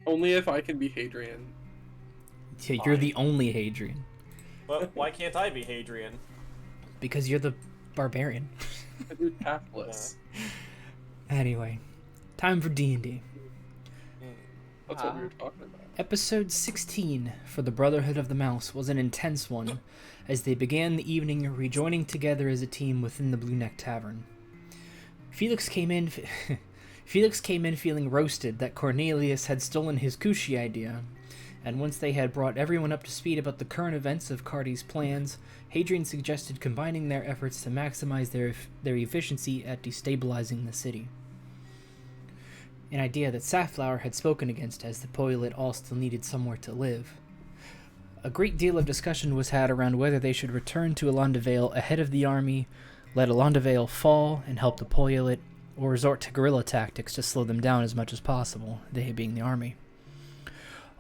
Only if I can be Hadrian. Yeah, you're the only Hadrian. But why can't I be Hadrian? Because you're the barbarian. I do pathless. Anyway, time for D&D. That's what we were talking about. Episode 16 for the Brotherhood of the Mouse was an intense one, as they began the evening rejoining together as a team within the Blue Neck Tavern. Felix came in feeling roasted that Cornelius had stolen his Kushi idea, and once they had brought everyone up to speed about the current events of Cardi's plans, Hadrian suggested combining their efforts to maximize their efficiency at destabilizing the city. An idea that Safflower had spoken against, as the Poyulit all still needed somewhere to live. A great deal of discussion was had around whether they should return to Alondavale ahead of the army, let Alondavale fall and help the Poyulit, or resort to guerrilla tactics to slow them down as much as possible, they being the army.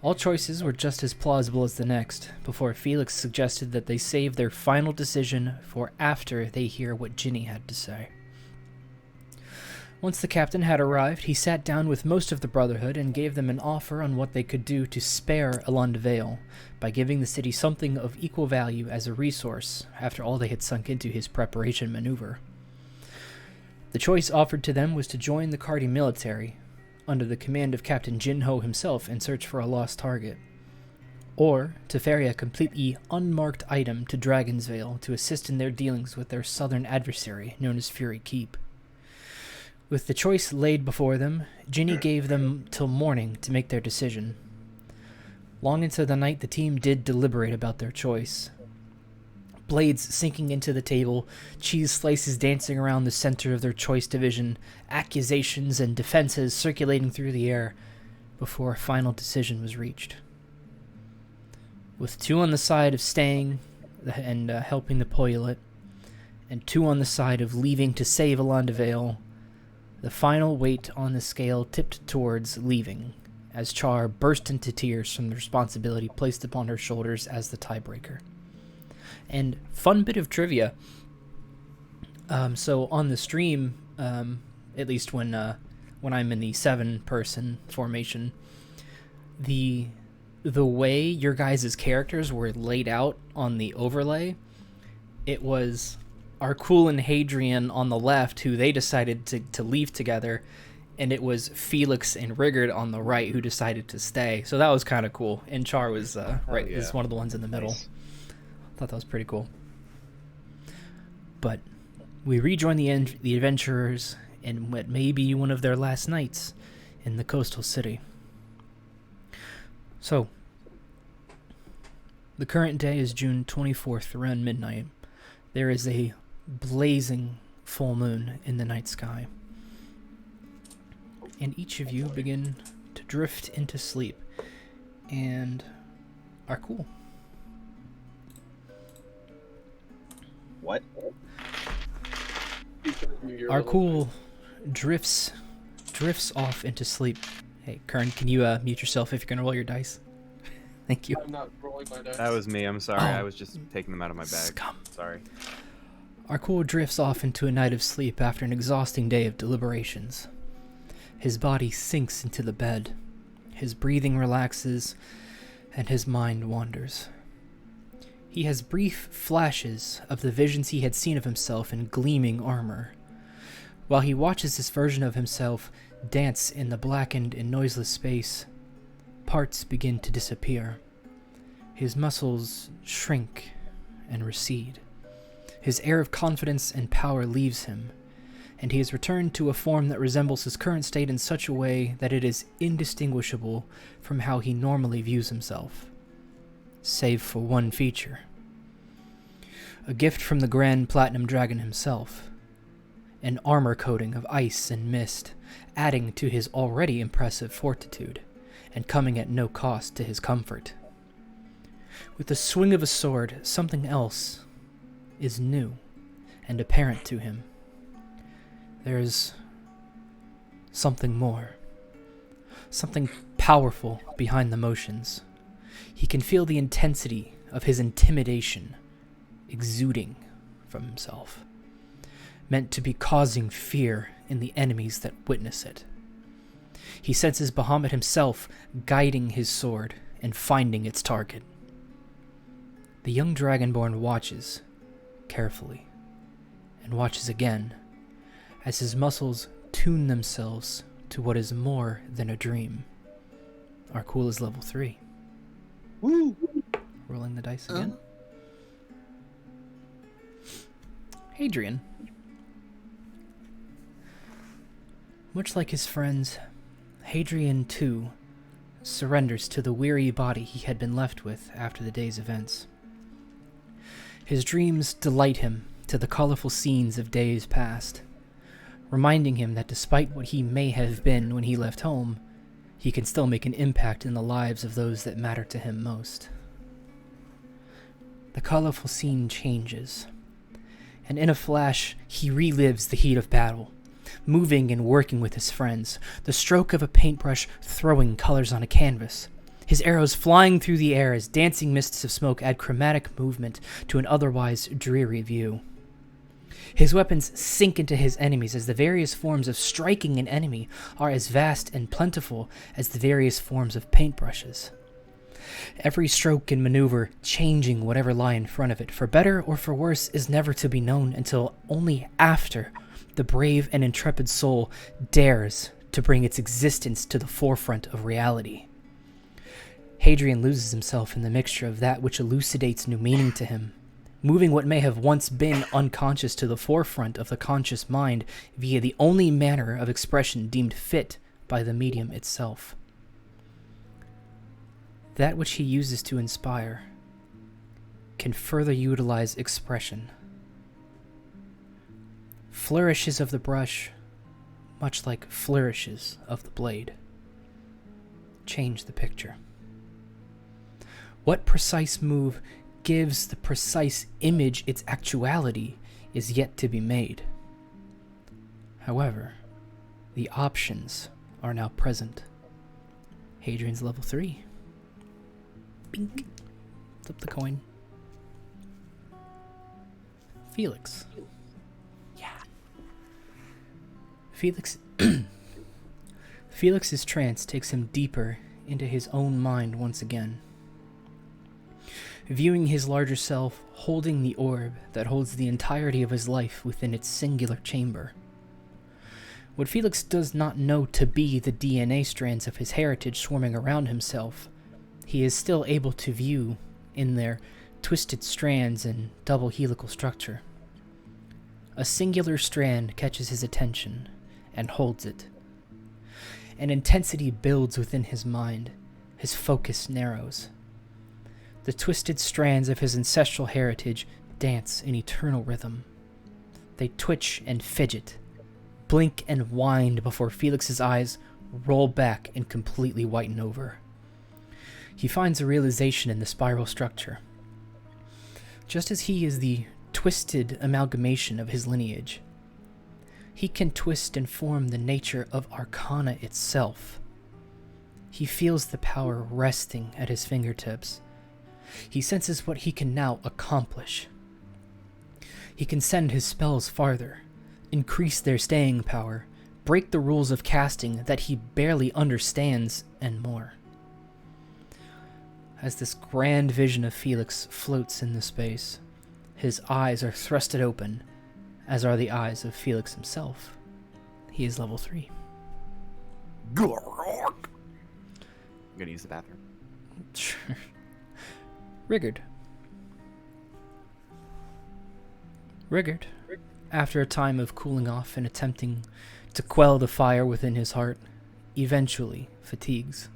All choices were just as plausible as the next, before Felix suggested that they save their final decision for after they hear what Ginny had to say. Once the captain had arrived, he sat down with most of the Brotherhood and gave them an offer on what they could do to spare Alondavale by giving the city something of equal value as a resource after all they had sunk into his preparation maneuver. The choice offered to them was to join the Cardi military, under the command of Captain Jinho himself, in search for a lost target, or to ferry a completely unmarked item to Dragonsvale to assist in their dealings with their southern adversary known as Fury Keep. With the choice laid before them, Ginny gave them till morning to make their decision. Long into the night, the team did deliberate about their choice. Blades sinking into the table, cheese slices dancing around the center of their choice division, accusations and defenses circulating through the air, before a final decision was reached. With 2 on the side of staying and helping the Poyulit, and 2 on the side of leaving to save Alondavale, the final weight on the scale tipped towards leaving, as Char burst into tears from the responsibility placed upon her shoulders as the tiebreaker. And fun bit of trivia. So on the stream, at least when I'm in the 7-person formation, the way your guys' characters were laid out on the overlay, it was Arkul and Hadrian on the left, who they decided to leave together, and it was Felix and Rigurd on the right, who decided to stay. So that was kind of cool. And Char was was one of the ones in the middle. Nice. Thought that was pretty cool. But we rejoin the adventurers in what may be one of their last nights in the coastal city. So, the current day is June 24th, around midnight. There is a blazing full moon in the night sky. And each of you begin to drift into sleep and are cool. What? Arkul drifts off into sleep. Hey, Kern, can you mute yourself if you're going to roll your dice? Thank you. I'm not rolling my dice. That was me. I'm sorry. I was just taking them out of my bag. Scum. Sorry. Arkul drifts off into a night of sleep after an exhausting day of deliberations. His body sinks into the bed. His breathing relaxes, and his mind wanders. He has brief flashes of the visions he had seen of himself in gleaming armor. While he watches this version of himself dance in the blackened and noiseless space, parts begin to disappear. His muscles shrink and recede. His air of confidence and power leaves him, and he has returned to a form that resembles his current state in such a way that it is indistinguishable from how he normally views himself, save for one feature. A gift from the Grand Platinum Dragon himself. An armor coating of ice and mist, adding to his already impressive fortitude, and coming at no cost to his comfort. With the swing of a sword, something else is new and apparent to him. There's something more. Something powerful behind the motions. He can feel the intensity of his intimidation exuding from himself, meant to be causing fear in the enemies that witness it. He senses Bahamut himself guiding his sword and finding its target. The young dragonborn watches carefully and watches again as his muscles tune themselves to what is more than a dream. Arkul is level 3. Woo! Rolling the dice again. Hadrian. Much like his friends, Hadrian too surrenders to the weary body he had been left with after the day's events. His dreams delight him to the colorful scenes of days past, reminding him that despite what he may have been when he left home, he can still make an impact in the lives of those that matter to him most. The colorful scene changes, and in a flash, he relives the heat of battle, moving and working with his friends, the stroke of a paintbrush throwing colors on a canvas, his arrows flying through the air as dancing mists of smoke add chromatic movement to an otherwise dreary view. His weapons sink into his enemies as the various forms of striking an enemy are as vast and plentiful as the various forms of paintbrushes. Every stroke and maneuver changing whatever lie in front of it, for better or for worse, is never to be known until only after the brave and intrepid soul dares to bring its existence to the forefront of reality. Hadrian loses himself in the mixture of that which elucidates new meaning to him, moving what may have once been unconscious to the forefront of the conscious mind via the only manner of expression deemed fit by the medium itself. That which he uses to inspire can further utilize expression. Flourishes of the brush, much like flourishes of the blade, change the picture. What precise move gives the precise image its actuality is yet to be made. However, the options are now present. Hadrian's level 3. Bink. Flip the coin. Felix. Yeah. Felix's trance takes him deeper into his own mind once again. Viewing his larger self holding the orb that holds the entirety of his life within its singular chamber. What Felix does not know to be the DNA strands of his heritage swarming around himself, he is still able to view in their twisted strands and double helical structure. A singular strand catches his attention and holds it. An intensity builds within his mind, his focus narrows. The twisted strands of his ancestral heritage dance in eternal rhythm. They twitch and fidget, blink and wind before Felix's eyes roll back and completely whiten over. He finds a realization in the spiral structure. Just as he is the twisted amalgamation of his lineage, he can twist and form the nature of Arcana itself. He feels the power resting at his fingertips. He senses what he can now accomplish. He can send his spells farther, increase their staying power, break the rules of casting that he barely understands, and more. As this grand vision of Felix floats in the space, his eyes are thrusted open, as are the eyes of Felix himself. He is level 3. I'm gonna use the bathroom. Sure. Rigurd. After a time of cooling off and attempting to quell the fire within his heart, eventually fatigues.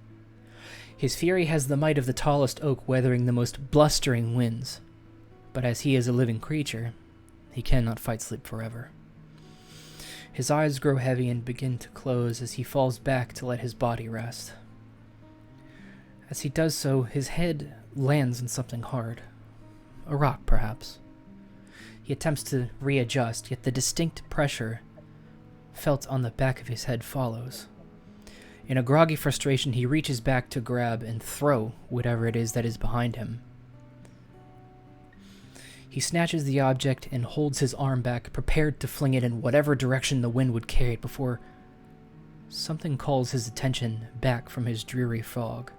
His fury has the might of the tallest oak weathering the most blustering winds, but as he is a living creature, he cannot fight sleep forever. His eyes grow heavy and begin to close as he falls back to let his body rest. As he does so, his head lands on something hard. A rock, perhaps. He attempts to readjust, yet the distinct pressure felt on the back of his head follows. In a groggy frustration, he reaches back to grab and throw whatever it is that is behind him. He snatches the object and holds his arm back, prepared to fling it in whatever direction the wind would carry it before something calls his attention back from his dreary fog.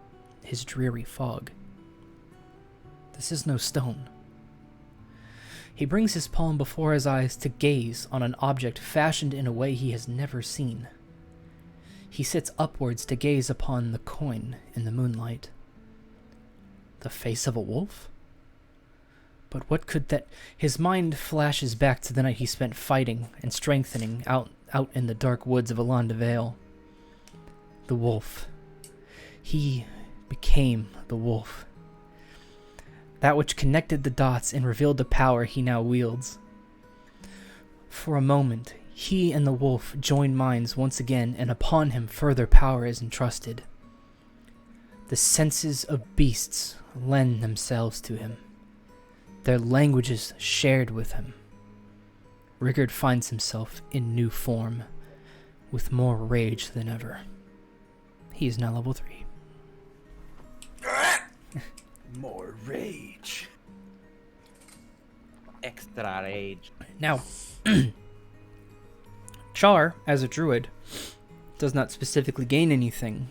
This is no stone. He brings his palm before his eyes to gaze on an object fashioned in a way he has never seen. He sits upwards to gaze upon the coin in the moonlight. The face of a wolf? But what could that... His mind flashes back to the night he spent fighting and strengthening out in the dark woods of Alanda Vale. The wolf. He became the wolf. That which connected the dots and revealed the power he now wields. For a moment, he and the wolf join minds once again, and upon him further power is entrusted. The senses of beasts lend themselves to him. Their languages shared with him. Rigurd finds himself in new form, with more rage than ever. He is now level 3. More rage. Extra rage. Now, Char, as a druid, does not specifically gain anything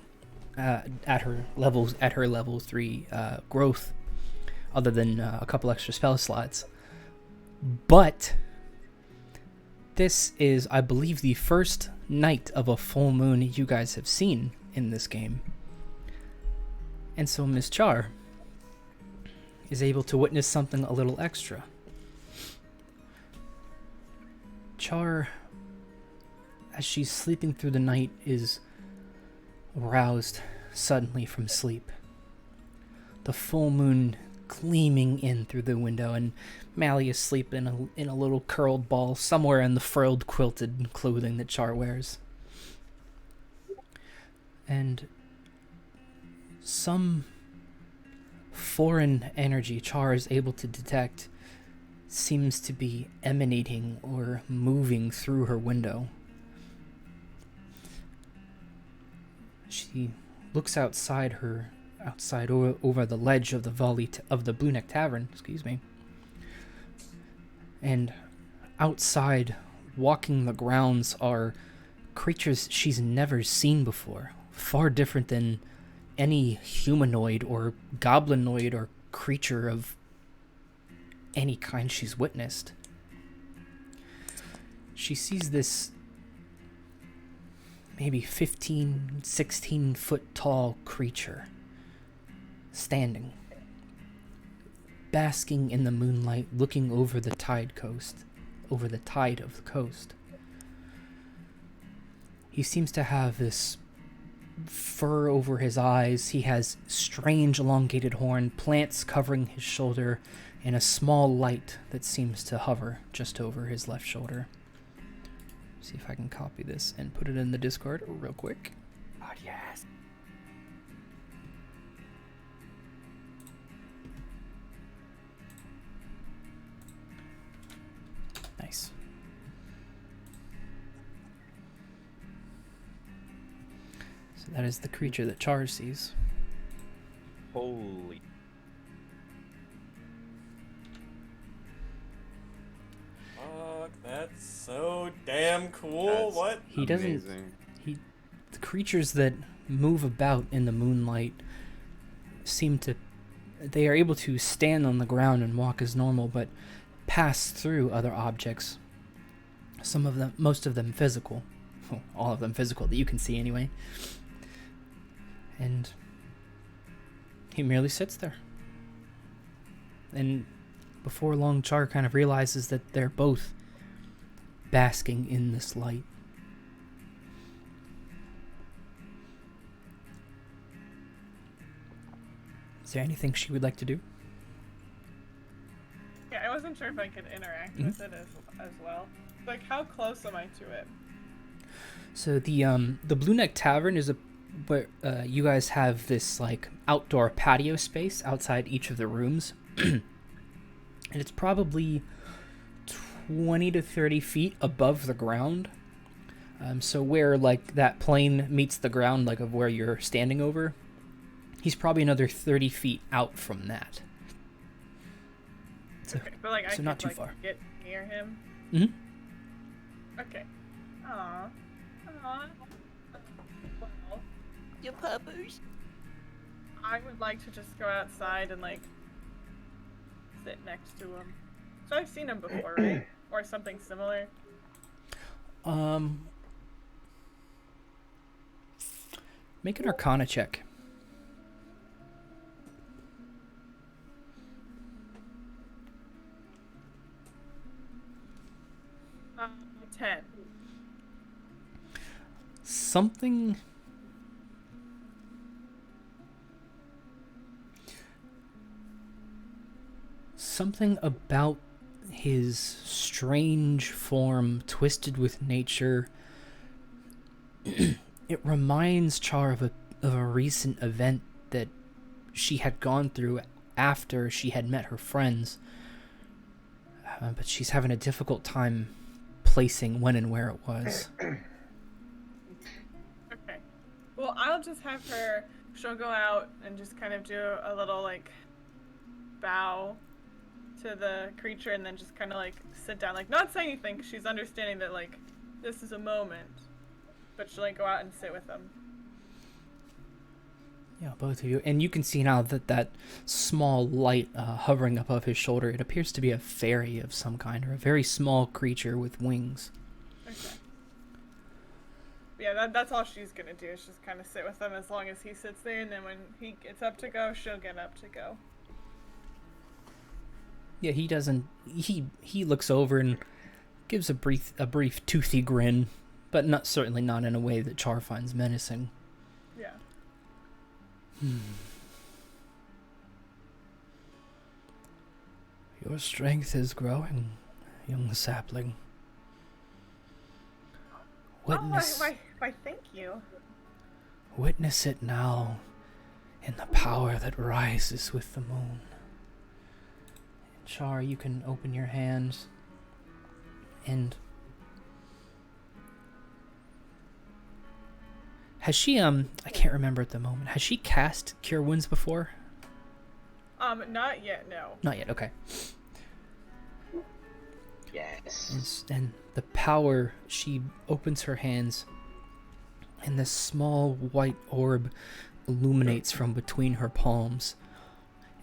at her level 3 growth, other than a couple extra spell slots. But this is, I believe, the first night of a full moon you guys have seen in this game. And so Miss Char is able to witness something a little extra. Char, as she's sleeping through the night, is roused suddenly from sleep. The full moon gleaming in through the window, and Mally is asleep in a little curled ball somewhere in the frilled quilted clothing that Char wears. And some foreign energy Char is able to detect seems to be emanating or moving through her window. She looks outside over the ledge of the Blue Neck Tavern, and outside, walking the grounds, are creatures she's never seen before, far different than any humanoid or goblinoid or creature of any kind she's witnessed. She sees this maybe 15, 16 foot tall creature standing, basking in the moonlight, looking over the tide of the coast. He seems to have this fur over his eyes. He has strange elongated horn, plants covering his shoulder, and a small light that seems to hover just over his left shoulder. See if I can copy this and put it in the Discord real quick. Oh, yes. Nice. So that is the creature that Char sees. Holy. Fuck, that's so damn cool. That's What? He doesn't. Amazing. The creatures that move about in the moonlight they are able to stand on the ground and walk as normal, but pass through other objects. Most of them physical. Well, all of them physical that you can see anyway. And he merely sits there. And before long, Char kind of realizes that they're both basking in this light. Is there anything she would like to do? Yeah, I wasn't sure if I could interact with it as well. Like, how close am I to it? So the Blue Neck Tavern is where you guys have this like outdoor patio space outside each of the rooms, and it's probably 20 to 30 feet above the ground. So where like that plane meets the ground, like of where you're standing over, he's probably another 30 feet out from that. So, Okay, but like I so could not too like, far. get near him. Mhm. Okay. Aww. Aww. Your puppies. I would like to just go outside and like sit next to him. So I've seen him before, right? Or something similar. Make an Arcana check. 10. Something about his strange form, twisted with nature. It reminds Char of a recent event that she had gone through after she had met her friends. But she's having a difficult time placing when and where it was. Okay. Well, I'll just have her, she'll go out and just kind of do a little, like, bow to the creature and then just kind of, like, sit down. Like, not say anything, 'cause she's understanding that, like, this is a moment. But she'll, like, go out and sit with them. Yeah, both of you. And you can see now that small light hovering above his shoulder, it appears to be a fairy of some kind, or a very small creature with wings. Okay. Yeah, that's all she's gonna do, is just kind of sit with him as long as he sits there, and then when he gets up to go, she'll get up to go. Yeah, he doesn't... He looks over and gives a brief toothy grin, but certainly not in a way that Char finds menacing. Yeah. Your strength is growing, young sapling. Witness, Why, thank you. witness it now in the power that rises with the moon. Char, you can open your hands and... Has she, I can't remember at the moment. Has she cast Cure Wounds before? Not yet, no. Not yet, okay. Yes. And the power, she opens her hands, and this small white orb illuminates from between her palms.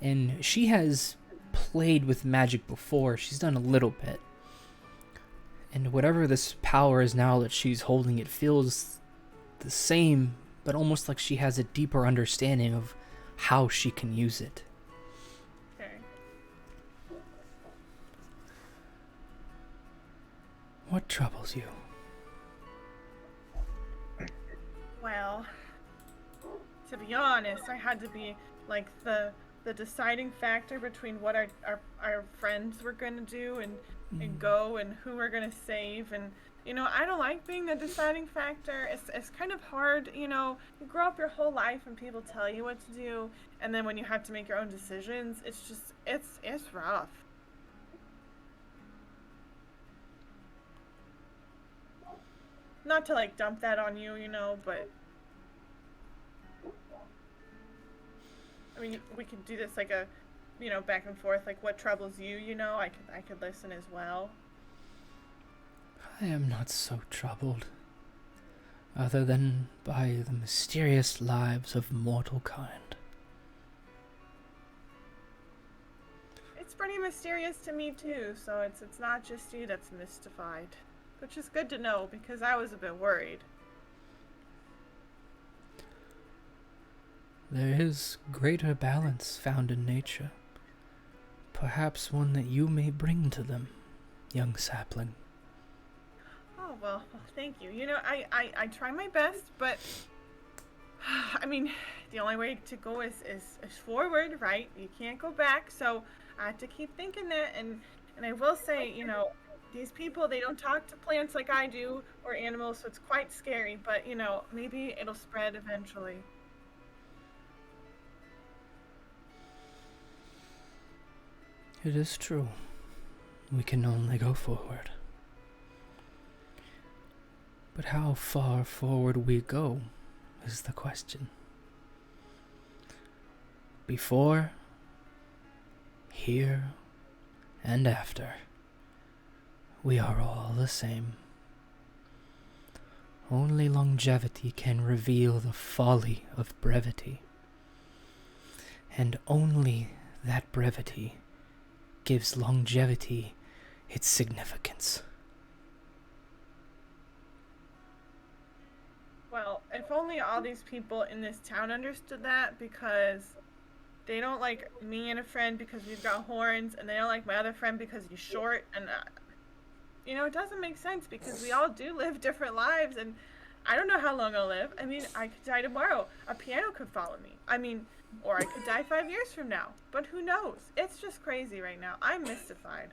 And she has played with magic before. She's done a little bit. And whatever this power is now that she's holding, it feels the same, but almost like she has a deeper understanding of how she can use it. Okay. What troubles you? Well, to be honest, I had to be like the deciding factor between what our friends were gonna do and go and who we're gonna save, and you know, I don't like being the deciding factor. It's kind of hard, you know, you grow up your whole life and people tell you what to do, and then when you have to make your own decisions, it's just it's rough. Not to like dump that on you, you know, but I mean, we could do this like a, you know, back and forth, like what troubles you, you know, I could listen as well. I am not so troubled, other than by the mysterious lives of mortal kind. It's pretty mysterious to me too, so it's not just you that's mystified, which is good to know because I was a bit worried. There is greater balance found in nature, perhaps one that you may bring to them, young sapling. Oh, well, thank you. You know, I try my best, but I mean, the only way to go is forward, right? You can't go back, so I have to keep thinking that, and I will say, you know, these people, they don't talk to plants like I do, or animals, so it's quite scary, but, you know, maybe it'll spread eventually. It is true. We can only go forward. But how far forward we go is the question. Before, here, and after, we are all the same. Only longevity can reveal the folly of brevity. And only that brevity gives longevity its significance. Well, if only all these people in this town understood that, because they don't like me and a friend because we've got horns, and they don't like my other friend because he's short, and it doesn't make sense because we all do live different lives, and I don't know how long I'll live. I mean, I could die tomorrow. A piano could follow me. I mean, or I could die 5 years from now. But who knows? It's just crazy right now. I'm mystified.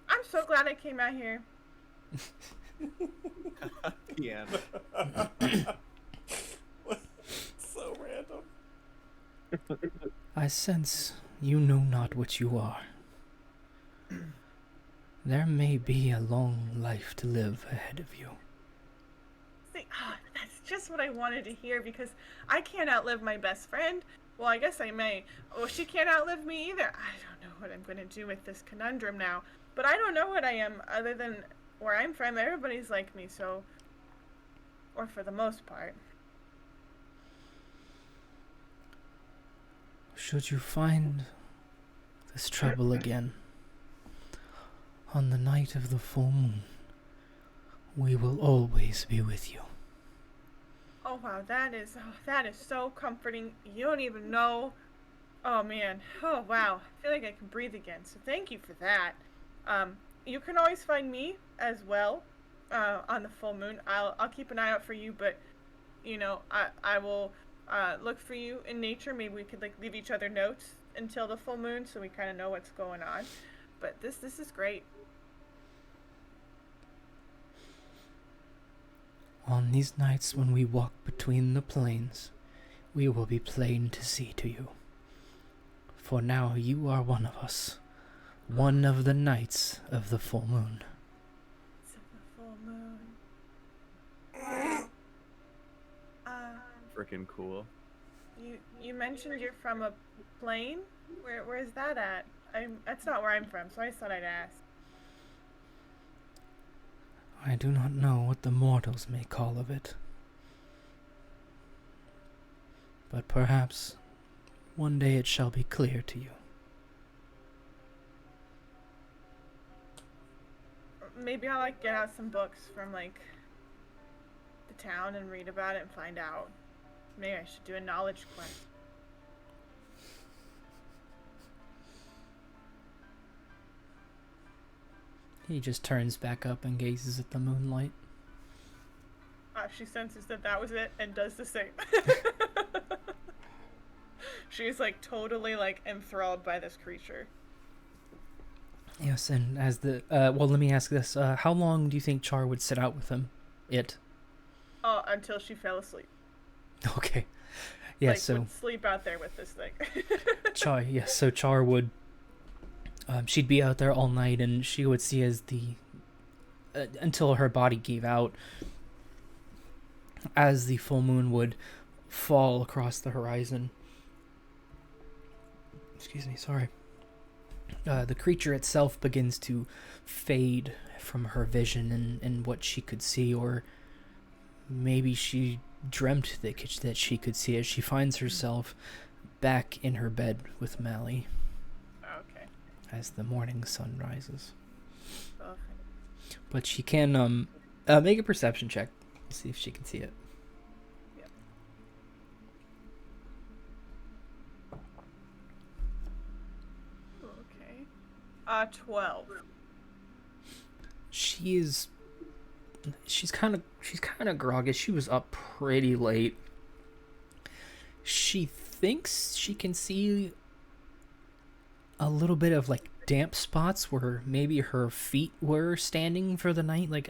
I'm so glad I came out here. Yeah. So random. I sense you know not what you are. There may be a long life to live ahead of you. See, that's just what I wanted to hear, because I can't outlive my best friend. Well, I guess I may. Oh, she can't outlive me either. I don't know what I'm going to do with this conundrum now. But I don't know what I am other than where I'm from. Everybody's like me, so... Or for the most part. Should you find this trouble again, on the night of the full moon, we will always be with you. Oh wow, that is so comforting. You don't even know. Oh man. Oh wow. I feel like I can breathe again. So thank you for that. You can always find me as well on the full moon. I'll keep an eye out for you, but I will look for you in nature. Maybe we could leave each other notes until the full moon so we kind of know what's going on. But this is great. On these nights when we walk between the plains, we will be plain to see to you. For now you are one of us, one of the nights of the full moon. It's the full moon. Freaking cool. You mentioned you're from a plane? Where is that at? That's not where I'm from, so I just thought I'd ask. I do not know what the mortals may call of it. But perhaps one day it shall be clear to you. Maybe I'll get out some books from the town and read about it and find out. Maybe I should do a knowledge quest. He just turns back up and gazes at the moonlight. She senses that was it and does the same. She's totally enthralled by this creature. Yes, and as the well, let me ask this: how long do you think Char would sit out with him? Until she fell asleep. Okay. Yeah, would sleep out there with this thing. Char, yes. So Char would. She'd be out there all night, and she would see as until her body gave out, as the full moon would fall across the horizon. Excuse me, sorry. The creature itself begins to fade from her vision and what she could see, or maybe she dreamt that she could see as she finds herself back in her bed with Mally. Okay. As the morning sun rises. Okay. But she can make a perception check. See if she can see it. Yep. Okay. 12. She's kind of groggy. She was up pretty late. She thinks she can see a little bit of damp spots where maybe her feet were standing for the night. I'm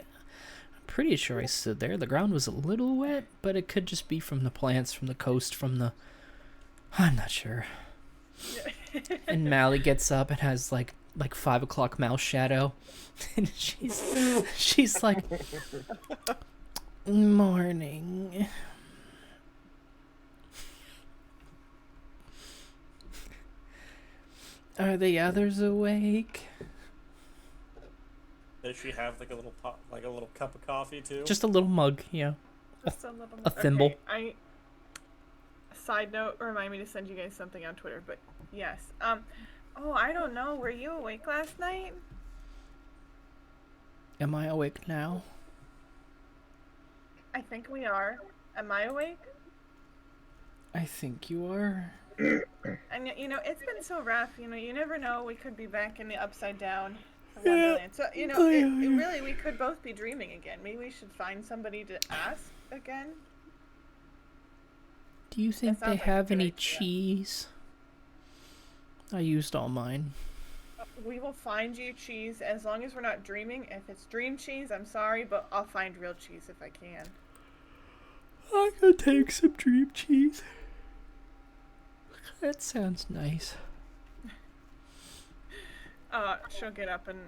pretty sure I stood there. The ground was a little wet, but it could just be from the plants, from the coast, I'm not sure. And Mally gets up and has like 5 o'clock mouse shadow, and she's like, morning. Are the others awake? Does she have like a little pot, like a little cup of coffee too? Just a little mug, yeah. Just a little. A thimble. Okay, Side note, remind me to send you guys something on Twitter. But yes. Oh, I don't know. Were you awake last night? Am I awake now? I think we are. Am I awake? I think you are. And you know, it's been so rough. You know, you never know. We could be back in the upside down Wonderland. So you know, really, we could both be dreaming again. Maybe we should find somebody to ask again. Do you think they have any cheese? I used all mine. We will find you cheese as long as we're not dreaming. If it's dream cheese, I'm sorry, but I'll find real cheese if I can. I could take some dream cheese. That sounds nice. She'll get up and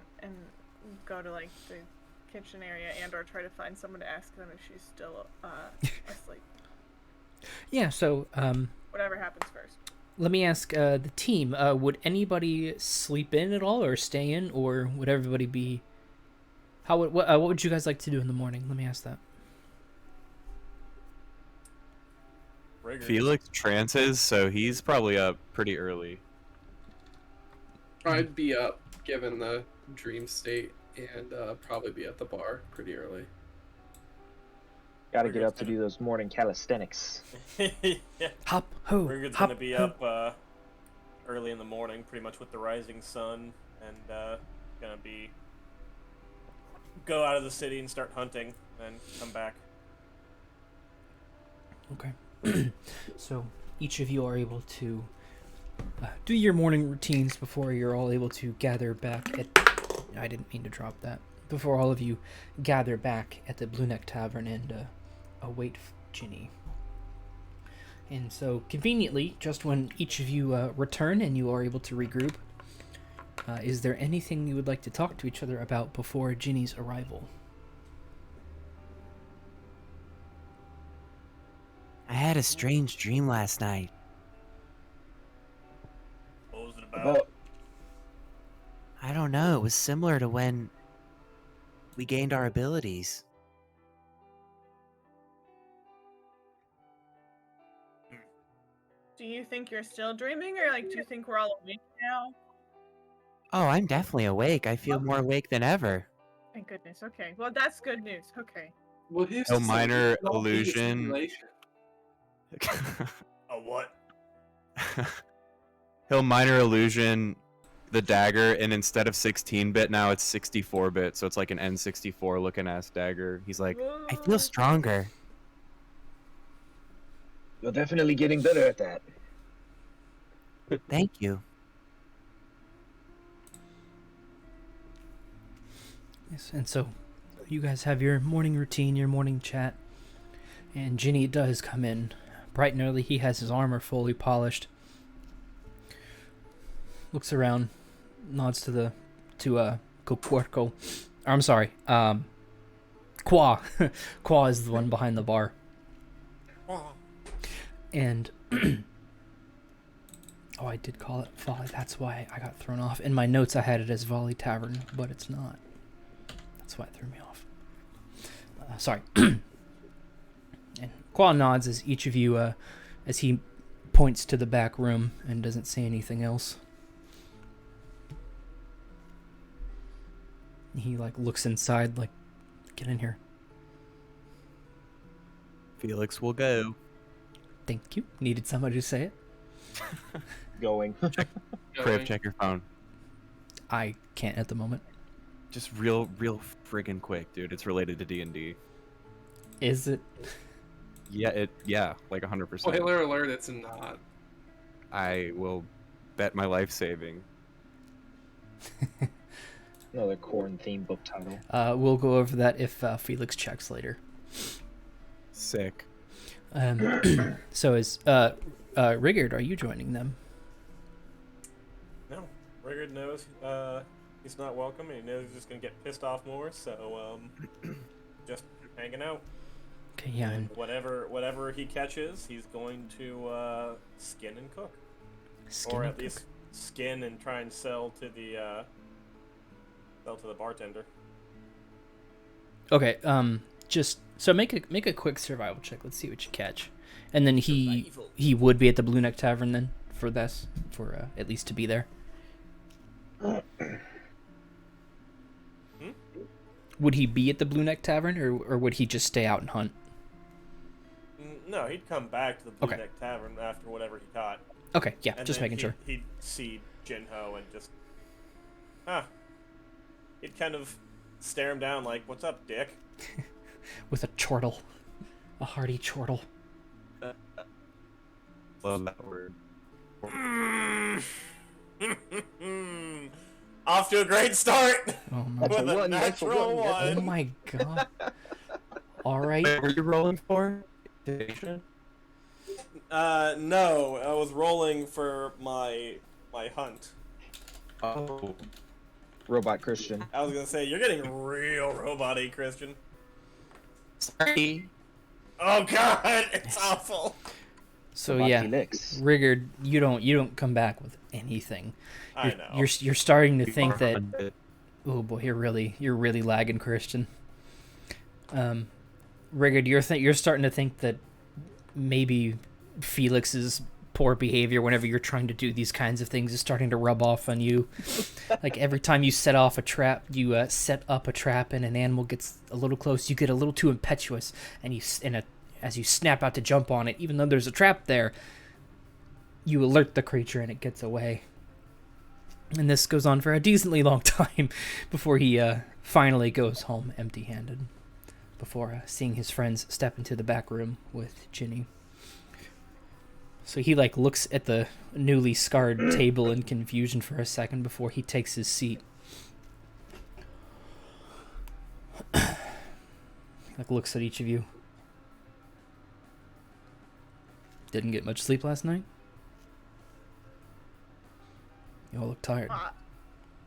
go to like the kitchen area and or try to find someone to ask them if she's still asleep. Yeah, so Whatever happens first. let me ask the team, would anybody sleep in at all or stay in, or would everybody be what would you guys like to do in the morning? Let me ask that. Rigurd. Felix trances, so he's probably up pretty early. I'd be up given the dream state and probably be at the bar pretty early. Gotta get up to do those morning calisthenics. Yeah. Hop ho. Rigurd's hop, gonna be ho. up early in the morning, pretty much with the rising sun, and gonna be go out of the city and start hunting, and come back. Okay. So each of you are able to do your morning routines before you're all able to gather back at... I didn't mean to drop that. Before all of you gather back at the Blue Neck Tavern and await Ginny. And so, conveniently, just when each of you return and you are able to regroup, is there anything you would like to talk to each other about before Ginny's arrival? I had a strange dream last night. What was it about? I don't know. It was similar to when we gained our abilities. Do you think you're still dreaming, or like, do you think we're all awake now? Oh, I'm definitely awake. I feel more awake than ever. Thank goodness. Okay. Well, that's good news. Okay. Well, here's No the minor thing, all these illusion. simulation. A what? He'll minor illusion the dagger, and instead of 16-bit, now it's 64-bit, so it's like an N64 looking ass dagger. He's like, I feel stronger. You're definitely getting better at that. Thank you. Yes, and so you guys have your morning routine, your morning chat, and Ginny does come in bright and early. He has his armor fully polished. Looks around, nods to Copuerco. I'm sorry, Qua. Qua is the one behind the bar. And oh, I did call it Volley. That's why I got thrown off. In my notes, I had it as Volley Tavern, but it's not. That's why it threw me off. Sorry. And Qua nods as each of you, as he points to the back room and doesn't say anything else. He like looks inside, like, get in here. Felix will go. Thank you. Needed somebody to say it. Going. Crave, check your phone. I can't at the moment. Just real friggin' quick, dude. It's related to D&D. Is it? Yeah, like 100%. Spoiler alert, it's not. I will bet my life saving. Another corn theme book title. We'll go over that if Felix checks later. Sick. So is Rigurd, are you joining them? No. Rigurd knows he's not welcome, and he knows he's just gonna get pissed off more, so just hanging out. Okay, yeah. And Whatever he catches, he's going to skin and cook. Or at least skin and try and sell to the bartender. Okay. Just so make a quick survival check. Let's see what you catch. And then he would be at the Blue Neck Tavern then for this, for at least to be there. Would he be at the Blue Neck Tavern, or would he just stay out and hunt? No, he'd come back to the Blue Neck Tavern after whatever he caught. Okay, yeah, And just then making sure. He'd see Jinho and just, he'd kind of stare him down like, "What's up, dick?" With a chortle, a hearty chortle. Love that word. Off to a great start. Oh my, With a natural oh one. my god! All right. Wait, were you rolling for? No, I was rolling for my hunt. Oh. Robot Christian. I was gonna say you're getting real robot-y, Christian. Sorry. Oh god, it's awful. So Robot yeah, Felix. Rigurd, you don't come back with anything. I know. You're starting to think that. Oh boy, you're really lagging, Christian. Rigurd, you're starting to think that maybe Felix's poor behavior whenever you're trying to do these kinds of things is starting to rub off on you. Like every time you set up a trap and an animal gets a little close, you get a little too impetuous, and as you snap out to jump on it, even though there's a trap there, you alert the creature and it gets away. And this goes on for a decently long time before he finally goes home empty-handed, before seeing his friends step into the back room with Ginny. So he looks at the newly scarred table in confusion for a second before he takes his seat. Looks at each of you. Didn't get much sleep last night? You all look tired. Are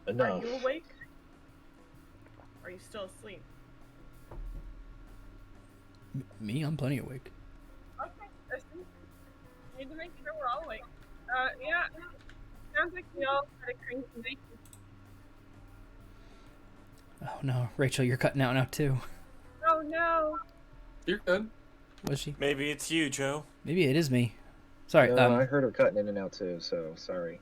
Enough. you awake? Or are you still asleep? Me? I'm plenty awake. Okay, I see. Need to make sure we're all awake. Yeah. Sounds like we all had a crazy night. Oh no, Rachel, you're cutting out now too. Oh no. You're good. Was she? Maybe it's you, Joe. Maybe it is me. Sorry. I heard her cutting in and out too, so sorry.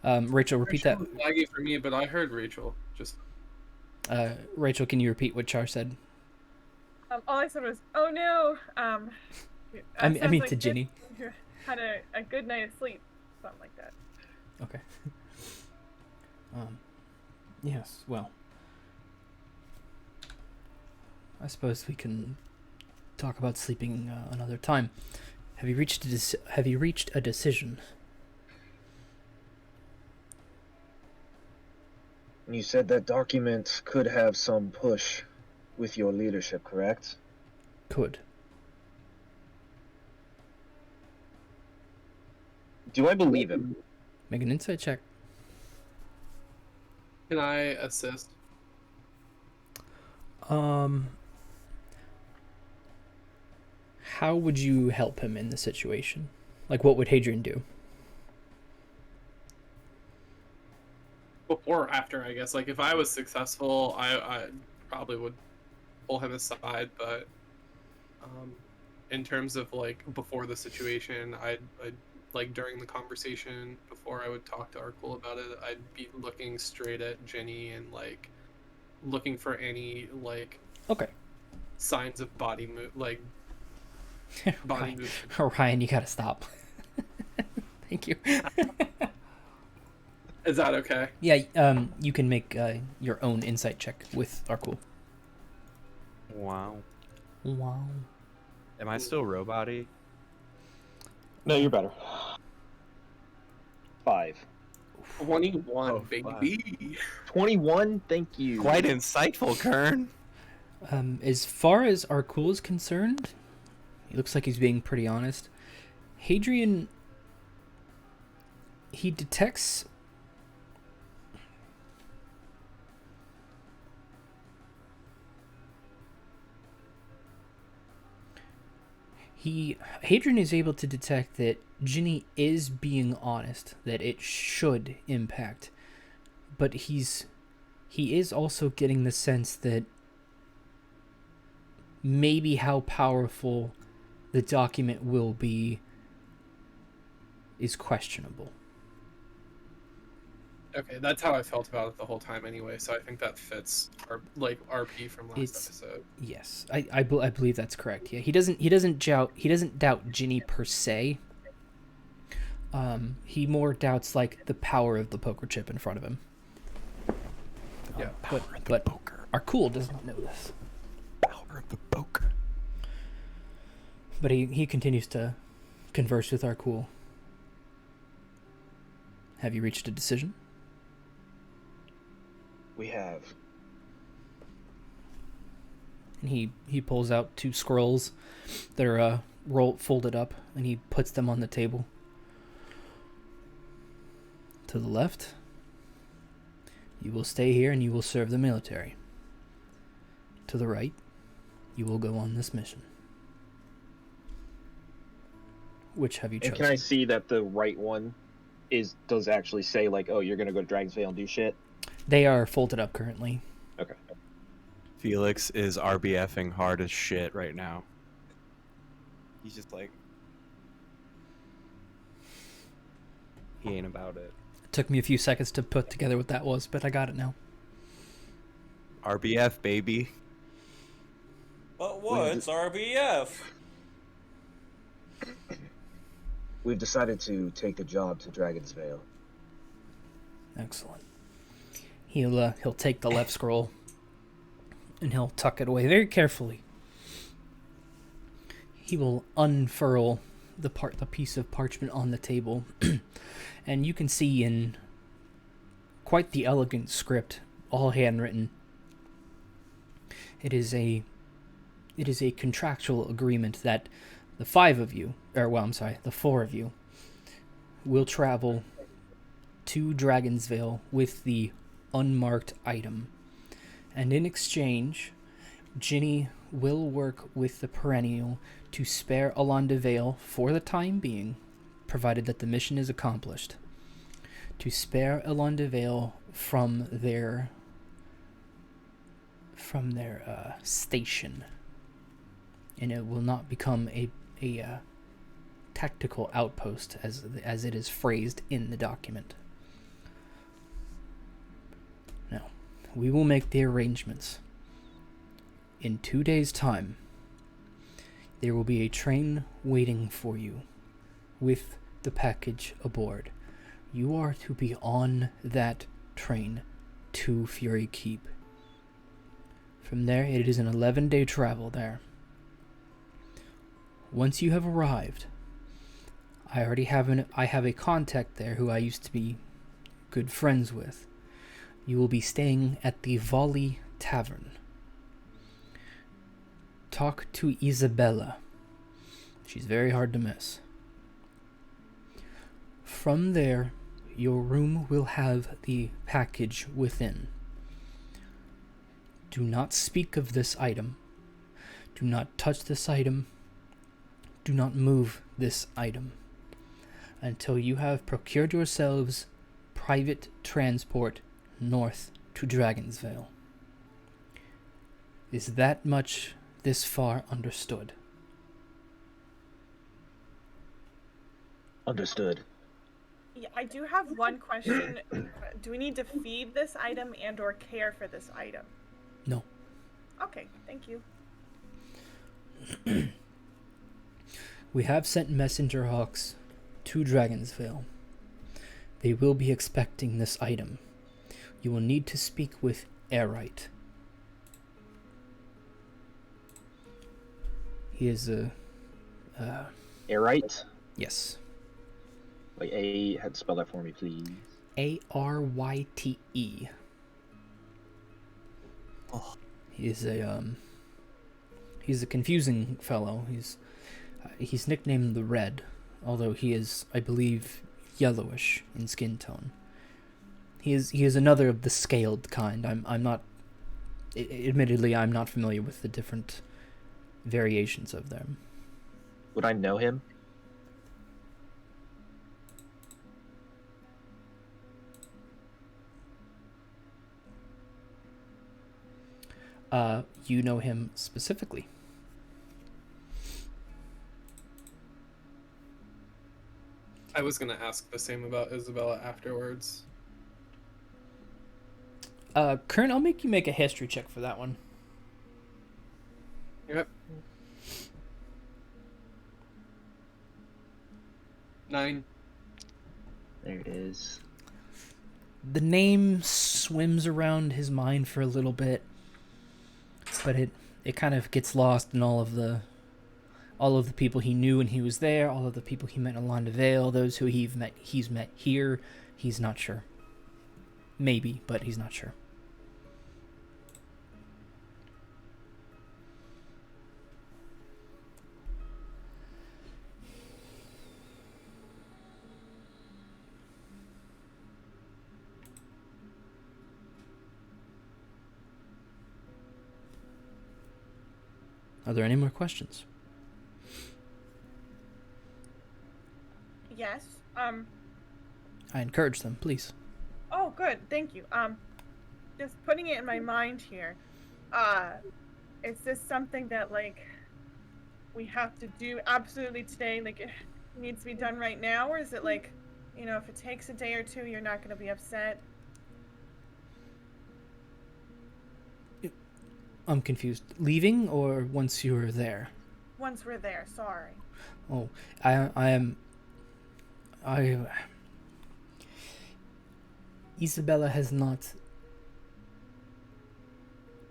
Rachel, repeat that. It was laggy for me, but I heard Rachel. Just. Rachel, can you repeat what Char said? All I said was, "Oh no." I mean sounds to Ginny. You had a good night of sleep, something like that. Okay. Yes. Well, I suppose we can talk about sleeping another time. Have you reached a decision? You said that document could have some push with your leadership, correct? Could. Do I believe him? Make an insight check. Can I assist? How would you help him in the situation? Like, what would Hadrian do? Before or after, I guess. Like, if I was successful, I probably would pull him aside, but in terms of, like, before the situation, I'd like, during the conversation, before I would talk to Arkul about it, I'd be looking straight at Jenny and, like, looking for any, like, Okay. signs of body body movement. Ryan, you gotta stop. Thank you. Is that okay? Yeah, you can make your own insight check with Arkul. Wow. Wow. Am I still robot-y? No, you're better. 5. 21, Oh, baby. 21? Thank you. Quite insightful, Kern. As far as Arkul is concerned, he looks like he's being pretty honest. Hadrian, he detects Hadrian is able to detect that Ginny is being honest, that it should impact, but he's he is also getting the sense that maybe how powerful the document will be is questionable. Okay, that's how I felt about it the whole time anyway, so I think that fits our RP from last episode. Yes, I believe that's correct. Yeah, he doesn't doubt Ginny per se. He more doubts like the power of the poker chip in front of him. Yeah, but Arkul doesn't know this. Power of the poker. But he continues to converse with Arkul. Have you reached a decision? We have. And he pulls out 2 scrolls that are folded up, and he puts them on the table. To the left, you will stay here and you will serve the military. To the right, you will go on this mission. Which have you chosen? And can I see that the right one does actually say like, oh, you're gonna go to Dragon's Vale and do shit? They are folded up currently. Okay. Felix is RBFing hard as shit right now. He's just like, he ain't about it. It took me a few seconds to put together what that was, but I got it now. RBF, baby. But what's RBF? We've decided to take the job to Dragon's Vale. Excellent. He'll take the left scroll and he'll tuck it away very carefully. He will unfurl the piece of parchment on the table, and you can see in quite the elegant script, all handwritten. It is a contractual agreement that the 4 of you will travel to Dragon's Vale with the unmarked item. And in exchange, Ginny will work with the Perennial to spare Alanda Vale for the time being, provided that the mission is accomplished. To spare Alanda Vale from their station. And it will not become a tactical outpost as it is phrased in the document. Now, we will make the arrangements. In 2 days' time, there will be a train waiting for you with the package aboard. You are to be on that train to Fury Keep. From there, it is an 11-day travel there. Once you have arrived, I have a contact there who I used to be good friends with. You will be staying at the Volley Tavern. Talk to Isabella. She's very hard to miss. From there, your room will have the package within. Do not speak of this item. Do not touch this item. Do not move this item until you have procured yourselves private transport north to Dragon's Vale. Is that much this far understood? Understood. Yeah, I do have one question. Do we need to feed this item and or care for this item? No. Okay, thank you. We have sent messenger hawks to Dragon's Vale. They will be expecting this item. You will need to speak with Airite. He is a... Airite? Yes. Like spell that for me, please. Aryte. Oh. He's a confusing fellow. He's nicknamed the Red, although he is, I believe, yellowish in skin tone. He is another of the scaled kind. I'm not. Admittedly, I'm not familiar with the different variations of them. Would I know him? You know him specifically. I was gonna ask the same about Isabella afterwards. Kern, I'll make you make a history check for that one. Yep. 9. There it is. The name swims around his mind for a little bit, but it kind of gets lost in all of the people he knew when he was there, all of the people he met in Alanda Vale, those who he's met here. He's not sure. Maybe, but he's not sure. Are there any more questions? Yes. I encourage them, please. Oh, good. Thank you. Just putting it in my mind here. Is this something that, like, we have to do absolutely today? Like, it needs to be done right now? Or is it like, you know, if it takes a day or two, you're not going to be upset? I'm confused. Leaving or once you're there? Once we're there, sorry. Oh, Isabella has not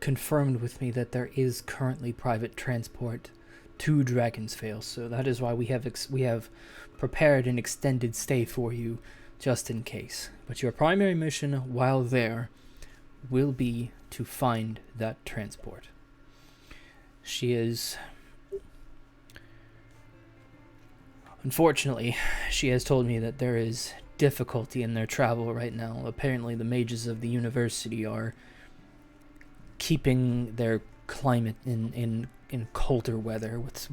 confirmed with me that there is currently private transport to Dragonsvale, so that is why we have prepared an extended stay for you, just in case. But your primary mission while there will be to find that transport. Unfortunately, she has told me that there is difficulty in their travel right now. Apparently, the mages of the university are keeping their climate in colder weather with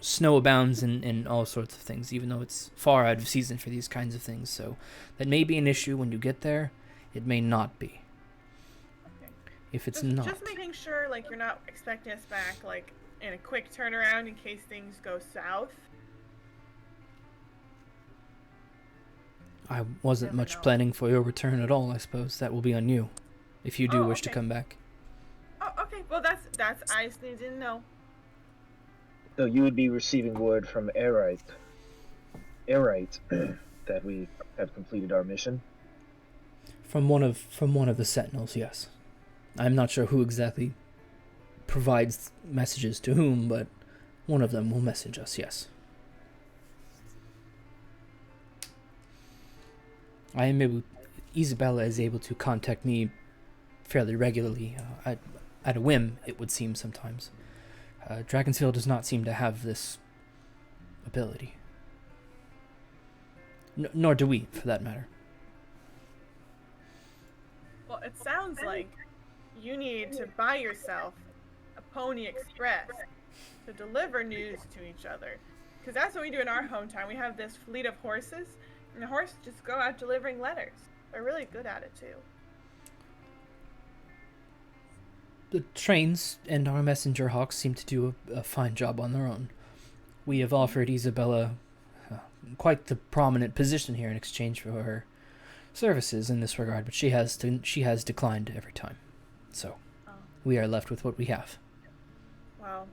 snow abounds and all sorts of things, even though it's far out of season for these kinds of things. So that may be an issue when you get there. It may not be. If it's not. Just making sure, like, you're not expecting us back, like, in a quick turnaround in case things go south. I wasn't much planning for your return at all, I suppose. That will be on you, if you do wish to come back. Oh, okay. Well, that's I just didn't know. So you would be receiving word from Erite that we have completed our mission? From one of the sentinels, yes. I'm not sure who exactly provides messages to whom, but one of them will message us, yes. Isabella is able to contact me fairly regularly, at a whim, it would seem sometimes. Dragonsville does not seem to have this ability. Nor do we, for that matter. Well, it sounds like you need to buy yourself a Pony Express to deliver news to each other. Because that's what we do in our hometown. We have this fleet of horses, and the horses just go out delivering letters. They're really good at it, too. The trains and our messenger hawks seem to do a fine job on their own. We have offered Isabella quite the prominent position here in exchange for her services in this regard, but she has declined every time. So we are left with what we have. Well,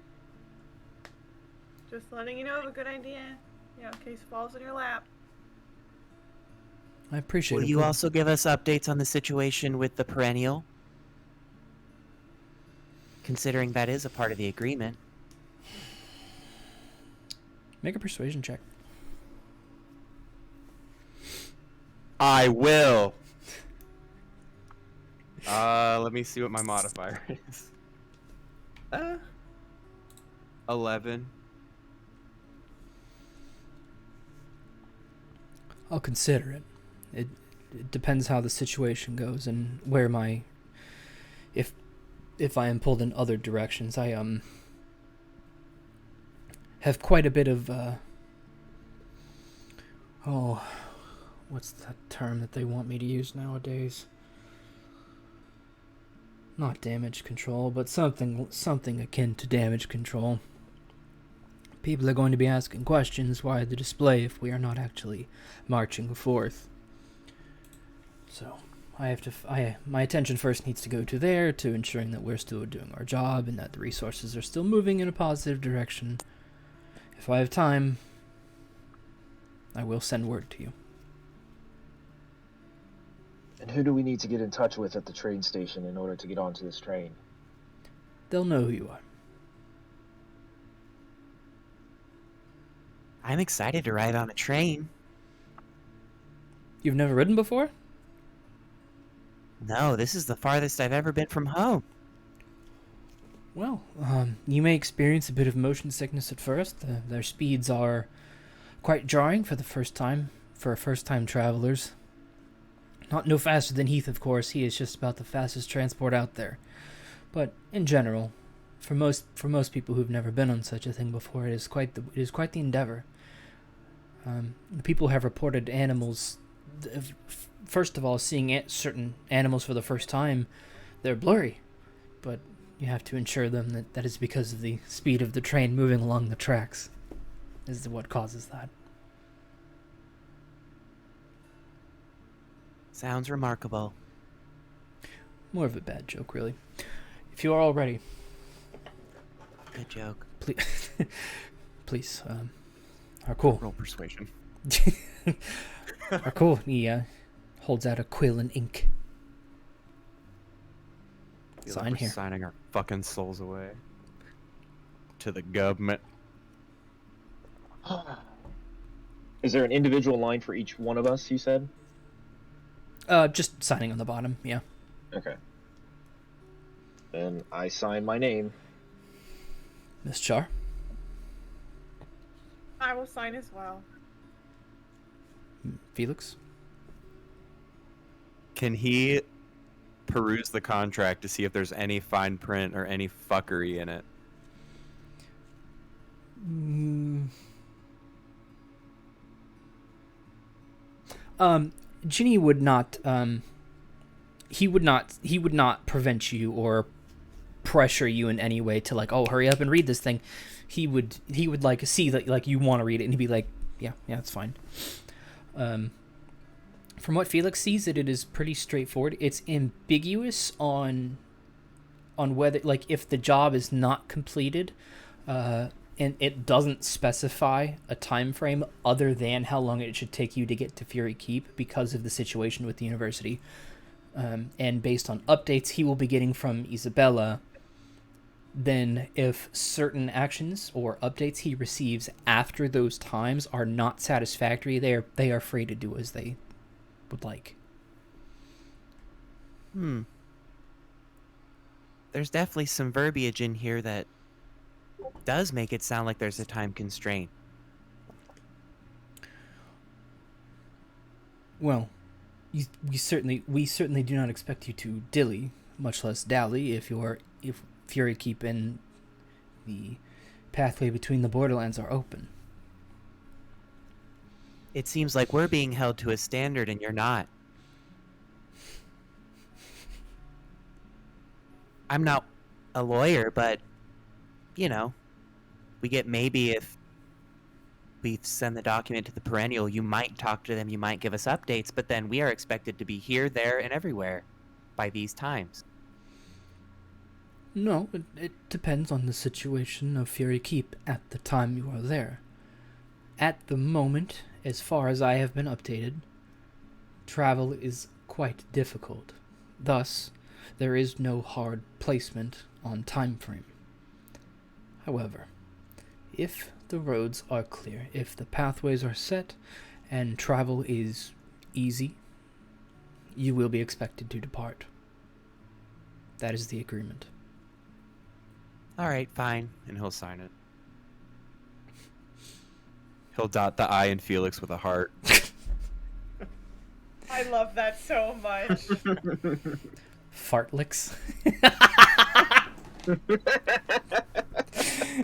just letting you know of a good idea, in case it falls in your lap. I appreciate it. Will you also give us updates on the situation with the perennial? Considering that is a part of the agreement. Make a persuasion check. I will. Let me see what my modifier is. 11. I'll consider it. It depends how the situation goes and where if I am pulled in other directions. I have quite a bit of what's that term that they want me to use nowadays? Not damage control, but something akin to damage control. People are going to be asking questions why the display if we are not actually marching forth. So, my attention first needs to go to there, to ensuring that we're still doing our job and that the resources are still moving in a positive direction. If I have time, I will send word to you. And who do we need to get in touch with at the train station in order to get onto this train? They'll know who you are. I'm excited to ride on a train. You've never ridden before? No, this is the farthest I've ever been from home. Well, you may experience a bit of motion sickness at first. Their speeds are quite jarring for first-time travelers. No faster than Heath, of course. He is just about the fastest transport out there. But in general, for most people who've never been on such a thing before, it is quite the endeavor. The people have reported animals. First of all, seeing certain animals for the first time, they're blurry, but you have to ensure them that is because of the speed of the train moving along the tracks. Is what causes that. Sounds remarkable. More of a bad joke, really. If you are all ready, Good joke. please, Arkul. Roll persuasion. Arkul, he holds out a quill and ink. Feel Sign like we're here. Signing our fucking souls away to the government. Is there an individual line for each one of us, you said? Just signing on the bottom, yeah. Okay. Then I sign my name. Miss Char. I will sign as well. Felix. Can he peruse the contract to see if there's any fine print or any fuckery in it? Ginny would not. He would not prevent you or pressure you in any way to like, oh, hurry up and read this thing. He would like see that like you want to read it, and he'd be like, yeah, it's fine. From what Felix sees, it is pretty straightforward. It's ambiguous on whether like if the job is not completed, and it doesn't specify a time frame other than how long it should take you to get to Fury Keep because of the situation with the university. And based on updates he will be getting from Isabella, then if certain actions or updates he receives after those times are not satisfactory, they are free to do as they would like. There's definitely some verbiage in here that does make it sound like there's a time constraint. Well, we certainly do not expect you to dilly, much less dally, if Fury Keep and the pathway between the borderlands are open. It seems like we're being held to a standard and you're not. I'm not a lawyer, but, you know, we get maybe if we send the document to the perennial, you might talk to them, you might give us updates, but then we are expected to be here, there, and everywhere by these times. No, it depends on the situation of Fury Keep at the time you are there. At the moment, as far as I have been updated, travel is quite difficult. Thus, there is no hard placement on time frame. However, if the roads are clear, if the pathways are set, and travel is easy, you will be expected to depart. That is the agreement. All right, fine. And he'll sign it. He'll dot the I in Felix with a heart. I love that so much. Fartlix.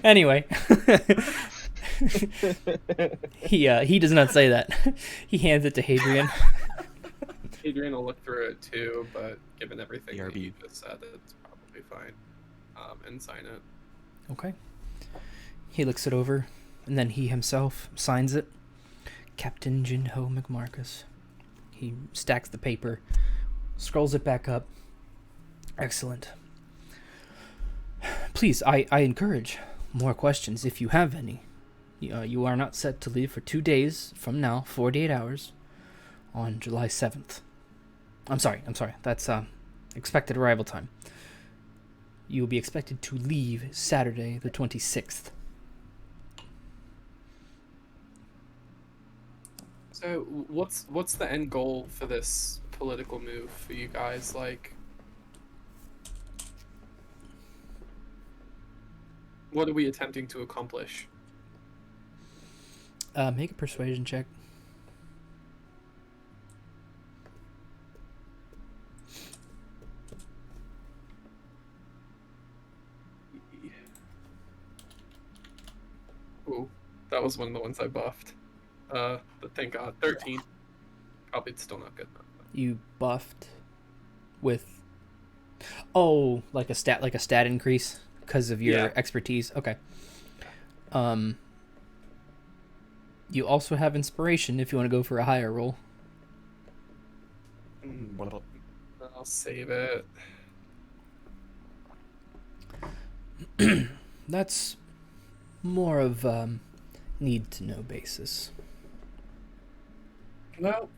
Anyway, he does not say that. He hands it to Hadrian. Adrian will look through it too, but given everything that BRB. you just said, it's probably fine. And sign it. Okay. He looks it over, and then he himself signs it. Captain Jinho McMarcus. He stacks the paper, scrolls it back up. Excellent. Please, I encourage more questions if you have any. You are not set to leave for 2 days from now, 48 hours, on July 7th. I'm sorry. That's expected arrival time. You will be expected to leave Saturday the 26th. So, what's the end goal for this political move for you guys? Like, what are we attempting to accomplish? Make a persuasion check. Ooh, that was one of the ones I buffed. But thank God, 13. Probably still not good enough. You buffed with like a stat increase because of your Yeah. expertise. Okay. You also have inspiration if you want to go for a higher roll. I'll save it. That's more of need to know basis. Well,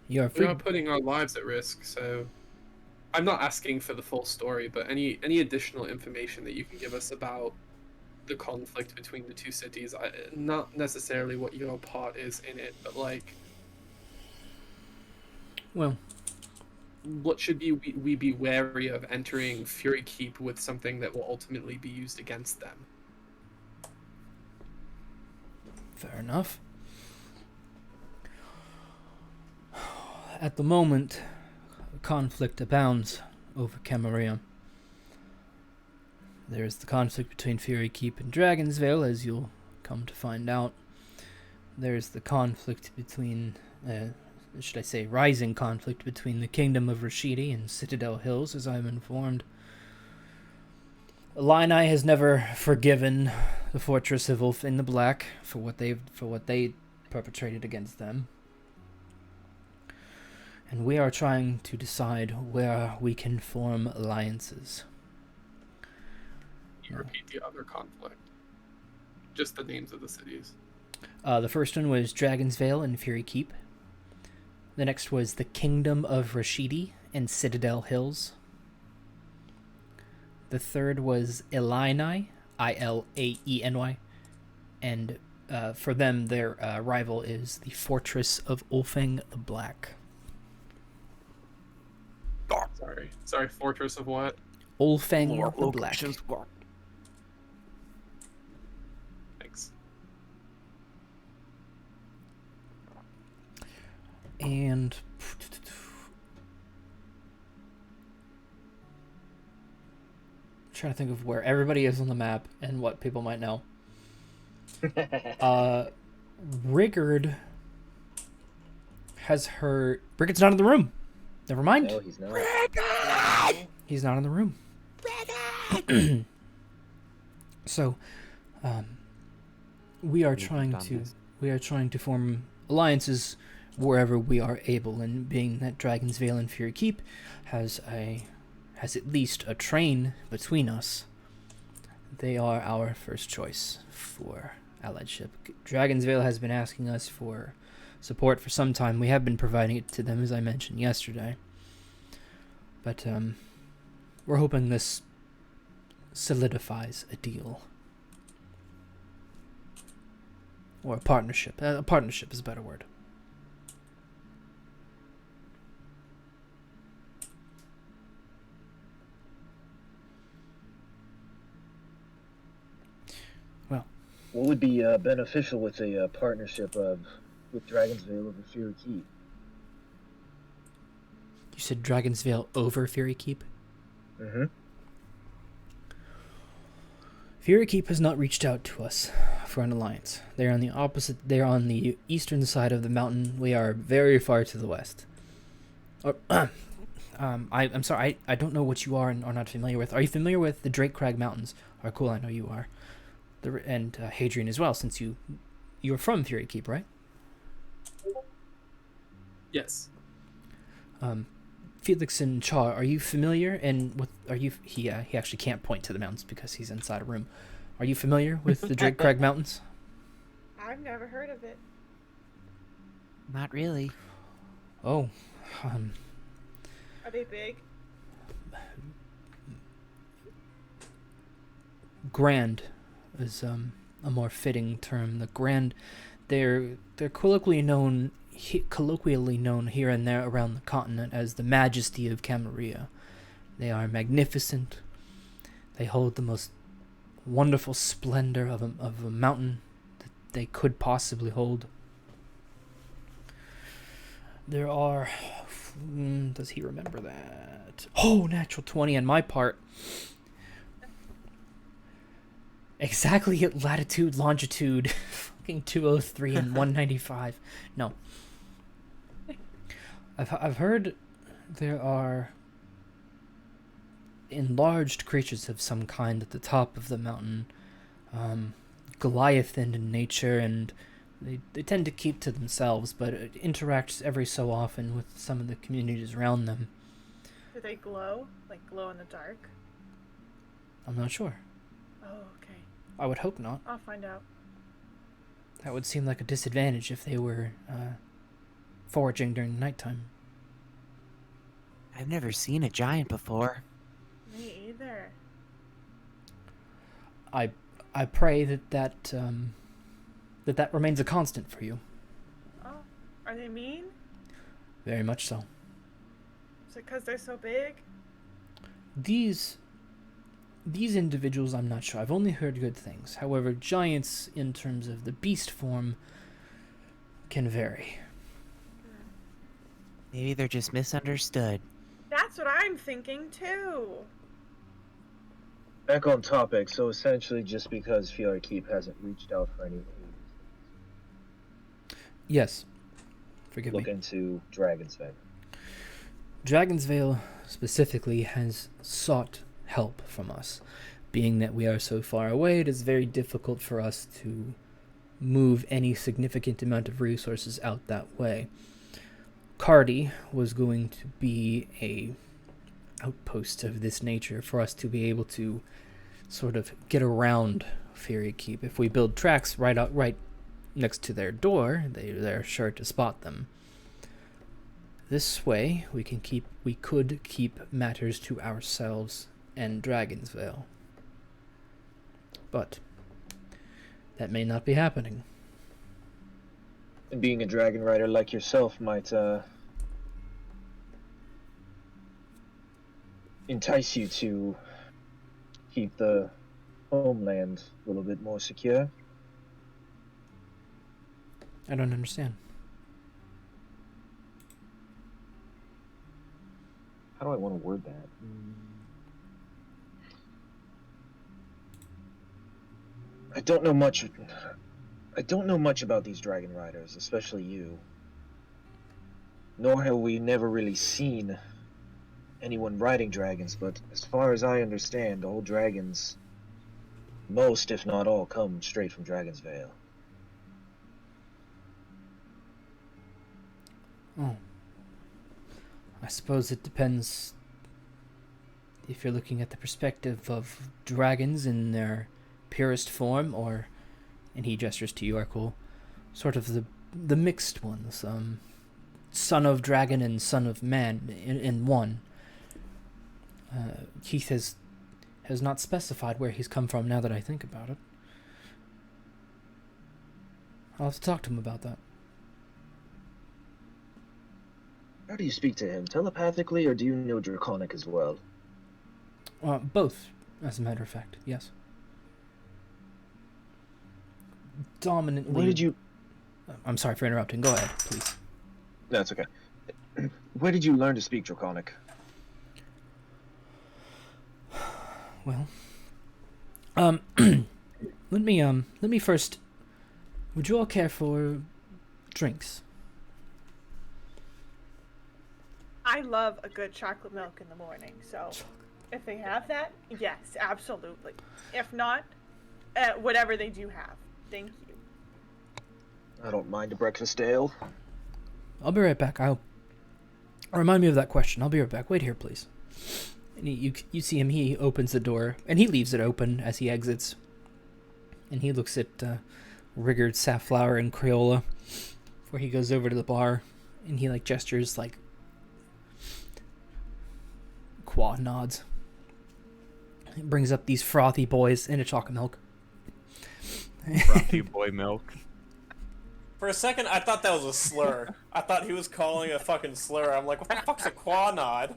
You're we free. are putting our lives at risk, so I'm not asking for the full story, but any additional information that you can give us about the conflict between the two cities, not necessarily what your part is in it, but like, Well, what should we be wary of entering Fury Keep with something that will ultimately be used against them? fair enough. At the moment, conflict abounds over Camarilla. There's the conflict between Fury Keep and Dragonsvale, as you'll come to find out. There's the conflict between, should I say, rising conflict between the Kingdom of Rashidi and Citadel Hills, as I'm informed. Aleni has never forgiven the Fortress of Ulf in the Black for what they perpetrated against them. And we are trying to decide where we can form alliances. Can you repeat the other conflict? Just the names of the cities. The first one was Dragonsvale and Fury Keep. The next was the Kingdom of Rashidi and Citadel Hills. The third was Aleni, Ilaeny, and for them, their rival is the Fortress of Ulfing the Black. Sorry, Fortress of what? Ulfing the Black. Thanks. And trying to think of where everybody is on the map and what people might know. Rigurd has heard. Rigurd's not in the room. Never mind. No, he's not. He's not in the room. So, we are trying to form alliances wherever we are able, and being that Dragonsvale and Fury Keep has at least a train between us, they are our first choice for alliedship. Dragonsvale has been asking us for support for some time. We have been providing it to them, as I mentioned yesterday. But we're hoping this solidifies a deal. Or a partnership. A partnership is a better word. Well, What would be beneficial with a partnership with Dragonsvale over Fury Keep? you said Dragonsvale over Fury Keep? Mm-hmm. Fury Keep has not reached out to us. for an alliance. They're on the opposite. They're on the eastern side of the mountain. We are very far to the west. I'm sorry. I don't know what you are not familiar with. Are you familiar with the Drake Crag Mountains? Arkul, I know you are. And Hadrian as well, since you're from Fury Keep, right? Yes. Felix and Char, are you familiar? And with he actually can't point to the mountains because he's inside a room. Are you familiar with the Drake Crag Mountains? I've never heard of it. Not really. Oh, Are they big? grand is a more fitting term. The grand, they're colloquially known here and there around the continent as the majesty of Camarilla. They are magnificent. They hold the most wonderful splendor of a mountain that they could possibly hold. There are... does he remember that? Oh, natural 20 on my part. Exactly at latitude, longitude, fucking 203 and 195. No. I've heard there are enlarged creatures of some kind at the top of the mountain, Goliathan in nature, and they tend to keep to themselves, but it interacts every so often with some of the communities around them. Do they glow? Like glow in the dark? I'm not sure. Oh, okay. I would hope not. I'll find out. That would seem like a disadvantage if they were foraging during the nighttime. I've never seen a giant before. Me either. I pray that remains a constant for you. Oh, are they mean? Very much so. Is it because they're so big? These individuals, I'm not sure. I've only heard good things. However, giants in terms of the beast form can vary. Maybe they're just misunderstood. That's what I'm thinking too. Back on topic, so essentially just because Fury Keep hasn't reached out for any aid. Yes. Forgive me. Look into Dragon's Veil. Dragon's Veil specifically has sought help from us. Being that we are so far away, it is very difficult for us to move any significant amount of resources out that way. Cardi was going to be a outpost of this nature for us to be able to sort of get around Fury Keep. If we build tracks right next to their door, they're sure to spot them. This way, we could keep matters to ourselves and Dragon's Veil. But that may not be happening. And being a dragon rider like yourself might entice you to keep the homeland a little bit more secure. I don't understand. How do I want to word that? I don't know much about these dragon riders, especially you. Nor have we never really seen anyone riding dragons, but as far as I understand, all dragons, most if not all, come straight from Dragon's Veil. Oh. I suppose it depends if you're looking at the perspective of dragons in their purest form, or, and he gestures to you, Arkul, sort of the mixed ones, son of dragon and son of man in one. Keith has not specified where he's come from now that I think about it. I'll have to talk to him about that. How do you speak to him? Telepathically, or do you know Draconic as well? Both, as a matter of fact, yes. Dominantly... Where did you... I'm sorry for interrupting. Go ahead, please. That's okay. Where did you learn to speak Draconic? Well, let me first. Would you all care for drinks? I love a good chocolate milk in the morning, so if they have that, yes, absolutely. If not, whatever they do have. Thank you. I don't mind a breakfast ale. I'll be right back. Remind me of that question. I'll be right back. Wait here, please. And you see him. He opens the door and he leaves it open as he exits. And he looks at Rigurd, Safflower, and Crayola before he goes over to the bar, and he like gestures like quad nods. He brings up these frothy boys and a chocolate milk. Frothy boy milk. For a second, I thought that was a slur. I thought he was calling a fucking slur. I'm like, what the fuck's a quanod?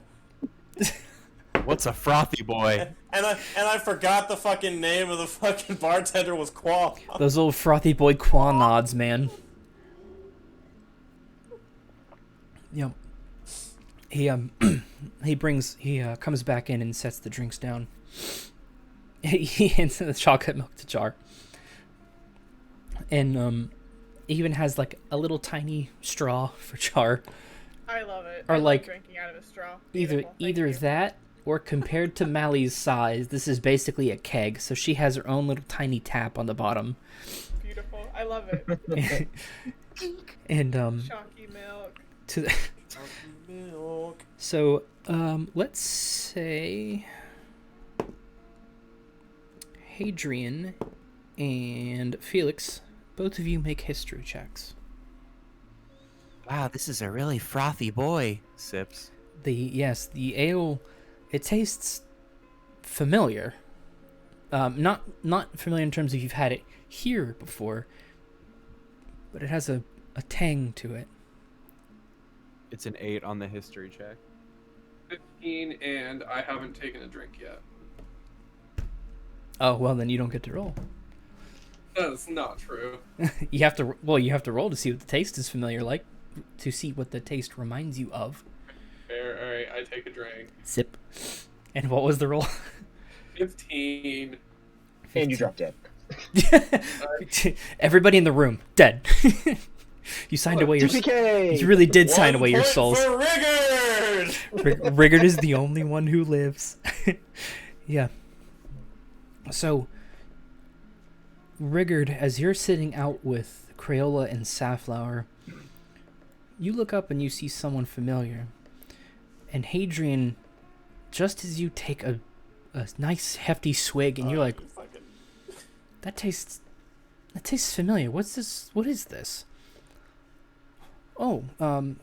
What's a frothy boy? And I forgot the fucking name of the fucking bartender was Qua. Those old frothy boy quad nods, man. Yep. He comes back in and sets the drinks down. He hands the chocolate milk to Char. And he even has like a little tiny straw for Char. I love it. Or I love like drinking out of a straw. either Beautiful. Thank you. that, or compared to Mally's size, this is basically a keg. So she has her own little tiny tap on the bottom. Beautiful. I love it. And Chalky milk. to the Milk. so let's say Hadrian and Felix, both of you make history checks. Wow, this is a really frothy boy. Sips. The ale, it tastes familiar. Not familiar in terms of you've had it here before, but it has a tang to it. It's an 8 on the history check. 15, and I haven't taken a drink yet. Oh well, then you don't get to roll. That's not true. You have to roll to see what the taste is familiar like, to see what the taste reminds you of. Fair. All right, I take a drink. Sip. And what was the roll? 15. And you drop dead. Everybody in the room dead. You signed away your. TPK! You really did sign 1 away your point souls. for Rigurd! Rigurd is the only one who lives. Yeah. So, Rigurd, as you're sitting out with Crayola and Safflower, you look up and you see someone familiar. And Hadrian, just as you take a nice hefty swig, and you're like, that tastes familiar. What's this? What is this? Oh,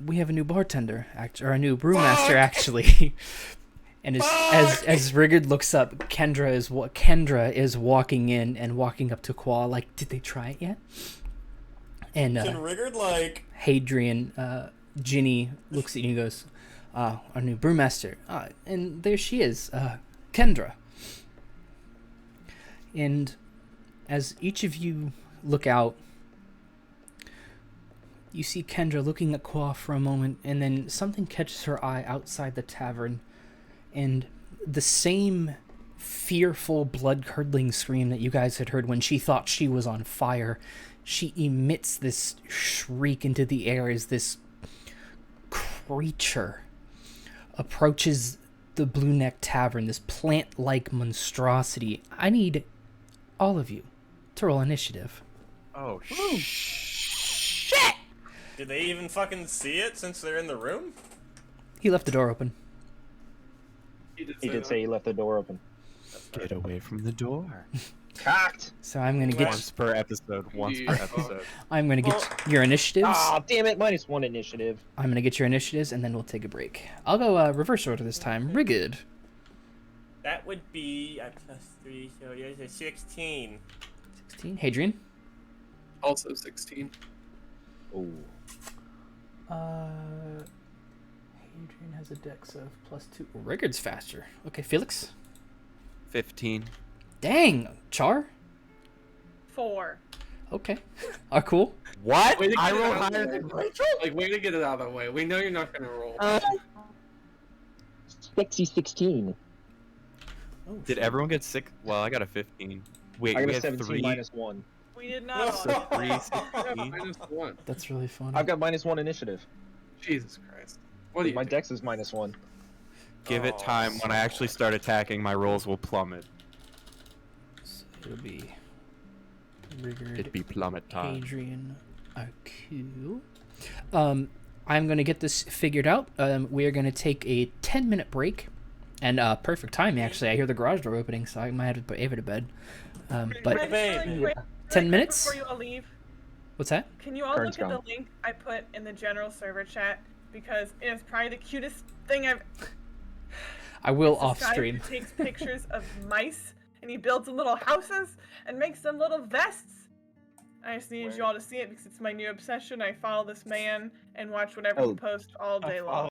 we have a new bartender, or a new brewmaster, actually. And as Rigurd looks up, Kendra is walking in and walking up to Qua, like, did they try it yet? And Can Rigurd, like... Hadrian, Ginny looks at you and goes, our new brewmaster. And there she is, Kendra. And as each of you look out, you see Kendra looking at Qua for a moment, and then something catches her eye outside the tavern, and the same fearful, blood-curdling scream that you guys had heard when she thought she was on fire. She emits this shriek into the air as this creature approaches the Blue Neck Tavern, this plant-like monstrosity. I need all of you to roll initiative. Oh, Shit! Did they even fucking see it since they're in the room? He left the door open. He He did say he left the door open. Get away from the door. Cocked! So I'm gonna get Once per episode. I'm gonna get your initiatives. Ah, damn it! -1 initiative. I'm gonna get your initiatives, and then we'll take a break. I'll go reverse order this time. Rigurd. That would be at +3, so there's a 16. 16. Hadrian. Also 16. Oh. Hadrian has a dex of +2. Rigurd's faster. Okay, Felix. 15. Dang, Char. 4. Okay. Arkul. What? Way to I get it rolled out of higher the than way. Like, way to get it out of the way. We know you're not gonna roll. Sexy 16. Did everyone get 6? Well, I got a 15. Wait, I got we a had 17 three. minus 1. We did not. So all- 3, Yeah, 16. -1. That's really funny. I've got minus 1 initiative. Jesus Christ. What do you My do? dex is minus 1. Give it time. When I actually start attacking, my rolls will plummet. So it'll be Rigurd, It'd be plummet time. Hadrian Evander. I'm gonna get this figured out. We are gonna take a 10-minute break, and perfect timing actually. I hear the garage door opening, so I might have to put Ava to bed. But Really Babe. quick, 10 quick minutes? before you all leave. What's that? Can you all Kern's look at gone. the link I put in the general server chat? Because it is probably the cutest thing I've. I will It's this off guy stream. who takes pictures of mice and he builds them little houses and makes them little vests. I just needed you all to see it because it's my new obsession. I follow this man and watch whatever he Oh. posts all day long.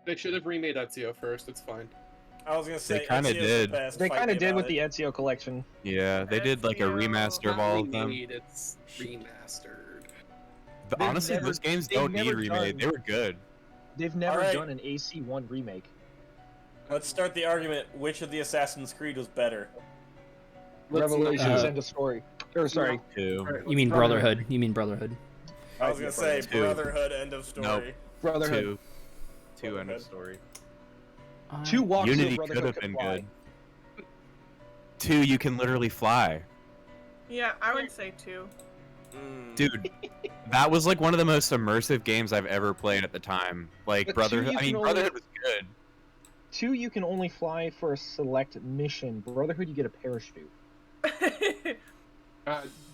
They should have remade Ezio first. It's fine. I was gonna say kinda Ezio's the did. best, They fight kind me of did about with it. the Ezio collection. Yeah, they did like a Ezio, remaster of not all of them. remade, It's remastered. But They've honestly, never- those games they've don't need never remade. done- They were good. They've never Alright. done an AC1 remake. Let's start the argument. Which of the Assassin's Creed was better? Revelations, Uh, end of story. Or sorry, Too. Alright, You mean let's start Brotherhood? You mean Brotherhood? I was gonna say Two. Brotherhood. End of story. Nope. Brotherhood. Two. End of Brotherhood. story. Two walks Unity of could Brotherhood have been fly. good. 2, you can literally fly. Yeah, I would say 2. Dude, that was like one of the most immersive games I've ever played at the time. Like But 2 Brotherhood, you I mean can only- Brotherhood was good. 2, you can only fly for a select mission. Brotherhood, you get a parachute.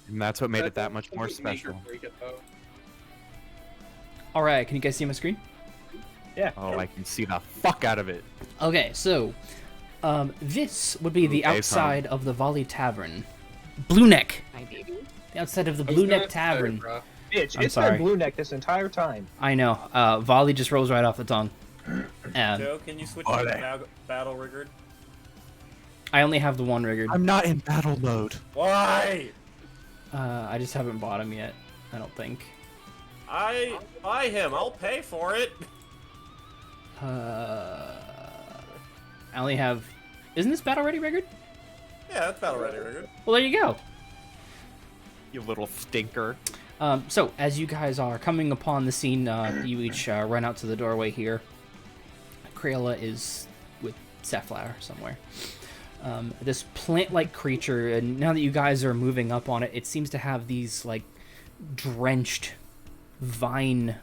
And that's what made it that much more doesn't make or special. break it, though. All right, can you guys see my screen? Oh, I can see the fuck out of it. Okay, so this would be the Okay, outside of the Volley Tavern. Blue Neck. The outside of the I was Blue gonna Neck say, Tavern. bruh. Bitch, I'm it's sorry. been blue neck this entire time. I know. Volley just rolls right off the tongue. Joe, can you switch Are to they? battle Rigurd? I only have the one Rigurd. I'm not in battle mode. Why? I just haven't bought him yet. I don't think. I buy him. I'll pay for it. I only have. Isn't this battle ready, Rigurd? Yeah, that's battle ready, Rigurd. Well, there you go. You little stinker. So, as you guys are coming upon the scene, you each run out to the doorway here. Crayola is with Safflower somewhere. This plant-like creature, and now that you guys are moving up on it, it seems to have these, like, drenched vine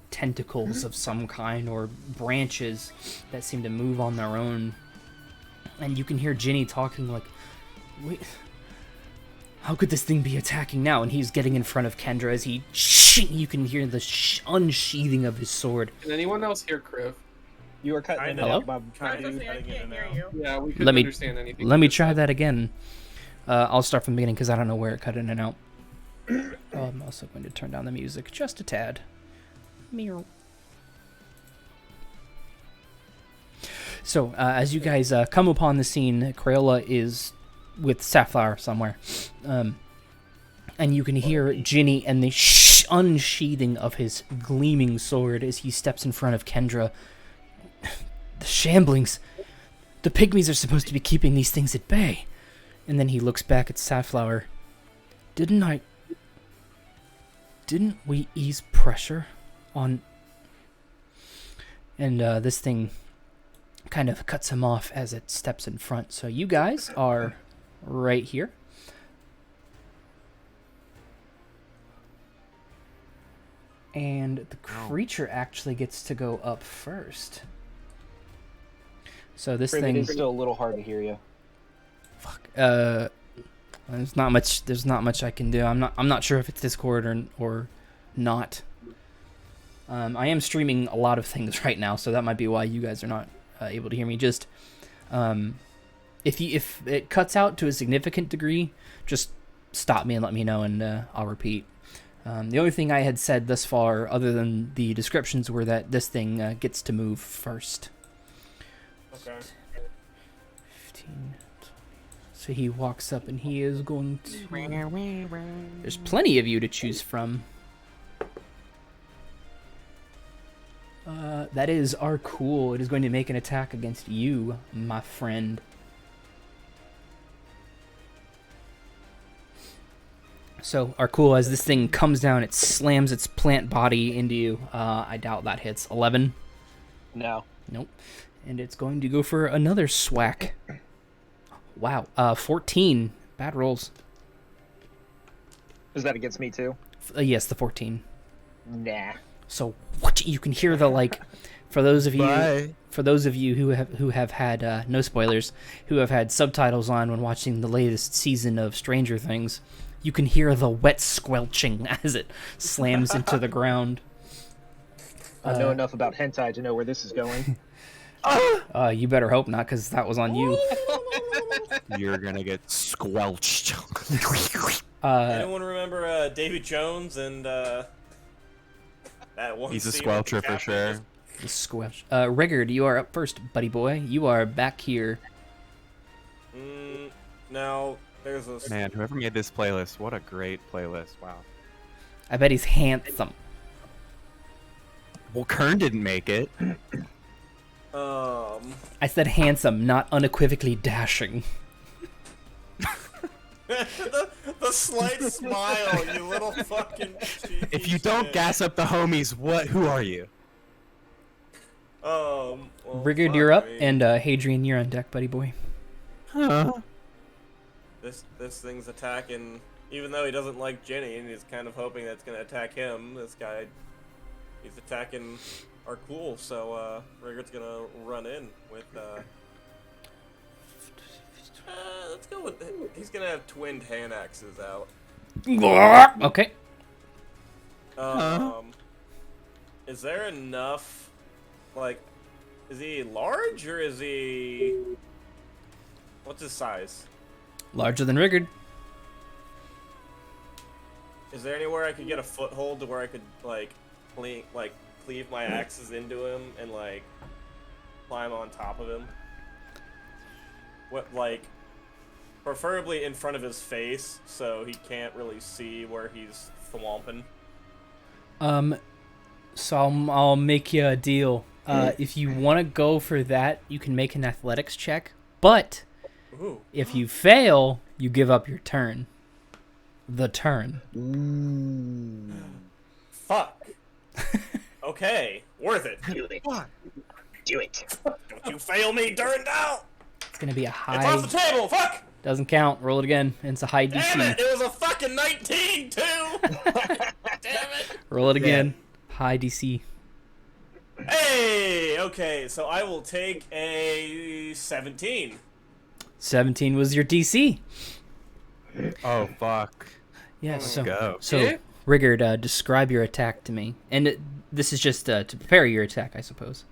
tentacles of some kind, or branches that seem to move on their own. And you can hear Ginny talking like, wait, how could this thing be attacking now? And he's getting in front of Kendra as you can hear the unsheathing of his sword. Can anyone else hear Kriv? You are cutting in Hello? and out, I Kind was of listening, I cutting in can't and hear out. you. Yeah, we couldn't Let me- understand anything. Let me you just try said. that again. I'll start from the beginning because I don't know where it cut in and out. I'm also going to turn down the music just a tad. Meow. So, as you guys come upon the scene, Crayola is with Safflower somewhere. And you can hear Ginny and the unsheathing of his gleaming sword as he steps in front of Kendra. The shamblings! The pygmies are supposed to be keeping these things at bay. And then he looks back at Safflower. Didn't we ease pressure on... And this thing kind of cuts him off as it steps in front. So you guys are right here. And the creature actually gets to go up first. So this It thing... is still a little hard to hear you. Fuck. There's not much I can do. I'm not sure if it's Discord or not. I am streaming a lot of things right now, so that might be why you guys are not able to hear me. Just if it cuts out to a significant degree, just stop me and let me know, and I'll repeat. The only thing I had said thus far, other than the descriptions, were that this thing gets to move first. Okay. 15, 20. So he walks up and he is going to... There's plenty of you to choose from. That is Arkul. It is going to make an attack against you, my friend. So, Arkul, as this thing comes down, it slams its plant body into you. I doubt that hits. 11? No. Nope. And it's going to go for another swack. Wow. 14. Bad rolls. Is that against me too? Yes, the 14. Nah. So what you can hear the like, for those of you Bye. who have had no spoilers, who have had subtitles on when watching the latest season of Stranger Things, you can hear the wet squelching as it slams into the ground. I know enough about hentai to know where this is going. You better hope not, because that was on you. You're gonna get squelched. Anyone remember David Jones and that one? He's a scene with the squelcher for captain sure. just The squash. Rigurd, you are up first, buddy boy. You are back here. Now, there's a... Man, whoever made this playlist, what a great playlist. Wow. I bet he's handsome. Well, Kern didn't make it. I said handsome, not unequivocally dashing. the slight smile, you little fucking cheeky If you don't shit. gas up the homies, who are you? Well, Rigurd, fuck, you're up, I mean, and Hadrian, you're on deck, buddy boy. Huh? this thing's attacking, even though he doesn't like Jenny, and he's kind of hoping that's gonna attack him. This guy, he's attacking Arkul, so Rigurd's gonna run in with. Let's go with. He's gonna have twinned hand axes out. Okay. Is there enough? Like, is he large or is he? What's his size? Larger than Rigurd. Is there anywhere I could get a foothold to where I could cleave my axes into him and like climb on top of him? What, like, preferably in front of his face so he can't really see where he's thwomping. So I'll make you a deal. If you want to go for that, you can make an athletics check. But Ooh. if you fail, you give up your turn. The turn. Fuck. Okay, worth it. Do it. Do it. Don't you fail me, turned out. It's gonna be a It's high. off the table. Fuck. Doesn't count. Roll it again. It's a high DC. Damn it! It was a fucking 19 too. Damn it. Roll it again. High DC. Hey. Okay, so I will take a 17. 17 was your DC. Oh, fuck. Yeah. Let's So go. Yeah. Rigurd, describe your attack to me. And this is just to prepare your attack, I suppose.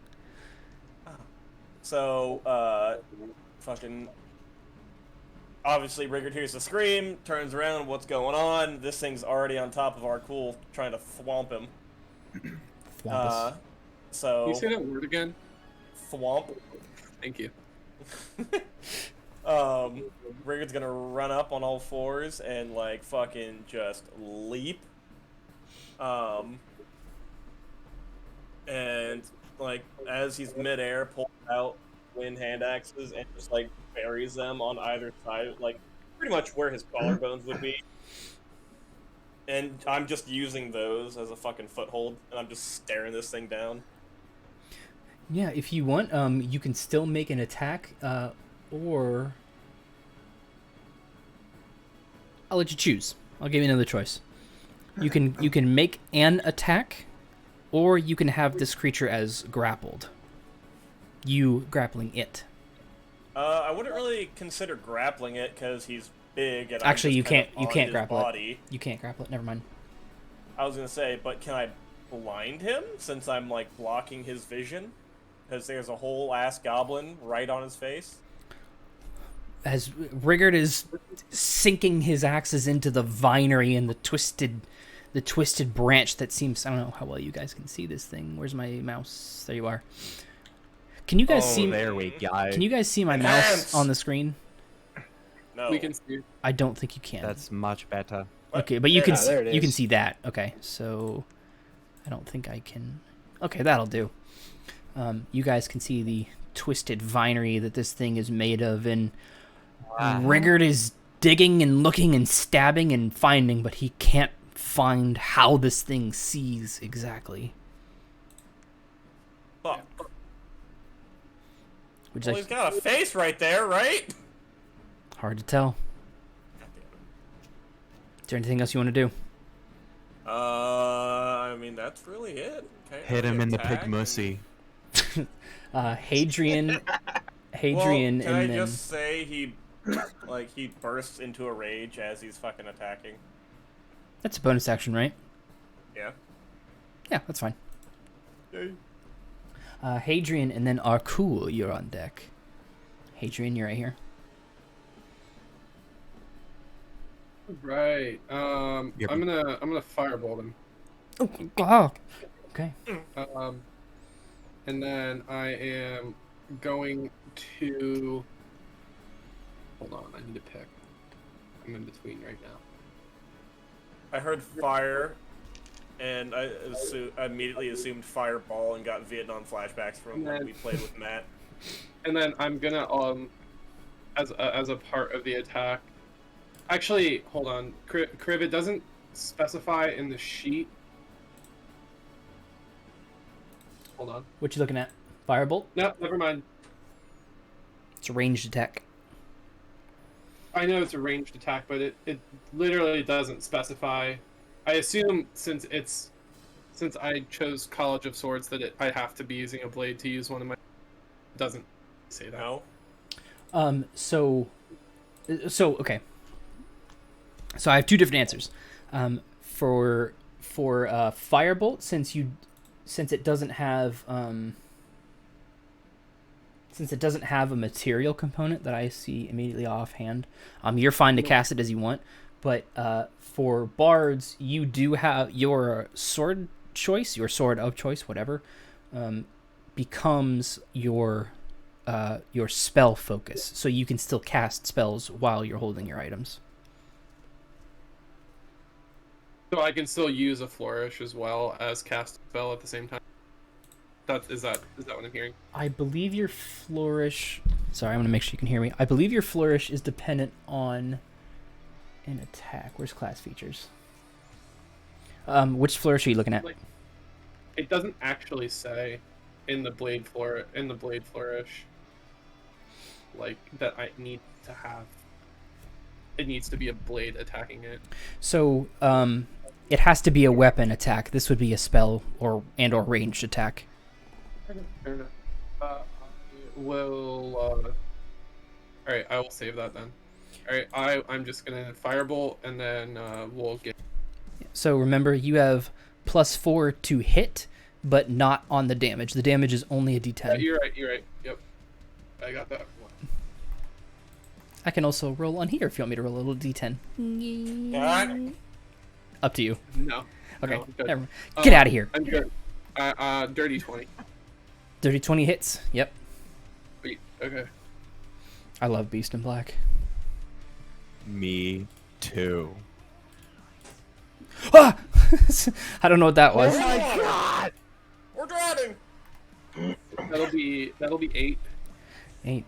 So, fucking... Obviously, Rigurd hears the scream, turns around, what's going on? This thing's already on top of Arkul, trying to thwomp him. Thwampus. So... Can you say that word again? Thwomp. Thank you. Rigurd's gonna run up on all fours and, like, fucking just leap. And, like, as he's midair, pulls out twin hand axes and just, like, buries them on either side, like, pretty much where his collarbones would be. And I'm just using those as a fucking foothold, and I'm just staring this thing down. Yeah, if you want, you can still make an attack, or I'll let you choose. I'll give you another choice. You can make an attack, or you can have this creature as grappled. You grappling it. I wouldn't really consider grappling it because he's big and Actually, I'm you just kind can't. of You on can't his grapple body. it. You can't grapple it. Never mind. I was gonna say, but can I blind him since I'm like blocking his vision? Because there's a whole ass goblin right on his face. As Rigurd is sinking his axes into the vinery and the twisted branch that seems, I don't know how well you guys can see this thing. Where's my mouse? There you are. Can you guys see? There we go. Can you guys see my mouse on the screen? No. We can see. I don't think you can. That's much better. Okay, but you can Yeah, there it you can is. see that. Okay, so I don't think I can. Okay, that'll do. You guys can see the twisted vinery that this thing is made of, and Rigurd is digging and looking and stabbing and finding, but he can't find how this thing sees exactly. Fuck. Which Well, is he's got a face right there, right? hard to tell. Is there anything else you want to do? I mean that's really it. Can't Hit him really in the attack pig mussy. Hadrian, Well, and can I then just say he bursts into a rage as he's fucking attacking? that's a bonus action, right? Yeah. Yeah, that's fine. Yay. Hadrian and then Arkul, you're on deck. Hadrian, you're right here. Right. I'm gonna firebolt him. Oh, okay. And then I am going to... Hold on, I need to pick. I'm in between right now. I heard fire, and I immediately assumed fireball and got Vietnam flashbacks from when we played with Matt. And then I'm gonna as a part of the attack. Actually, hold on, Crib. It doesn't specify in the sheet. Hold on. What you looking at? Firebolt? No, never mind. It's a ranged attack. I know it's a ranged attack, but it literally doesn't specify. I assume since I chose College of Swords that I have to be using a blade to use one of my. It doesn't say that. No. So okay. So I have two different answers. For Firebolt, since it doesn't have a material component that I see immediately offhand, you're fine to cast it as you want. But for bards, you do have your sword choice, your sword of choice, whatever, becomes your spell focus. So you can still cast spells while you're holding your items. So I can still use a flourish as well as cast a spell at the same time. Is that what I'm hearing? I believe your flourish. Sorry, I'm gonna make sure you can hear me. I believe your flourish is dependent on an attack. Where's class features? Which flourish are you looking at? It doesn't actually say in the blade flourish like that I need to have. It needs to be a blade attacking it. So it has to be a weapon attack. This would be a spell or ranged attack. Fair enough. I will. All right, I will save that then. All right, I'm just gonna firebolt and then we'll get. So remember, you have +4 to hit, but not on the damage. The damage is only a D10. Yeah, you're right. Yep, I got that. I can also roll on here if you want me to roll a little D10. Up to you. No. Okay. No, good. Never mind. Get out of here. I'm good. Dirty 20. Dirty 20 hits. Yep. Wait. Okay. I love Beast in Black. Me too. Ah! I don't know what that was. Oh my god! We're drowning! That'll be 8. 8.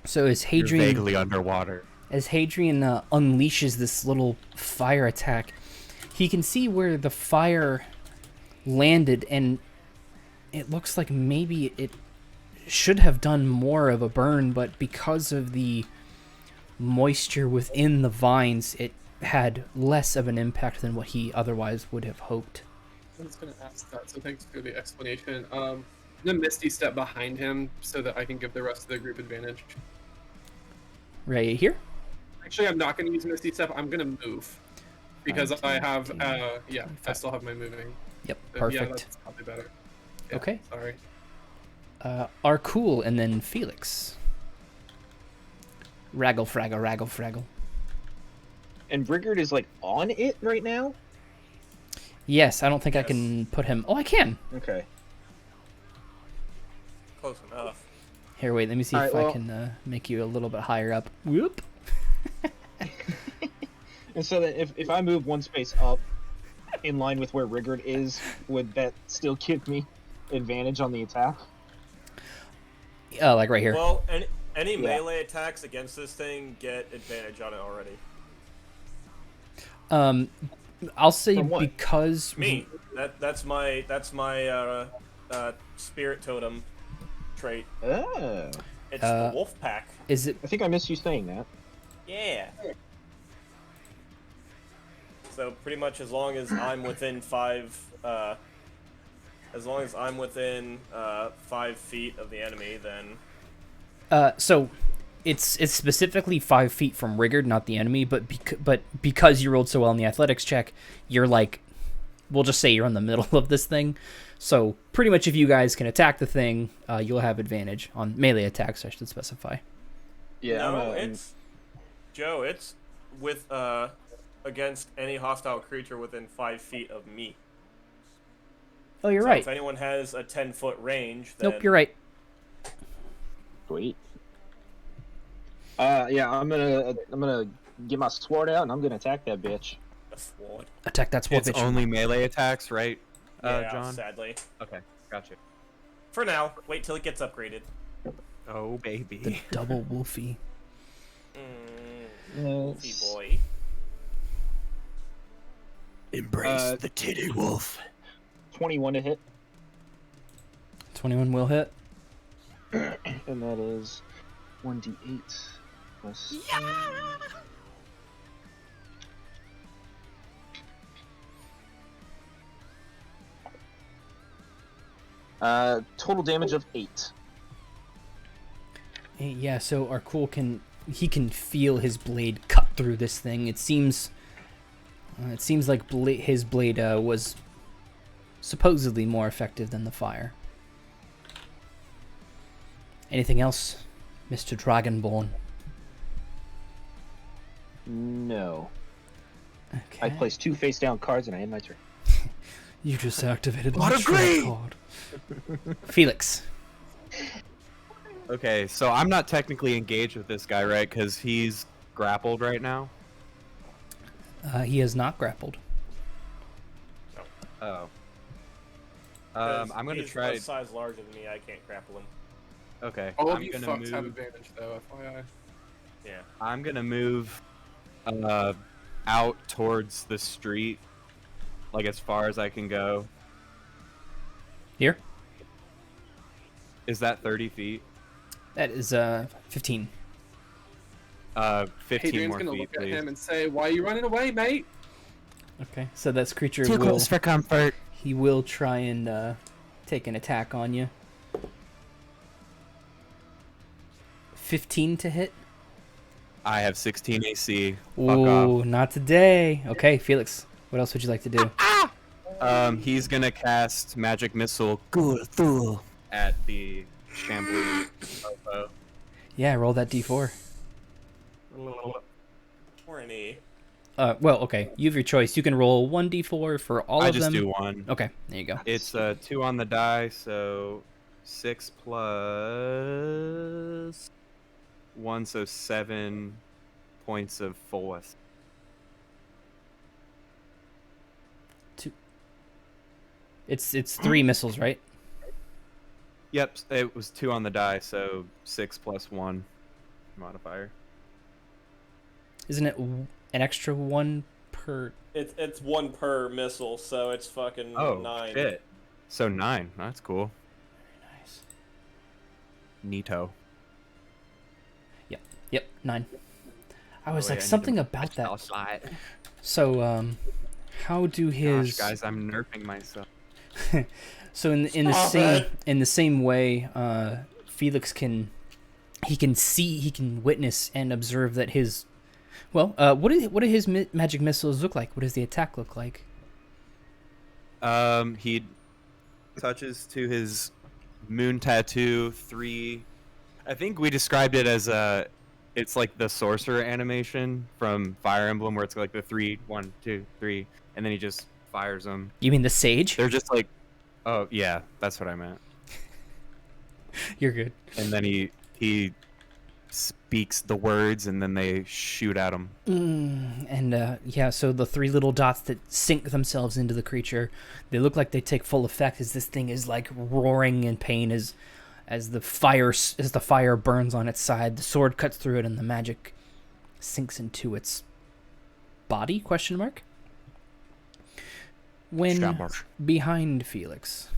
So as You're Hadrian vaguely underwater. unleashes this little fire attack, he can see where the fire landed, and it looks like maybe it should have done more of a burn, but because of the moisture within the vines, it had less of an impact than what he otherwise would have hoped. I was going to ask that, so thanks for the explanation. The Misty step behind him so that I can give the rest of the group advantage. Right here? Actually, I'm not going to use Misty step. I'm going to move because 19, I have, 18, I 25. still have my moving. Yep, So, perfect. Yeah, that's probably better. Yeah, Okay. Sorry. Arkul and then Felix. Raggle fraggle, raggle fraggle. And Rigurd is like on it right now? Yes, I don't think I can put him. Oh, I can. Okay. Close enough. Here, wait. Let me see All if right, I well- can make you a little bit higher up. Whoop. And so that if I move one space up, in line with where Rigurd is, would that still give me advantage on the attack? Like right here. Well, any Yeah. melee attacks against this thing get advantage on it already. I'll say From what? because Me. That's my spirit totem trait. Oh. It's the wolf pack. is it I think I missed you saying that. Yeah. So pretty much as long as I'm within 5 feet of the enemy, then so it's specifically 5 feet from Rigurd, not the enemy, but because you rolled so well in the athletics check, you're like, we'll just say you're in the middle of this thing. So pretty much if you guys can attack the thing, you'll have advantage on melee attacks, I should specify. Yeah. no, it's Joe. It's with against any hostile creature within 5 feet of me. Oh, you're So right. if anyone has a 10-foot range, then... Nope, you're right. Sweet. Yeah, I'm gonna get my sword out and I'm gonna attack that bitch. A sword. Attack that sword, It's bitch. only melee attacks, right, Yeah, John? sadly. Okay, gotcha. For now, wait till it gets upgraded. Oh, baby. The double wolfie. Wolfy boy. Embrace the titty wolf. 21 to hit, 21 will hit. and that is 1d8 plus. Total damage of 8. Yeah, so Arkul can feel his blade cut through this thing. It seems like his blade was supposedly more effective than the fire. Anything else, Mr. Dragonborn? No. Okay. I placed 2 face down cards and I end my turn. You just activated What my a trap green! card. Felix. Okay, so I'm not technically engaged with this guy, right? Because he's grappled right now. He has not grappled. Oh. 'Cause I'm gonna he's try. a size larger than me, I can't grapple him. Okay. All of I'm you gonna fucks have move. advantage, though, FYI. Yeah. I'm gonna move out towards the street, like as far as I can go. Here? Is that 30 feet? That is 15. 15 Hadrian's more gonna feet, look at please. him and say, "Why are you running away, mate?" Okay, so this creature Too will close for comfort. he will try and take an attack on you. 15 to hit. I have 16 AC. Fuck Ooh, off. not today. Okay, Felix, what else would you like to do? He's gonna cast magic missile Ghoul fool. at the shambling mofo. Yeah, roll that d4. Or an E. Well, okay, you have your choice. You can roll 1d4 for all I of just them. do one. Okay, there you go. It's 2 on the die, so 6 plus 1, so 7 points of force. It's 3 missiles, right? Yep, it was 2 on the die, so 6 plus 1 modifier. Isn't it an extra 1 per? It's 1 per missile, so it's fucking 9. Shit. So 9. That's cool. Very nice. Neato. Yep, 9. I was wait, I like need to something about that. Flashlight. So how do his Gosh, guys, I'm nerfing myself. So in the same way, Felix can witness and observe that his what do his magic missiles look like? What does the attack look like? He touches to his moon tattoo 3. I think we described it as it's like the sorcerer animation from Fire Emblem, where it's like the 3, 1, 2, 3, and then he just fires them. You mean the sage? They're just like, oh yeah, that's what I meant. You're good. And then he speaks the words, and then they shoot at him. Yeah, so the 3 little dots that sink themselves into the creature, they look like they take full effect as this thing is like roaring in pain as the fire burns on its side. The sword cuts through it, and the magic sinks into its body? Question mark. When behind Felix,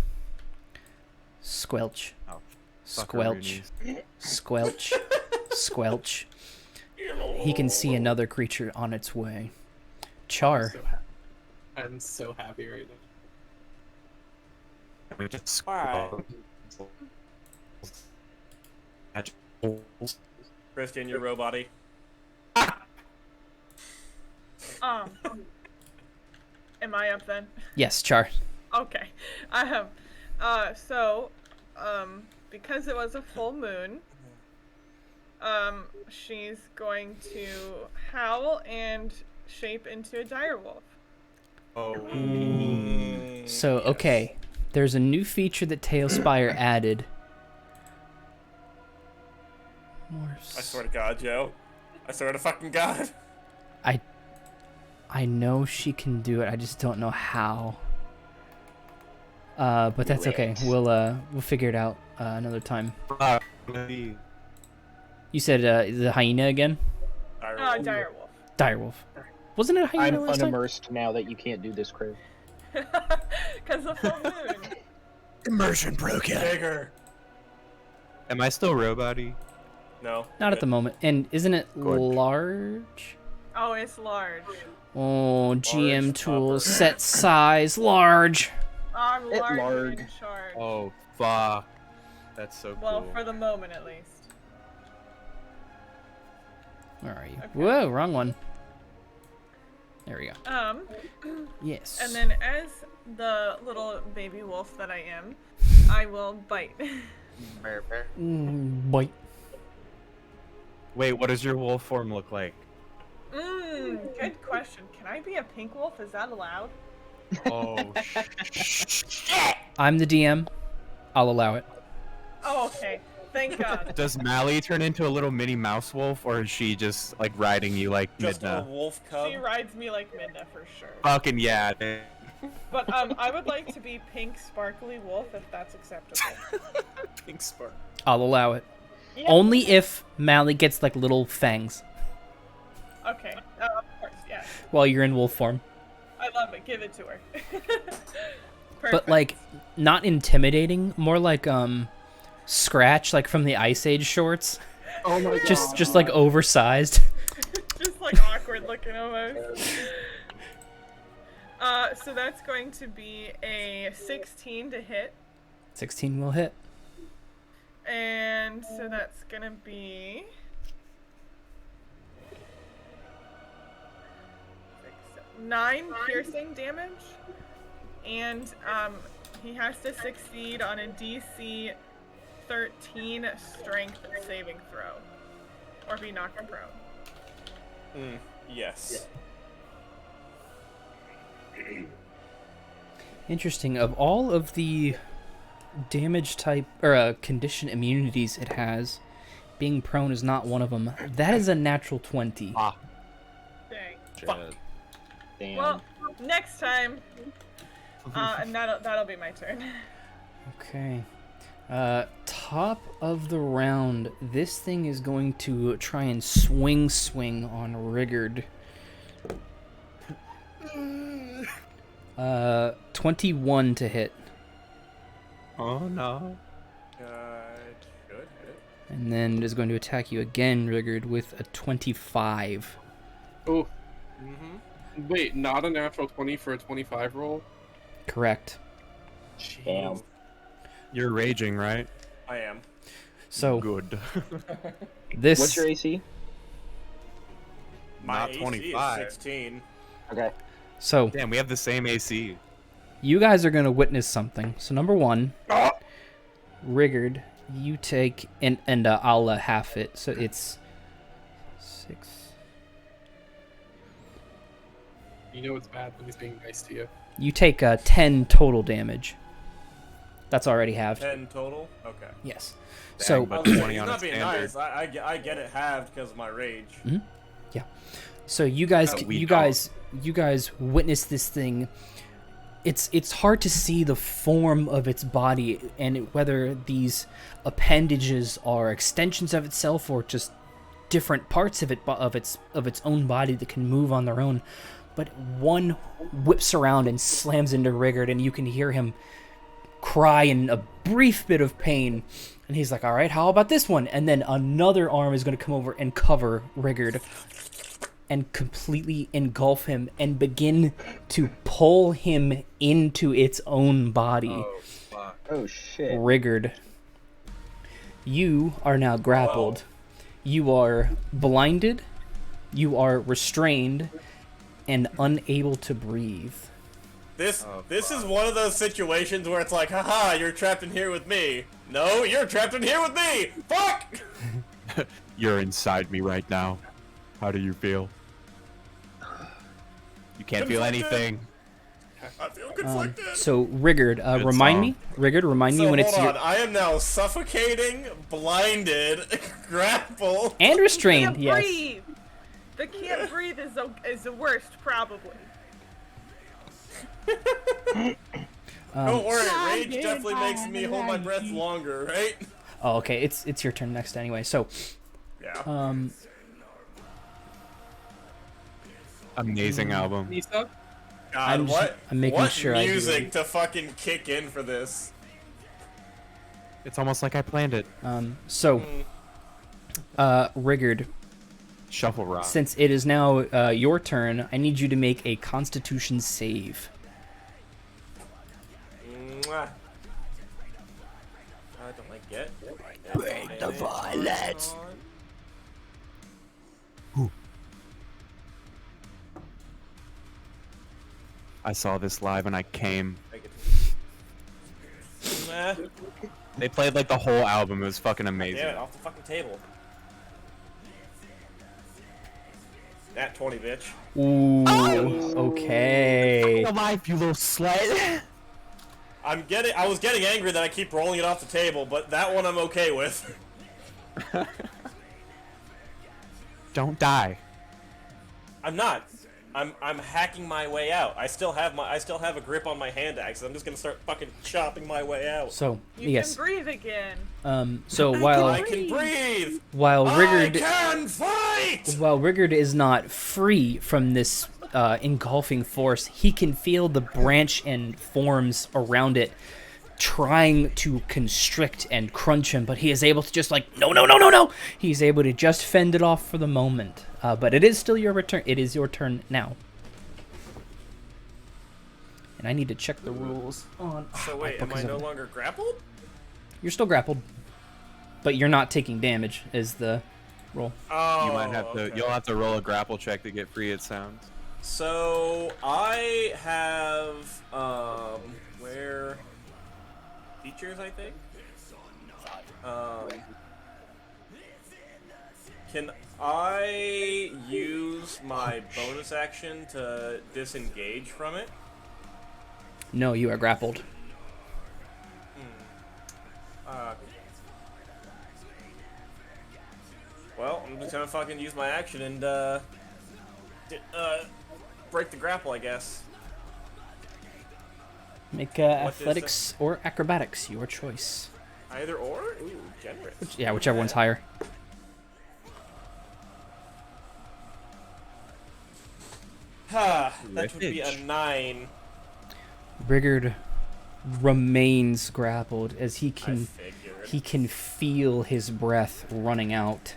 squelch, squelch, squelch, squelch. He can see another creature on its way. Char. I'm so happy right now. Alright. Christian, you're robot-y. Am I up then? Yes, Char. Okay. Because it was a full moon, she's going to howl and shape into a direwolf. So, okay, There's a new feature that Tailspire added. I swear to God, Joe. I swear to fucking God. I know she can do it. I just don't know how. But that's okay. We'll figure it out another time. You said the hyena again? Direwolf. Direwolf. Wasn't it a hyena I'm last time? unimmersed now that you can't do this, Crave. Because of full moon. Immersion broken. Bigger. Am I still robot-y? No. Not at the moment. And isn't it Good. large? Oh, it's large. Oh, GM Large tools, upper. set size, large. I'm It large large. in charge. Oh, fuck. That's so Well, cool. for the moment at least. Where are you? Okay. Whoa, wrong one. There we go. Yes. And then as the little baby wolf that I am, I will bite. Bite. Wait, what does your wolf form look like? Good question. Can I be a pink wolf? Is that allowed? Oh, I'm the DM. I'll allow it. Oh, okay. Thank God. Does Mally turn into a little mini mouse wolf, or is she just like riding you like Just a Midna? wolf cub. She rides me like Midna for sure. Fucking yeah. dude. But I would like to be pink sparkly wolf if that's acceptable. Pink spark. I'll allow it. Yeah. Only if Mally gets like little fangs Okay. Of course, yeah. while you're in wolf form. I love it. Give it to her. But Perfect. like not intimidating, more like Scratch like from the Ice Age shorts. Oh my god. Just like oversized. Just like awkward looking almost. So that's going to be a 16 to hit. 16 will hit. And so that's gonna be 9 piercing damage. And he has to succeed on a DC 13 strength saving throw. Or be knocked prone. Yes. Interesting. Of all of the damage type or condition immunities it has, being prone is not one of them. That is a natural 20. Ah, Dang. shit. Damn. Well, next time. And that'll be my turn. Okay. Top of the round. This thing is going to try and swing on Rigurd. 21 to hit. Oh no. Should hit. And then it is going to attack you again, Rigurd, with a 25. Oh, Mm-hmm. wait, not a natural 20 for a 25 roll? Correct. Damn. You're raging, right? I am. So Good. this What's your AC? My Not AC 25. is 16. Okay. so Damn, we have the same AC. you guys are going to witness something. So number 1, Rigurd, you take and I'll half it. So it's 6. You know it's bad when he's being nice to you. You take 10 total damage. That's already halved. 10 total? Okay. Yes. Dang, So but He's 20 on a not being standard. nice. I get it halved because of my rage. So you guys, We you don't. guys witness this thing. It's hard to see the form of its body and whether these appendages are extensions of itself or just different parts of its own body that can move on their own. But one whips around and slams into Rigurd, and you can hear him cry in a brief bit of pain. And he's like, "All right, how about this one?" And then another arm is going to come over and cover Rigurd and completely engulf him and begin to pull him into its own body. Oh, fuck. Oh shit. Rigurd, you are now grappled. You are blinded. You are restrained and unable to breathe. This Oh, this is one of those situations where it's like, haha, you're trapped in here with me. No, you're trapped in here with me. Fuck! You're inside me right now. How do you feel? You can't feel Conflicted. anything. I feel conflicted. So Rigurd, Good remind me. song. Rigurd, remind me So when it's hold your on, I am now suffocating, blinded, grappled. and restrained. Can't Yes. breathe. The can't breathe is the worst, probably. Don't worry, rage definitely makes me hold my breath longer, right? Oh, okay. It's your turn next anyway. So, Yeah. Amazing album. Nisa? God, I'm making what sure I do music to fucking kick in for this? It's almost like I planned it. so, Rigurd, Shuffle rock. since it is now your turn, I need you to make a Constitution save. Mwah. Don't I get? Bring the violence. I saw this live and I came. Mwah. They played like the whole album. It was fucking amazing. Damn it, off the fucking table. That 20, bitch. Ooh. Okay. Alive, you little slut. I was getting angry that I keep rolling it off the table, but that one I'm okay with. Don't die. I'm not. I'm hacking my way out. I still have a grip on my hand axe. I'm just gonna start fucking chopping my way out. So You yes. can breathe again. So I while can breathe. while I Rigurd can fight. while Rigurd is not free from this engulfing force, he can feel the branch and forms around it trying to constrict and crunch him, but he is able to just like no. He's able to just fend it off for the moment. But it is still your return. It is your turn now. And I need to check the rules on. So wait, am I no longer grappled? You're still grappled, but you're not taking damage. Is the roll? Oh, You might have to. okay. You'll have to roll a grapple check to get free. It sounds. So I have where features I think. Can I use my bonus action to disengage from it? No, you are grappled. Well, I'm just gonna fucking use my action and break the grapple, I guess. Make is athletics or acrobatics, your choice. Either or? Ooh, generous. Yeah, whichever one's higher. that would be a Riffage. 9. Rigurd remains grappled as he I can figured. feel his breath running out.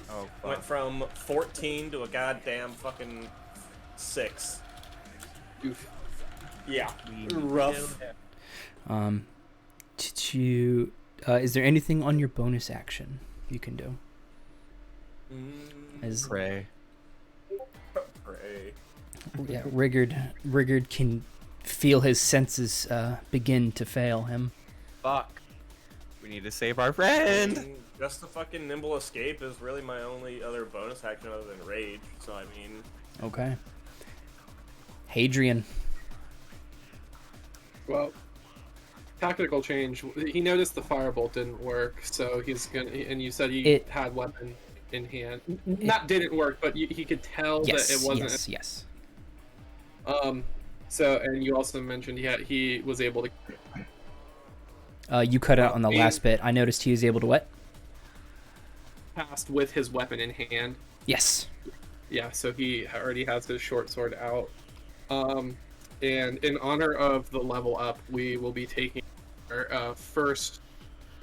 Oh, Went from 14 to a goddamn fucking 6. Oof. Yeah. Rough. Is there anything on your bonus action you can do? As Pray. Pray. yeah, Rigurd can feel his senses begin to fail him. Fuck. We need to save our friend. Just the fucking nimble escape is really my only other bonus action other than rage. So I mean, Okay. Hadrian. Well, tactical change. He noticed the firebolt didn't work, so he's gonna. And you said he had weapon in hand. Not didn't work, but he could tell Yes, that it wasn't. yes. So, and you also mentioned he was able to You cut out on the last bit. I noticed he was able to what? cast with his weapon in hand. Yes. Yeah, so he already has his short sword out. And in honor of the level up, we will be taking our first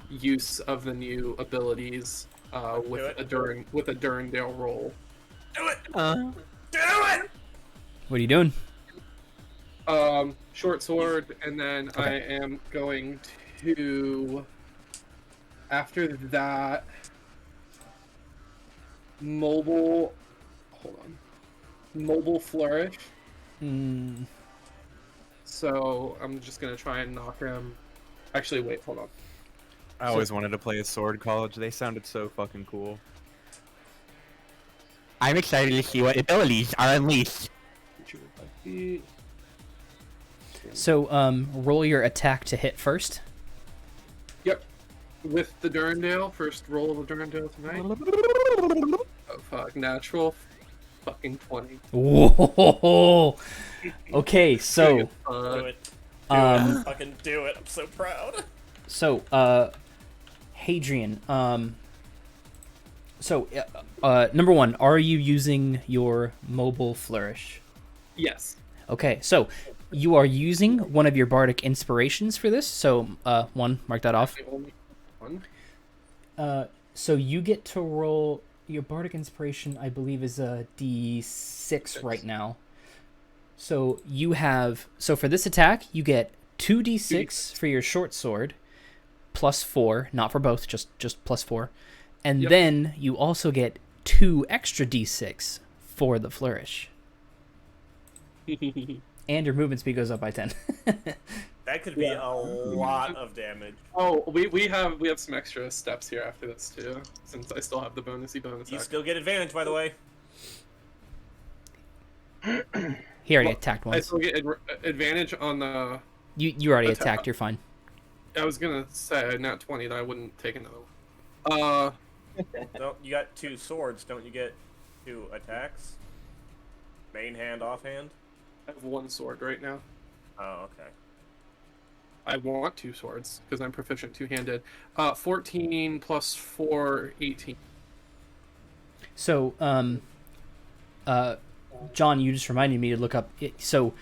use of the new abilities with a Durandale roll. do it. Uh, Do it. What are you doing? Short sword, and then I am going to, after that, mobile flourish. So I'm just gonna try and knock him. Actually, wait, hold on. I always wanted to play a sword college. They sounded so fucking cool. I'm excited to see what abilities are unleashed. So roll your attack to hit first. Yep. With the Durandale, first roll of the Durandale tonight. Oh fuck, natural fucking 20. Whoa. Okay, so Do it. Fucking do it. I'm so proud. So, Hadrian, number one, are you using your mobile flourish? Yes. Okay, so you are using one of your bardic inspirations for this. So, one, mark that off. The only one. So you get to roll your bardic inspiration, I believe, is a D6 right now. So you have, so for this attack, you get 2d6 for your short sword, plus 4, not for both, just plus 4. And then you also get 2 extra d6 for the flourish. And your movement speed goes up by 10. That could be a lot of damage. Oh, we have some extra steps here after this too, since I still have the bonus. You still get advantage, by the way. He already attacked once. I still get advantage on the... You already attacked, you're fine. I was gonna say, not 20, that I wouldn't take another one. No, you got 2 swords, don't you get 2 attacks? Main hand, offhand? I have 1 sword right now. Oh, okay. I want 2 swords, because I'm proficient two-handed. 14 plus 4, 18. So, John, you just reminded me to look up. So,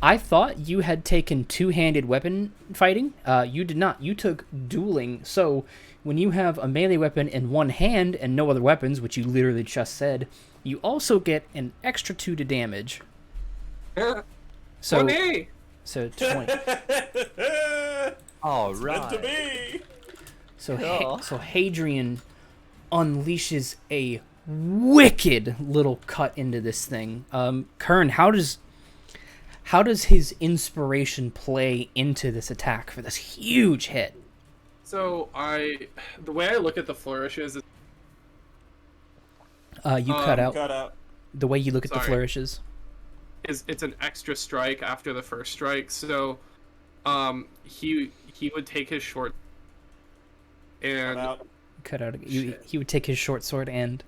I thought you had taken two-handed weapon fighting. You did not. You took dueling. So, when you have a melee weapon in one hand and no other weapons, which you literally just said, you also get an extra 2 to damage. So, 20! So 20. All Meant to right. be. So Hadrian unleashes a wicked little cut into this thing. Kern, how does his inspiration play into this attack for this huge hit? So the way I look at the flourishes is... You cut out. Cut out. The way you look at the Sorry. flourishes. It's an extra strike after the first strike. So, he would take his short and Cut out. He would take his short sword and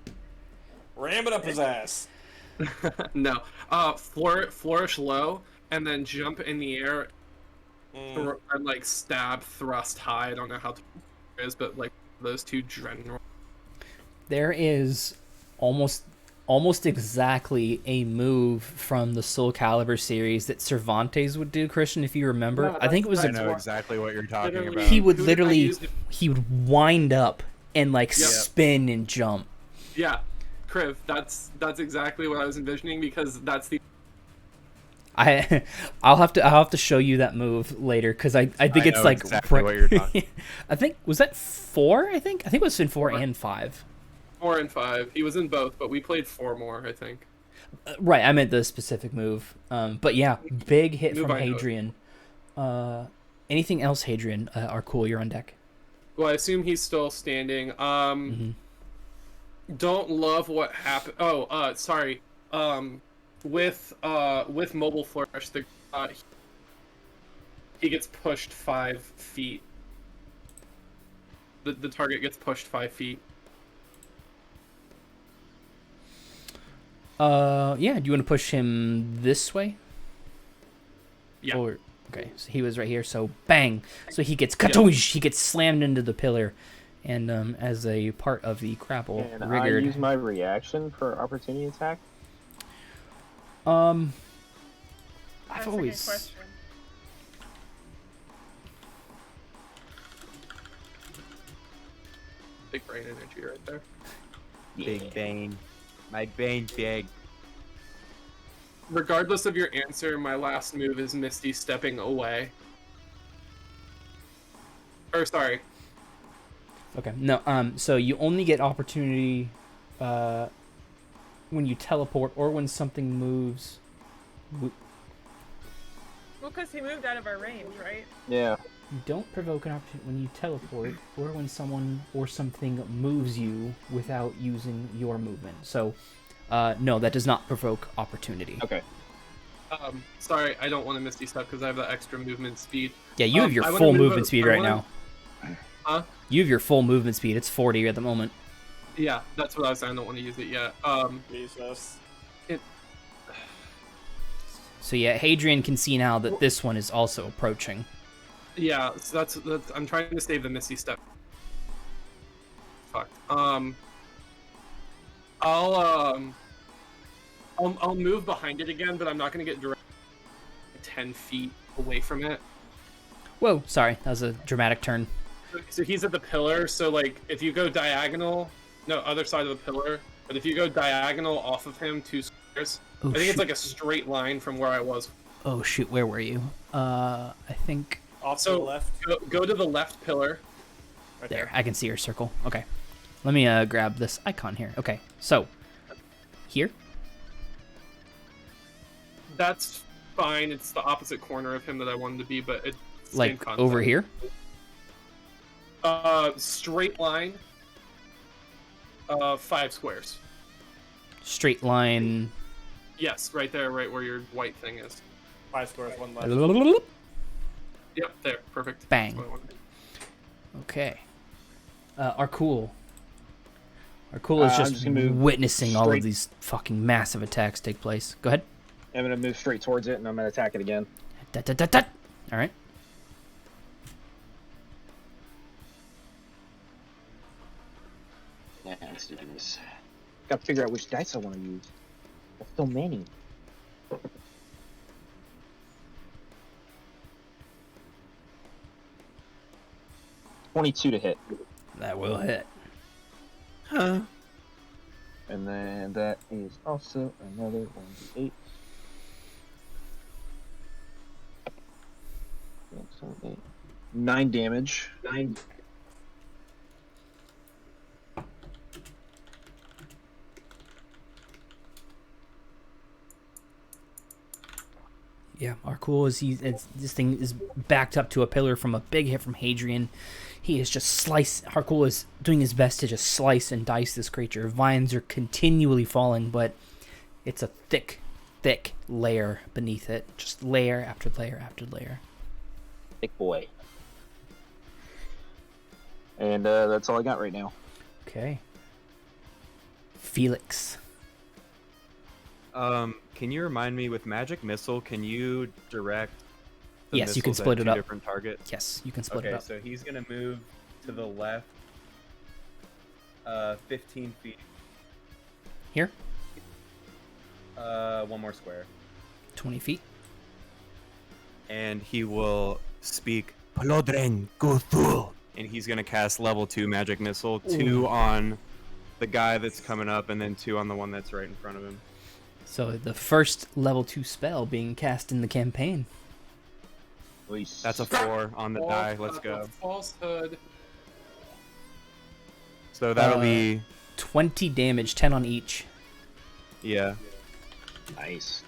ram it up his ass. no, flourish low and then jump in the air and like stab, thrust high. I don't know how to it is, but like those 2 general. there is almost exactly a move from the Soul Calibur series that Cervantes would do, Christian, if you remember. Yeah, I think it was I know exactly what you're talking about. he would Who did I literally use it? he would wind up and like spin and jump. Yeah, Kriv, that's exactly what I was envisioning, because that's the... I'll have to show you that move later, because I think it's know like exactly what you're talking. I think was that 4. I think it was in 4 and 5. 4 and 5. He was in both, but we played 4 more, I think. Right, I meant the specific move. But yeah, big hit Move from I know. Hadrian. Anything else, Hadrian? Arkul, you're on deck. Well, I assume he's still standing. Don't love what happened. Oh, sorry. With mobile flourish, he gets pushed 5 feet. The target gets pushed 5 feet. Yeah, do you want to push him this way? Yeah. Or, okay, so he was right here, so bang. So he gets katoosh, he gets slammed into the pillar. And as a part of the grapple, Can I Rigurd. use my reaction for opportunity attack? I've That's a always good question. Big brain energy right there. Big Bane. My Bane's big. Regardless of your answer, my last move is Misty stepping away. Or sorry. Okay. No, so you only get opportunity when you teleport or when something moves. Well, because he moved out of our range, right? Yeah. You don't provoke an opportunity when you teleport or when someone or something moves you without using your movement. So, no, that does not provoke opportunity. Okay. Sorry, I don't want to misty step because I have that extra movement speed. Yeah, you have your I wanna full move movement a- speed I right wanna- now. Huh? You have your full movement speed. It's 40 at the moment. Yeah, that's what I was saying. I don't want to use it yet. Jesus. So yeah, Hadrian can see now that this one is also approaching. Yeah, so that's I'm trying to save the misty step. Fuck. I'll move behind it again, but I'm not gonna get direct 10 feet away from it. Whoa, sorry, that was a dramatic turn. So he's at the pillar. So like, if you go diagonal, no, other side of the pillar. But if you go diagonal off of him 2 squares, Oh, I think shoot. it's like a straight line from where I was. Oh shoot, where were you? I think Off to So the left. go to the left pillar. Right there. I can see your circle. Okay, let me grab this icon here. Okay, so here. That's fine. It's the opposite corner of him that I wanted to be, but it's same Like concept. over here. Straight line. 5 squares. Straight line. Yes, right there, right where your white thing is. 5 squares, 1 left. Yep, there, perfect. Bang. That's what I wanted. Okay. Arkul. Arkul is I'm just just gonna move witnessing all of straight- these fucking massive attacks take place. Go ahead. I'm gonna move straight towards it, and I'm gonna attack it again. Dut, dut, dut, dut. All right. Yeah, let's do this. Gotta figure out which dice I want to use. There's so many. $22 to hit. That will hit. Huh. And then that is also another 1d8. 9 damage. 9. Yeah, Arkul this thing is backed up to a pillar from a big hit from Hadrian. He is just Arkul is doing his best to just slice and dice this creature. Vines are continually falling, but it's a thick, thick layer beneath it. Just layer after layer after layer. Big boy. And that's all I got right now. Okay. Felix. Can you remind me with magic missile? Can you direct? The Yes, you can missiles at split it two up. Different targets. Yes, you can split it Okay, up. so he's gonna move to the left. 15 feet. Here, 1 more square, 20 feet. and he will speak. Paladin, go through. And he's gonna cast level 2 magic missile. 2 on the guy that's coming up, and then 2 on the one that's right in front of him. So the first level 2 spell being cast in the campaign. That's a 4 on the die. Let's go. Falsehood. So that'll be 20 damage, 10 on each. yeah. Nice.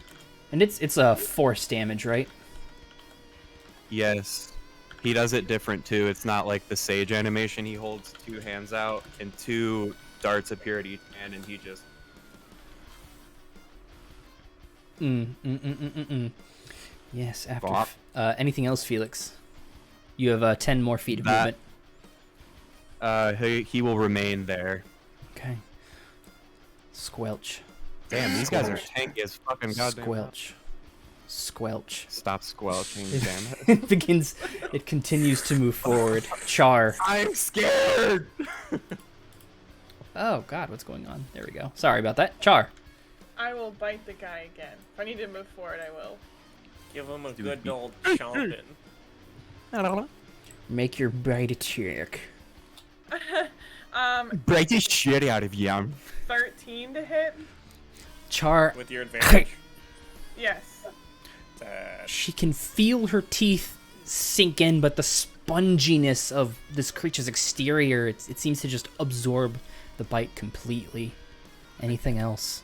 And it's a force damage, right? Yes. He does it different too. It's not like the sage animation. He holds 2 hands out and 2 darts appear at each hand, and he just Yes, after. Bop. Anything else, Felix? You have 10 more feet of That- movement. he will remain there. Okay. Squelch. Damn, these guys are tanky as fucking goddamn. Squelch. Squelch. Stop squelching, damn it. It continues to move forward. Char. I'm scared. Oh god, what's going on? There we go. Sorry about that. Char. I will bite the guy again. If I need to move forward, I will. Give him a Do good it. old chomping. Make your bite check. Break the shit out of you. 13 to hit. Char. With your advantage. Yes. She can feel her teeth sink in, but the sponginess of this creature's exterior, it seems to just absorb the bite completely. Anything else?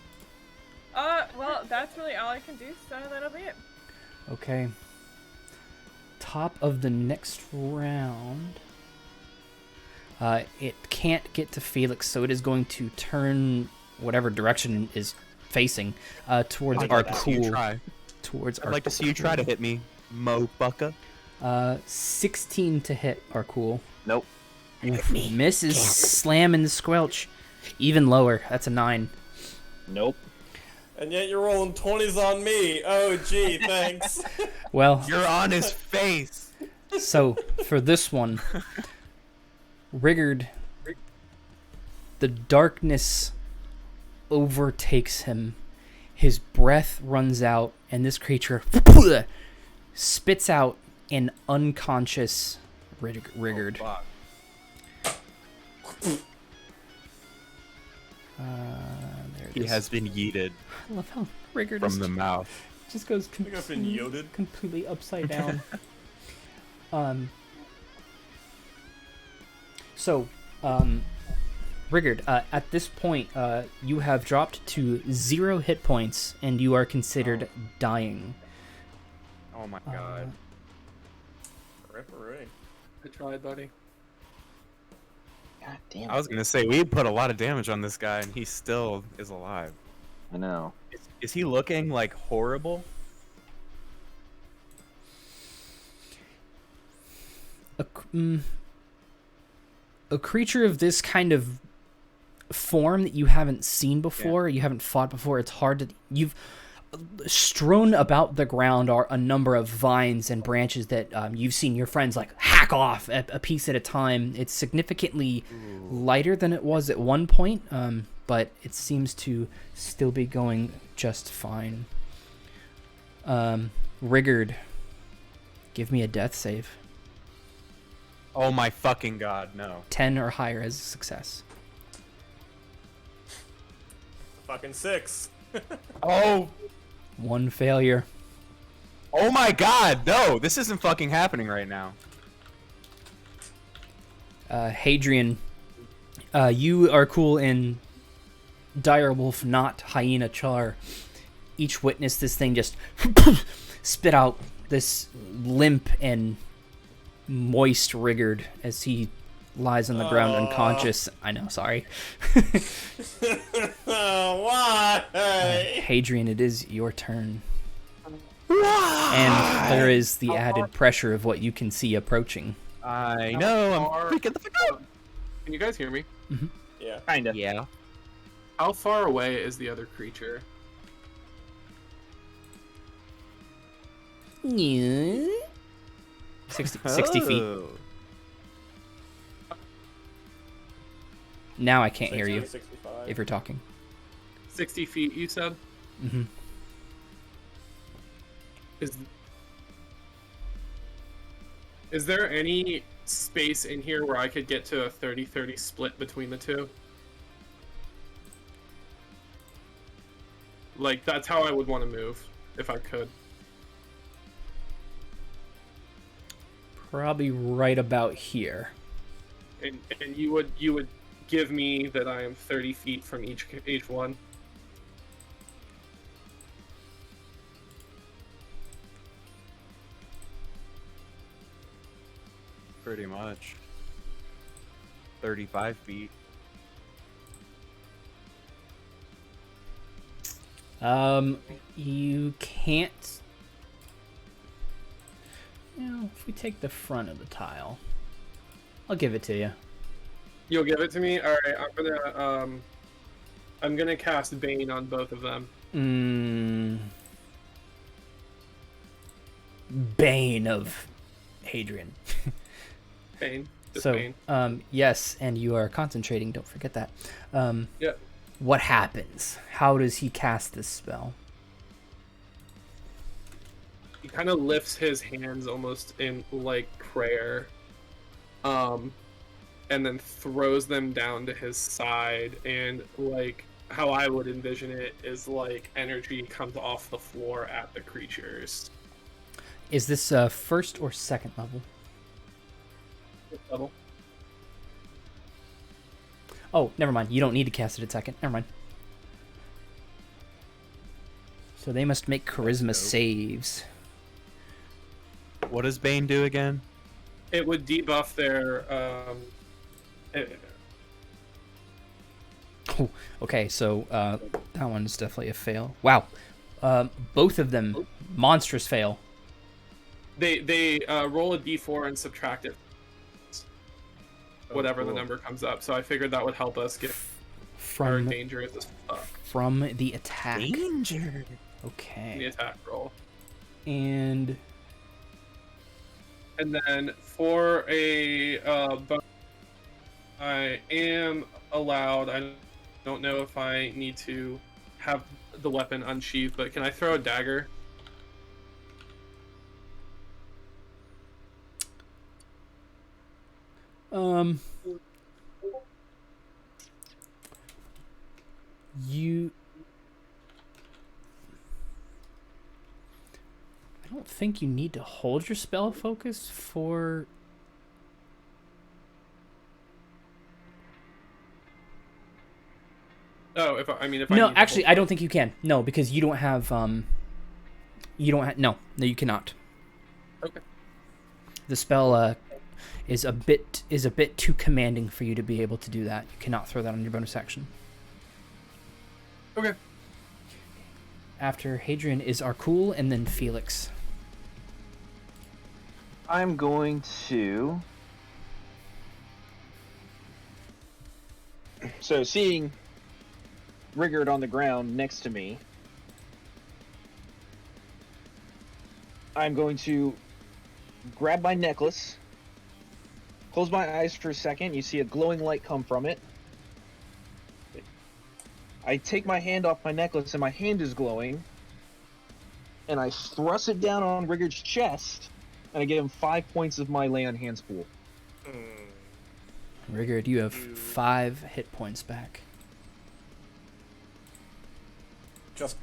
Well, that's really all I can do, so that'll be it. Okay. Top of the next round. It can't get to Felix, so it is going to turn whatever direction is facing towards You Arkul. try. towards I'd like to see you try to hit me, Mo Bucka. 16 to hit, Arkul. Nope. Misses, slamming the squelch. Even lower, that's a 9. Nope. And yet you're rolling 20s on me. Oh, gee, thanks. Well, You're on his face. so for this one, Rigurd, the darkness overtakes him. His breath runs out, and this creature spits out an unconscious Rigurd. Oh, fuck. There it He is. has been yeeted I love how Rigurd from the mouth. just goes think I've been yoded. completely upside down. Rigurd, at this point, you have dropped to 0 hit points, and you are considered dying. Oh my god. Ripperoonie. I tried, buddy. God damn. I was gonna say, we put a lot of damage on this guy, and he still is alive. I know. Is he looking, like, horrible? A creature of this kind of form that you haven't seen before, you haven't fought before, it's hard to... You've strewn about the ground are a number of vines and branches that you've seen your friends like hack off a piece at a time. It's significantly lighter than it was at one point, but it seems to still be going just fine. Rigurd, give me a death save. Oh my fucking god, no. 10 or higher as a success. Fucking 6. Oh! 1 failure. Oh my god, no! This isn't fucking happening right now. Hadrian, you are cool in direwolf, not hyena char. Each witness this thing just spit out this limp and moist Rigurd as he lies on the ground unconscious. I know, sorry. Why? Hadrian, it is your turn. And there is the added pressure of what you can see approaching. I know, I'm freaking the fuck out! Can you guys hear me? Yeah. Kinda. Yeah. How far away is the other creature? Yeah. 60 feet. Oh. Now I can't hear you 65. if you're talking. 60 feet, you said? Mm-hmm. Is there any space in here where I could get to a 30-30 split between the two? Like, that's how I would want to move, if I could. Probably right about here. And you would give me that I am 30 feet from each one? Pretty much. 35 feet. You can't... You know, if we take the front of the tile, I'll give it to you. You'll give it to me? Alright, I'm gonna cast Bane on both of them. Bane of Hadrian. Bane. Just So, Bane. yes, and you are concentrating, don't forget that. Yep. What happens? How does he cast this spell? He kind of lifts his hands almost in like prayer, and then throws them down to his side, and like how I would envision it is like energy comes off the floor at the creatures. Is this first or second level? Level. Oh, never mind. You don't need to cast it at second. Never mind. So they must make charisma saves. What does Bane do again? It would debuff their Oh, okay, so that one's definitely a fail. Wow. Both of them monstrous fail. They roll a d4 and subtract it, whatever the number comes up. So I figured that would help us get our From danger at this stuff. from the attack. Danger. Okay. The attack roll. And then for a bonus, I am allowed. I don't know if I need to have the weapon unsheathed, but can I throw a dagger? You. I don't think you need to hold your spell focus for. Oh, if I mean if No, I need actually, I don't think you can. No, because you don't have. You don't have. No, you cannot. Okay. The spell is a bit too commanding for you to be able to do that. You cannot throw that on your bonus action. Okay. After Hadrian is Arkul and then Felix. I'm going to. So, seeing Rigurd on the ground next to me, I'm going to grab my necklace, close my eyes for a second. You see a glowing light come from it. I take my hand off my necklace and my hand is glowing, and I thrust it down on Rigurd's chest, and I give him 5 points of my lay on hands pool. Rigurd, you have 5 hit points back. Just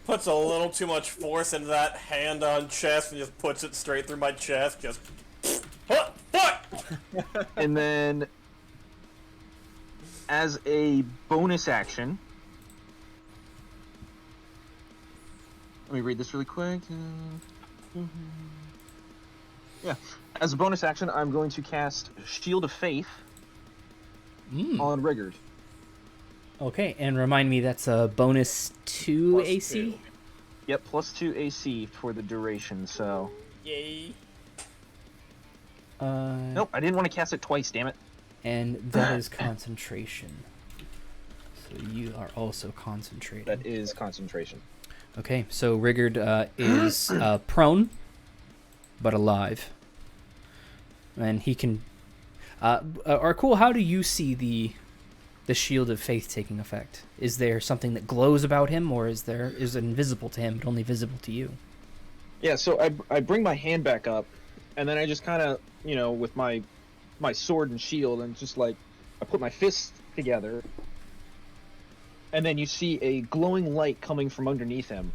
puts a little too much force into that hand on chest and just puts it straight through my chest. Just. Fuck! And then, as a bonus action, let me read this really quick. Yeah. As a bonus action, I'm going to cast Shield of Faith on Rigurd. Okay, and remind me that's a bonus 2 Plus AC? 2. Yep, plus 2 AC for the duration, so... Yay. Nope, I didn't want to cast it twice, damn it. And that is concentration. So you are also concentrating. That is concentration. Okay, so Rigurd is prone, but alive. And he can... Arkul, how do you see the Shield of Faith taking effect? Is there something that glows about him, or is it invisible to him, but only visible to you? Yeah, so I bring my hand back up, and then I just kind of, with my sword and shield, and just like, I put my fists together, and then you see a glowing light coming from underneath him.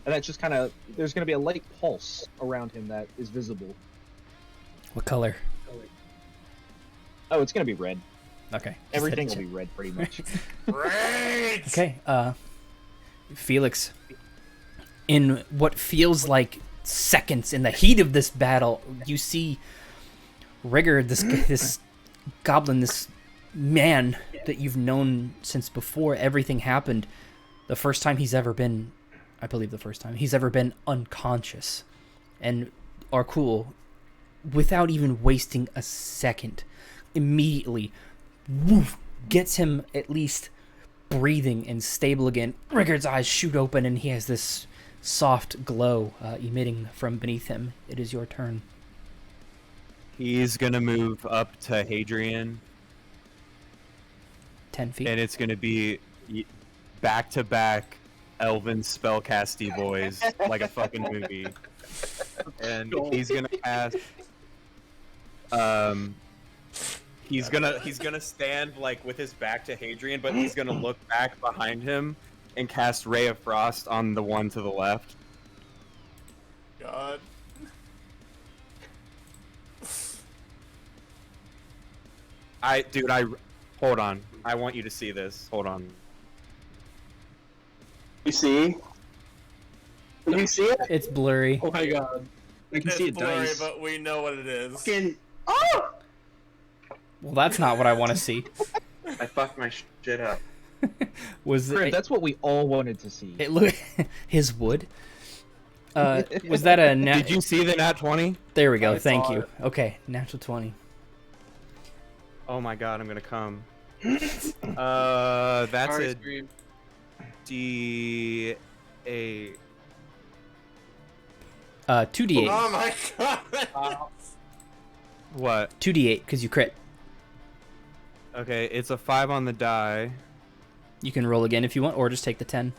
And that's just kind of, there's going to be a light pulse around him that is visible. What color? Oh, it's going to be red. Okay. Everything will be red, pretty much. Great! Okay, Felix, in what feels like seconds, in the heat of this battle, you see Rigurd, this goblin, this man that you've known since before everything happened. The first time he's ever been, I believe the first time, he's ever been unconscious. And Arkul, without even wasting a second, immediately gets him at least breathing and stable again. Rigurd's eyes shoot open and he has this soft glow emitting from beneath him. It is your turn. He's gonna move up to Hadrian, 10 feet. and it's gonna be back-to-back elven spellcasty boys, like a fucking movie. And he's gonna cast. He's gonna stand like with his back to Hadrian, but he's gonna look back behind him and cast Ray of Frost on the one to the left. God. Hold on. I want you to see this. Hold on. You see? Can you see it? It's blurry. Oh my god. I can It's see a blurry, dice. but we know what it is. Fucking... Oh! Well, that's not what I want to see. I fucked my shit up. Was Chris, it, that's what we all wanted to see. it look his wood? Was that a Did you see the nat 20? There we go. I Thank saw you. it. Okay, natural 20. Oh my god, I'm gonna come. That's Sorry, a stream. D8. 2d8. Oh my god! What? 2d8 because you crit. Okay, it's a 5 on the die. You can roll again if you want, or just take the 10.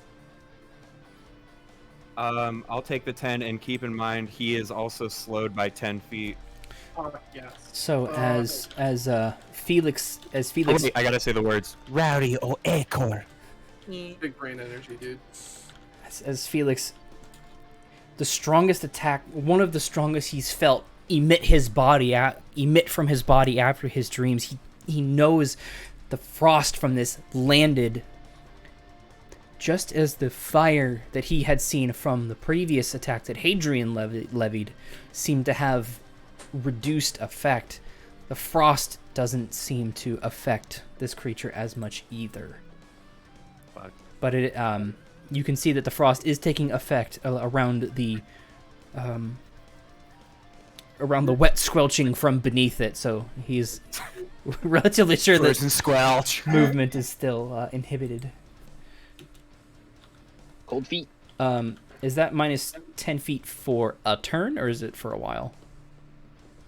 I'll take the 10, and keep in mind he is also slowed by 10 feet. Yes. So as Felix Oh, wait, I gotta say the words. Rowdy o Acor. Big brain energy, dude. as Felix, the strongest attack, one of the strongest he's felt, emit from his body after his dreams. He knows the frost from this landed just as the fire that he had seen from the previous attack that Hadrian levied seemed to have reduced effect. The frost doesn't seem to affect this creature as much either. Fuck. But it you can see that the frost is taking effect around the wet squelching from beneath it, so he's relatively sure that Frozen squelch. movement is still inhibited. Cold feet. Is that minus 10 feet for a turn, or is it for a while?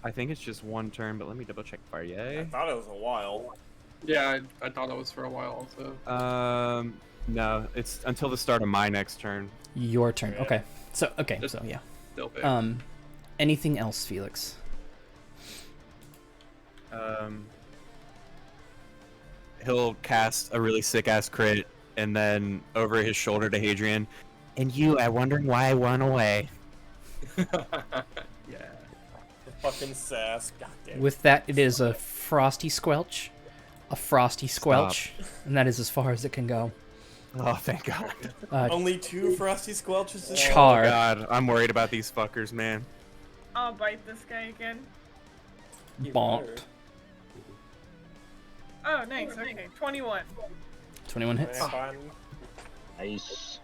I think it's just one turn, but let me double check for I you. thought it was a while. Yeah, I thought it was for a while also. No, it's until the start of my next turn. Your turn. Yeah. Okay. So Just- yeah. Still big. Anything else, Felix? He'll cast a really sick ass crit, and then over his shoulder to Hadrian. And you are wondering why I went away. Yeah. The fucking sass. Goddamn. With that, it is a frosty squelch. A frosty squelch. And that is as far as it can go. Oh, thank God. Only 2 frosty squelches. Char. Oh God, I'm worried about these fuckers, man. I'll bite this guy again. Bonked. Oh, nice. Okay, 21. 21 hits. Nice.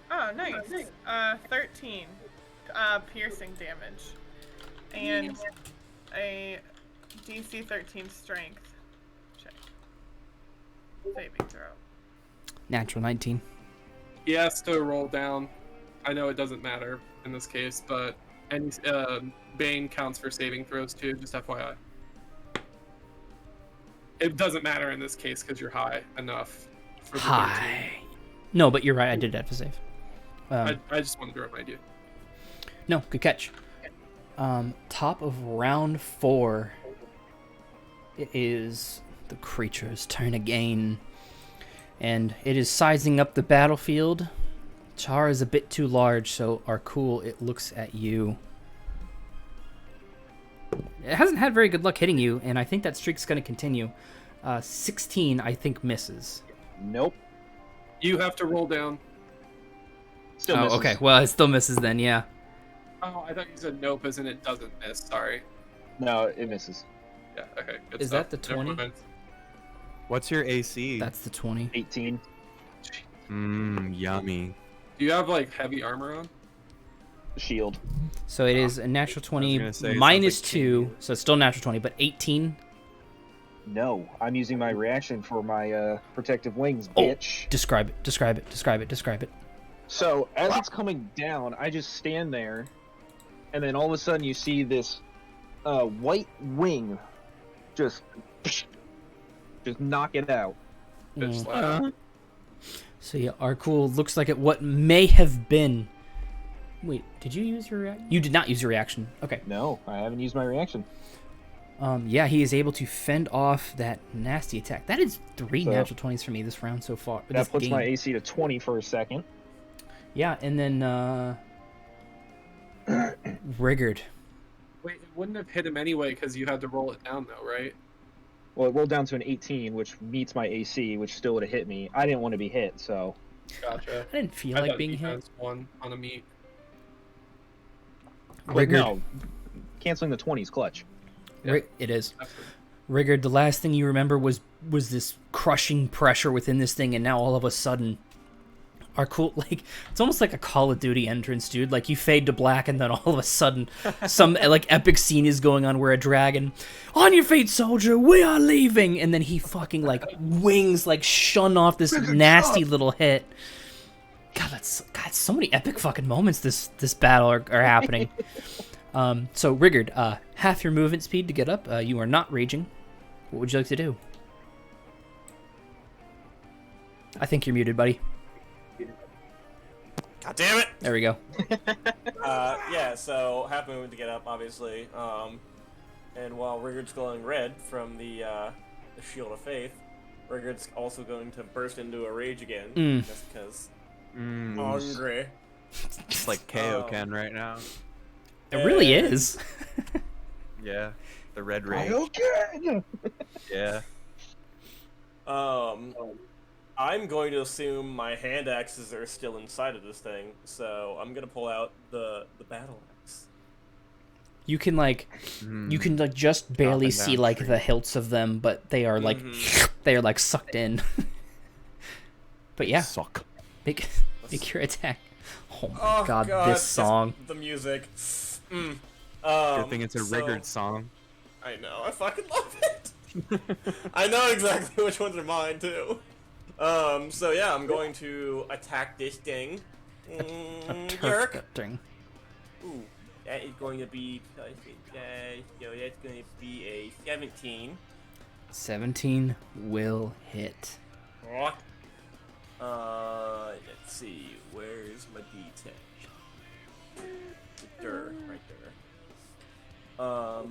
Oh, nice. 13 piercing damage. And a DC 13 strength check. Saving throw. Natural 19. He has to roll down. I know it doesn't matter in this case, but any Bane counts for saving throws too, just FYI. It doesn't matter in this case because you're high enough for the 13. Hi. No, but you're right. I did have to save. I just wanted to remind you. No, good catch. Top of round 4. It is the creature's turn again. And it is sizing up the battlefield. Char is a bit too large, so Arkul, it looks at you. It hasn't had very good luck hitting you, and I think that streak's going to continue. 16, I think, misses. Nope. You have to roll down. Still Oh, misses. okay. Well, it still misses then, yeah. Oh, I thought you said nope, as in it doesn't miss. Sorry. No, it misses. Yeah. Okay. Good Is stuff. that the Never 20? mind. What's your AC? That's the 20. 18. Yummy. Do you have like heavy armor on? Shield. So it is a natural 20 gonna say, it minus sounds like 2, so it's still natural 20, but 18. No, I'm using my reaction for my protective wings, Oh. bitch. Describe it. So, as it's coming down, I just stand there, and then all of a sudden you see this white wing just knock it out. Just Mm. like, So yeah, Arkul looks like it what may have been. Wait, did you use your reaction? You did not use your reaction. Okay. No, I haven't used my reaction. Yeah, he is able to fend off that nasty attack. That is 3 So- natural 20s for me this round so far. That this puts game. my AC to 20 for a second. Yeah, and then Rigurd. wait, it wouldn't have hit him anyway because you had to roll it down though, right? Well, it rolled down to an 18, which meets my AC, which still would have hit me. I didn't want to be hit, so... Gotcha. I didn't feel I like thought being hit. defense won on a meet. But Rigurd. no, canceling the 20s clutch. Yeah. It is. Absolutely. Rigurd, the last thing you remember was this crushing pressure within this thing, and now all of a sudden, Arkul, like, it's almost like a Call of Duty entrance, dude. Like, you fade to black, and then all of a sudden, some, like, epic scene is going on where a dragon, on your feet, soldier, we are leaving! And then he fucking, like, wings, like, shun off this nasty little hit. God, so many epic fucking moments this battle are happening. So, Rigurd, half your movement speed to get up. You are not raging. What would you like to do? I think you're muted, buddy. God damn it! There we go. Yeah, so half movement to get up, obviously. And while Rigurd's glowing red from the Shield of Faith, Rigurd's also going to burst into a rage again. Just because hungry. It's like Kaioken right now. It really is. Yeah, the red rage. Okay. Yeah. I'm going to assume my hand axes are still inside of this thing, so I'm gonna pull out the battle axe. You can like just barely and see down like tree. the hilts of them, but they are like they are like sucked in. But yeah, Suck. make your attack. Oh my Oh god, this just song. the music. Good thing it's a Rigurd song. I know, I fucking love it. I know exactly which ones are mine too. So yeah, I'm going to attack this thing. Yerk. Thing. Ooh, that is going to be so that's going to be a 17. 17 will hit. Let's see, where's my D10? Right there. God,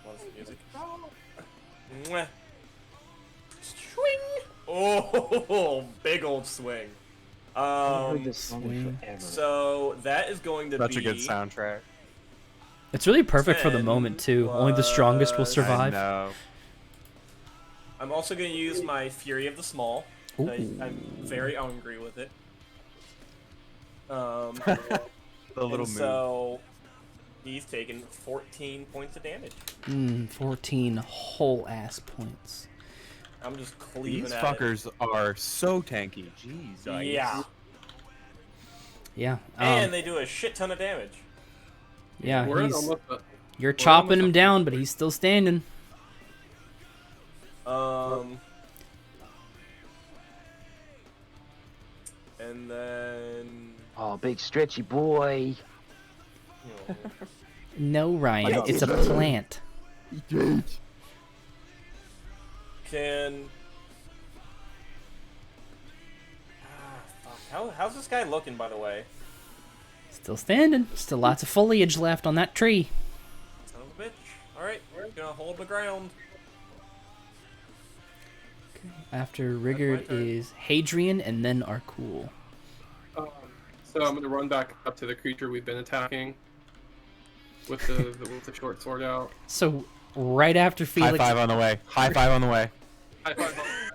I love the music. Mwah. Swing! Oh, big old swing. I've heard this song forever. So that is going to Such be a good soundtrack. It's really perfect for the 10 moment too. Only the strongest will plus- survive. I know. I'm also going to use my Fury of the Small. Ooh. I'm very angry with it. The little And move. so he's taken 14 points of damage. 14 whole ass points. I'm just cleaving These at fuckers are so tanky. Jeez. it. Yeah. Yeah. And they do a shit ton of damage. Yeah, We're he's, almost you're we're chopping almost him up. down, but he's still standing. And then Oh, big stretchy boy. No, Ryan, it's a plant. can. Fuck. How's this guy looking, by the way? Still standing. Still lots of foliage left on that tree. Son of a bitch. Alright, we're gonna hold the ground. After Rigurd turn. is Hadrian and then Arkul. So I'm gonna run back up to the creature we've been attacking with the short sword out. So right after Felix, High five on the way. High five on the way. High five.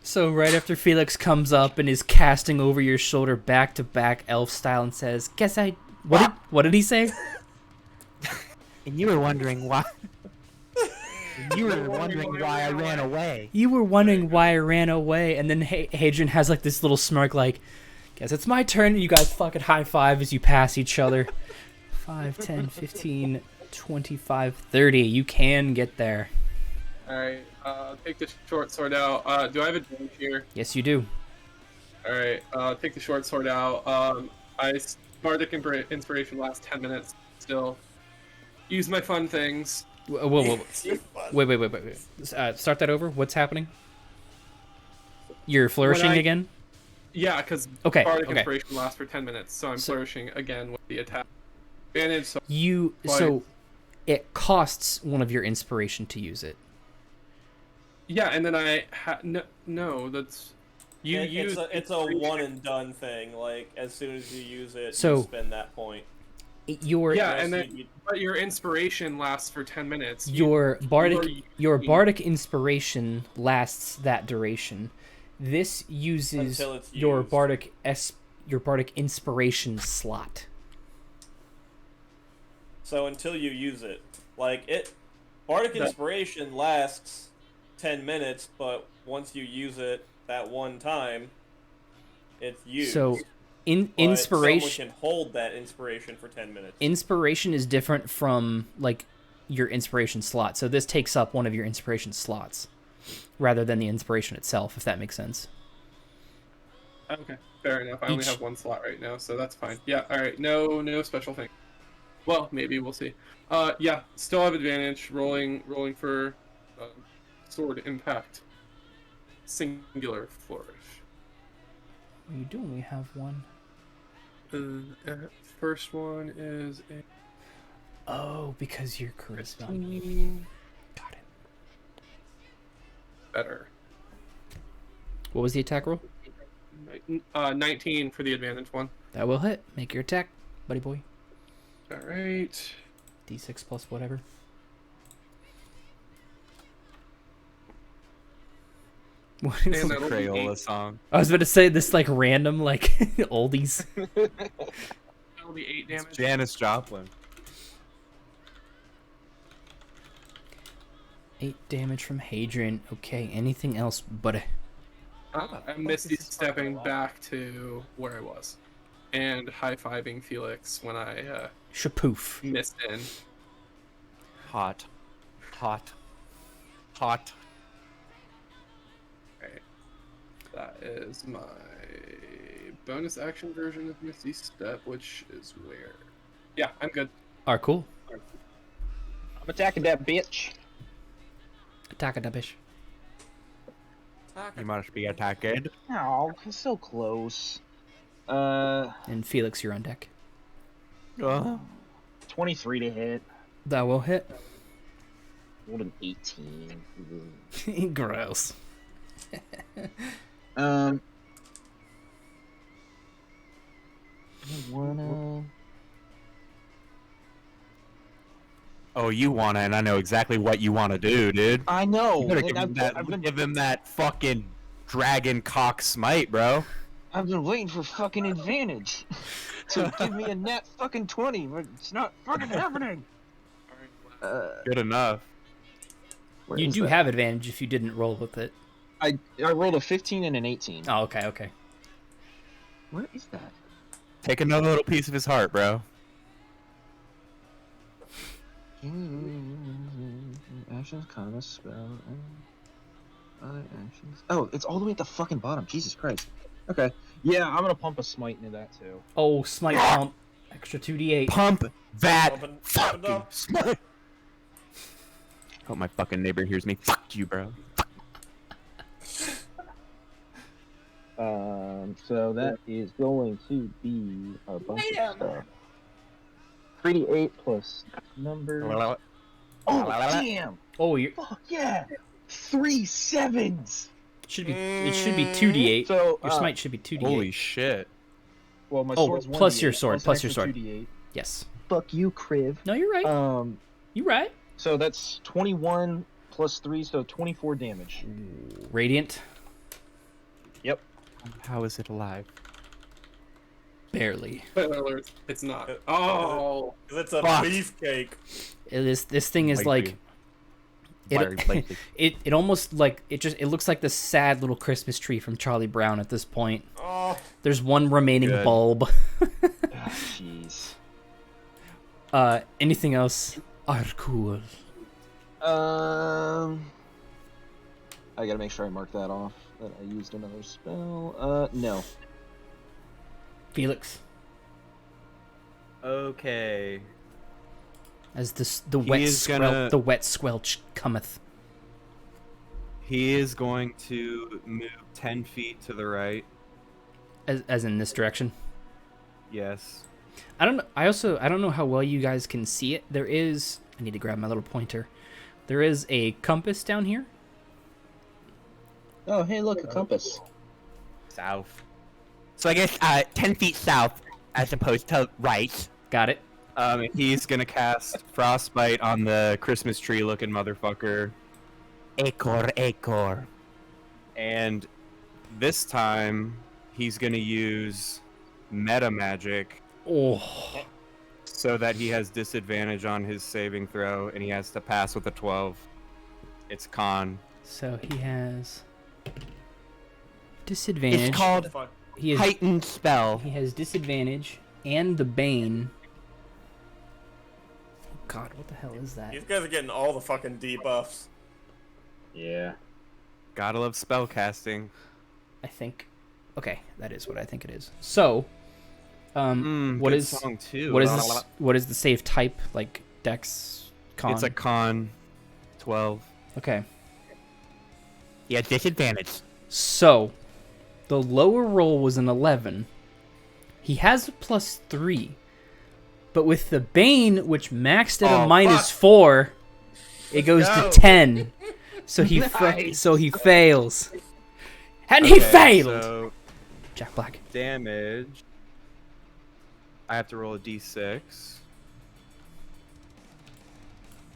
so right after Felix comes up and is casting over your shoulder back to back elf style and says, "Guess I what did he say?" And you were wondering why. You were wondering why I ran away. You were wondering why I ran away, and then Hadrian has like this little smirk, like, "Guess it's my turn." And you guys fucking high five as you pass each other. 5, 10, 15, 25, 30. You can get there. Alright, take the short sword out. Do I have a damage here? Yes, you do. Alright, take the short sword out. Bardic Inspiration lasts 10 minutes still. Use my fun things. Whoa. Wait. Start that over. What's happening? You're flourishing again? Yeah, because Okay, Bardic okay. Inspiration lasts for 10 minutes, so I'm flourishing again with the attack. Advantage, so So it costs one of your inspiration to use it. yeah, and then no, that's you use It's a one and done thing. Like as soon as you use it, So- you spend that point. Your yeah, Yes, and then you- but your inspiration lasts for 10 minutes. your you- bardic inspiration lasts that duration. This uses Until it's your used. bardic inspiration slot. So until you use it, Bardic Inspiration lasts 10 minutes, but once you use it that one time, it's used. So, But inspiration. someone can hold that inspiration for 10 minutes. Inspiration is different from like your inspiration slot. So this takes up one of your inspiration slots, rather than the inspiration itself. If that makes sense. Okay, fair enough. I only have one slot right now, so that's fine. Yeah, all right. No special thing. Well, maybe we'll see. Yeah, still have advantage. Rolling for sword impact. Singular flourish. You do only have one. First one is a. Oh, because you're charisma. Got it. Better. What was the attack roll? 19 for the advantage one. That will hit. Make your attack, buddy boy. All right. D6 plus whatever. What is And it? that'll be Crayola 8. song. I was about to say this like random like oldies. That'll be 8 damage. Janis Joplin. 8 damage from Hadrian. Okay, anything else, buddy? I'm Misty stepping back to where I was, and high-fiving Felix when I Shapoof. missed in. Hot. Hot. Hot. Right. That is my bonus action version of Misty Step, which is where. Yeah, I'm good. Alright, cool. I'm attacking that bitch. Attack a dubbish. You must be attacked. Oh, he's so close. And Felix, you're on deck. 23 to hit. That will hit. Rolled an 18. Gross. I wanna. Oh, you wanna, and I know exactly what you wanna do, dude. I know. You better and give him I've that. been, Give him that fucking dragon cock smite, bro. I've been waiting for fucking advantage to give me a net fucking 20, but it's not fucking happening. Good enough. Where You is do that? have advantage if you didn't roll with it. I rolled a 15 and an 18. Oh, okay. Where is that? Take another little piece of his heart, bro. Actions, comma, spell, other actions. Oh, it's all the way at the fucking bottom. Jesus Christ. Okay. Yeah, I'm gonna pump a smite into that too. Oh, smite pump. Extra 2d8. Pump that Pumping fucking up. smite. Hope my fucking neighbor hears me. Fuck you, bro. So that is going to be a bunch of stuff. 3d8 plus number. Oh, damn! Oh, you Fuck yeah! 3 7s! should be. It should be 2d8. So, Your smite should be 2d8. Holy shit. well, my Oh, sword's plus 1d8, your sword, plus your extra sword. 2d8. Yes. Fuck you, Kriv. No, you're right. You're right. So that's 21 plus 3, so 24 damage. Radiant. Yep. How is it alive? Barely. Spoiler alert, it's not. Oh! It's a Fuck. beefcake. It is. This thing is like. It almost like it looks like the sad little Christmas tree from Charlie Brown at this point. Oh, There's one remaining Good. bulb. Jeez. Anything else? Arkul. I gotta make sure I mark that off. That I used another spell. No. Felix. Okay. As the He wet is squelch, gonna- the wet squelch cometh. He is going to move 10 feet to the right. As in this direction. Yes. I don't know. I don't know how well you guys can see it. There is. I need to grab my little pointer. There is a compass down here. Oh, hey, look, a compass. South. So I guess 10 feet south as opposed to right. Got it. He's gonna cast Frostbite on the Christmas tree looking motherfucker. Acor. And this time, he's gonna use meta magic Oh. so that he has disadvantage on his saving throw, and he has to pass with a 12. It's con. So he has disadvantage. It's called Fuck. He has, heightened spell. he has disadvantage and the Bane. Oh God, what the hell is that? These guys are getting all the fucking debuffs. Yeah. Gotta love spell casting. I think. Okay, that is what I think it is. So, what good is song too. what is this? What is the save type? Like Dex, Con? It's a con 12. Okay. Yeah, disadvantage. So, the lower roll was an 11. He has a +3, but with the Bane, which maxed at a -4, it goes to 10. So he fails, and he failed. So Jack Black. damage. I have to roll a d6.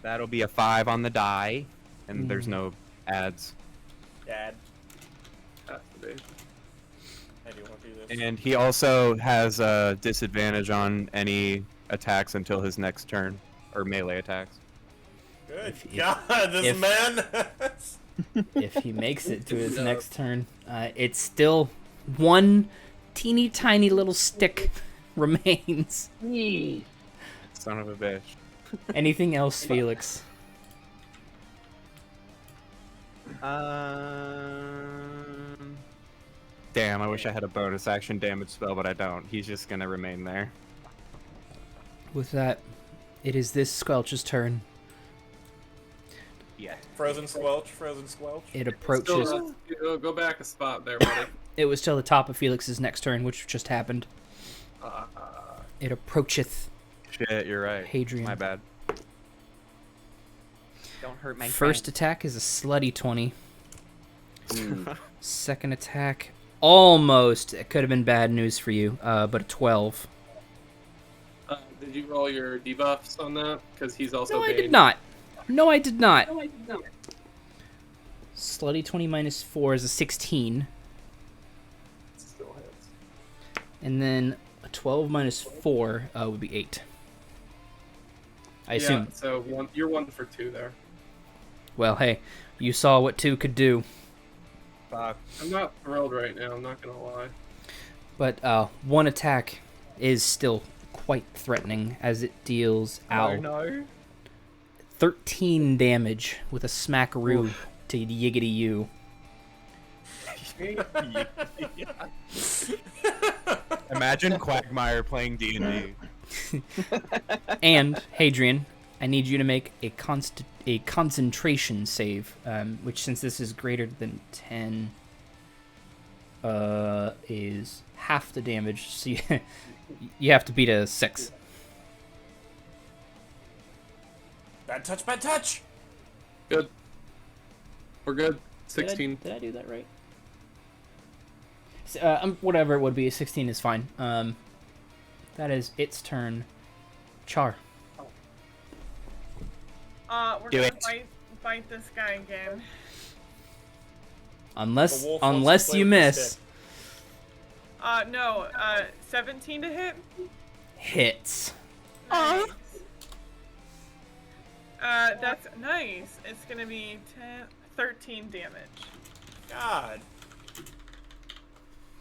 That'll be a 5 on the die, and there's no adds. Dad, Has to be. I do want to do this. And he also has a disadvantage on any attacks until his next turn, or melee attacks. Good if- God, this if- man. If he makes it to his next turn, it's still one teeny tiny little stick remains. Son of a bitch. Anything else, Felix? Damn, I wish I had a bonus action damage spell, but I don't. He's just gonna remain there. With that, it is this Squelch's turn. Yeah. Frozen squelch, frozen squelch. It approaches. Go back a spot there, buddy. It was till the top of Felix's next turn, which just happened. It approacheth Shit, you're right. Hadrian. My bad. Don't hurt my First attack is a slutty 20. Second attack, almost. It could have been bad news for you, but a 12. Did you roll your debuffs on that? Because he's also No, I Bane. did not. No, I did not. Slutty 20 minus 4 is a 16. Still hits. And then a 12 minus 4 would be 8. I assume. Yeah, so you're 1 for 2 there. Well, hey, you saw what 2 could do. Fuck. I'm not thrilled right now, I'm not gonna lie. But one attack is still quite threatening as it deals out no. 13 damage with a smackaroo to Yiggity you. Imagine Quagmire playing D&D. And Hadrian, I need you to make a concentration save, which since this is greater than 10, is half the damage. So you have to beat a 6. Bad touch, bad touch. Good. We're good. 16. Did I do that right? Whatever it would be, 16 is fine. That is its turn. Char. We're Do gonna it. bite this guy again. The Unless wolf wants to play you with the miss. stick. No, 17 to hit. Hits. Nice. That's nice. It's gonna be 13 damage. God.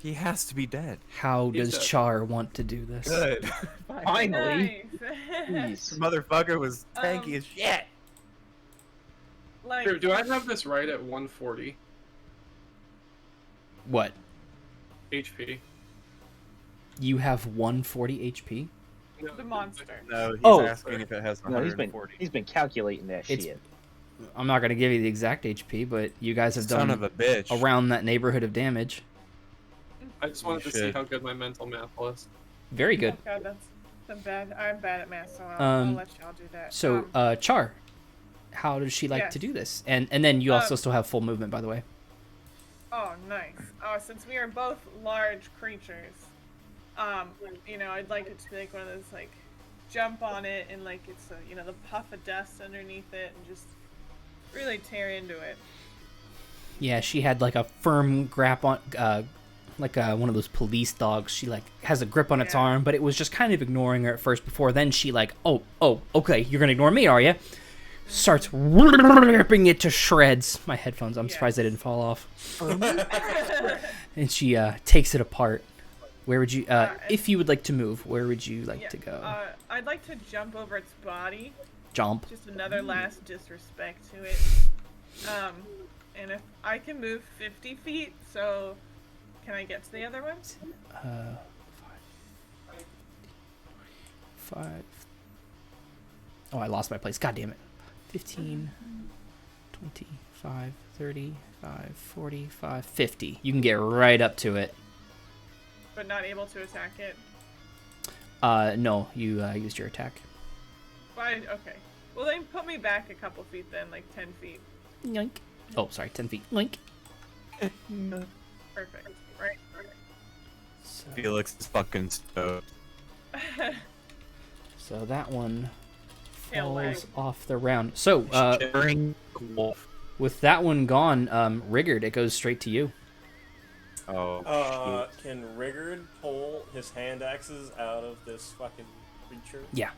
He has to be dead. How He's does dead. Char want to do this? Good. Finally. Nice. Jeez. Motherfucker was tanky as shit. Like, Here, do I have this right at 140 What? HP? You have 140 HP? No, the monster. No, he's Oh. asking if it has No, he's 140. been calculating that It's- shit. I'm not gonna give you the exact HP, but you guys have Son done of a bitch. around that neighborhood of damage. I just wanted to see Shit. how good my mental math was. Very good. Oh God, I'm bad. I'm bad at math, so I'll Um, let y'all do that. So, Char, how does she like yes. to do this? And then you also still have full movement, by the way. Oh, nice. Since we are both large creatures, I'd like it to be like one of those like jump on it and like it's a, the puff of dust underneath it and just really tear into it. Yeah, she had like a firm grasp like one of those police dogs. She like has a grip on its arm, but it was just kind of ignoring her at first. Before then, she like, oh, okay, you're gonna ignore me, are you? Starts ripping it to shreds. My headphones. I'm surprised they didn't fall off. And she takes it apart. Where would you, if you would like to move, where would you like to go? I'd like to jump over its body. Jump. Just another last disrespect to it. And if I can move 50 feet, so can I get to the other one? 5. Oh, I lost my place. God damn it. 15, 25, 35, 45, 50. You can get right up to it. But not able to attack it? No, you used your attack. Fine, okay. Well, then put me back a couple feet then, like 10 feet. Yoink. Oh, sorry, 10 feet. Yoink. Perfect. Right. So, Felix is fucking stoked. so that one Tail wag. falls off the round. So, Shivering wolf. with that one gone, Rigurd, it goes straight to you. Oh, Can Rigurd pull his hand axes out of this fucking creature? Yeah.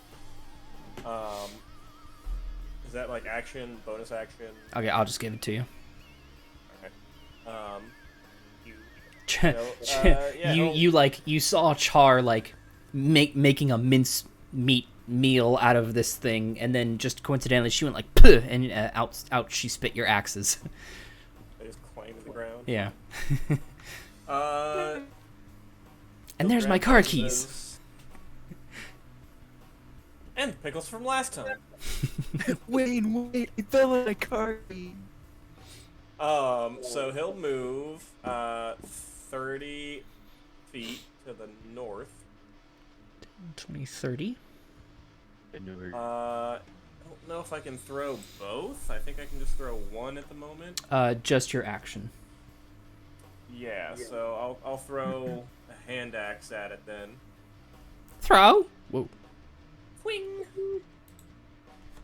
Is that like action, bonus action? Okay, I'll just give it to you. Okay. You saw Char like making a mince meat meal out of this thing, and then just coincidentally she went like puh, and out she spit your axes. They just clang to the ground. Yeah. And there's my car keys. And pickles from last time. Wait, it fell in a car. So he'll move 30 feet to the north. 20, 30. I don't know if I can throw both. I think I can just throw one at the moment. Just your action. Yeah, so I'll throw a hand axe at it then. Throw. Whoa. Wing.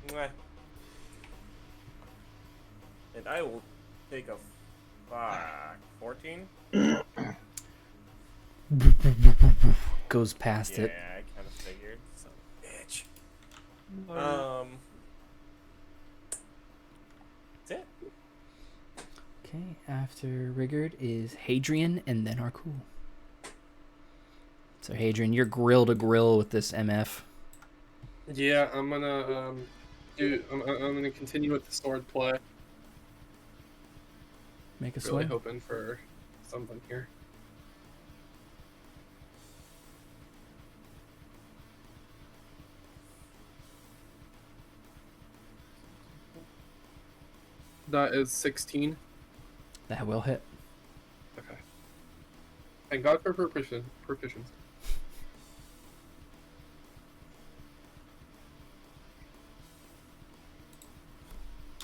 Mwah. And I will take a 14. Goes past it. Yeah, I kind of figured. Son of a bitch. That's it. Okay, after Rigurd is Hadrian and then Arkul. So Hadrian, you're grill to grill with this MF. Yeah, I'm gonna I'm gonna continue with the sword play. Make a Really swing. hoping for something here. That is 16. That will hit. Okay. Thank God for proficiency.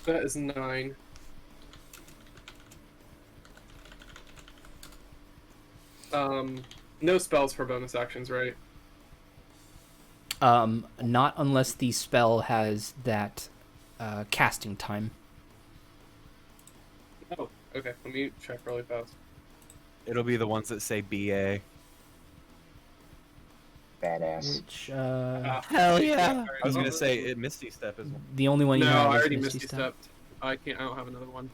That is 9. No spells for bonus actions, right? Not unless the spell has that casting time. Oh, okay. Let me check really fast. it'll be the ones that say BA. Badass. Which Hell yeah. I was gonna say it Misty Step is one. the only one you No, have I is already Misty Misty Step. Stepped. I don't have another one.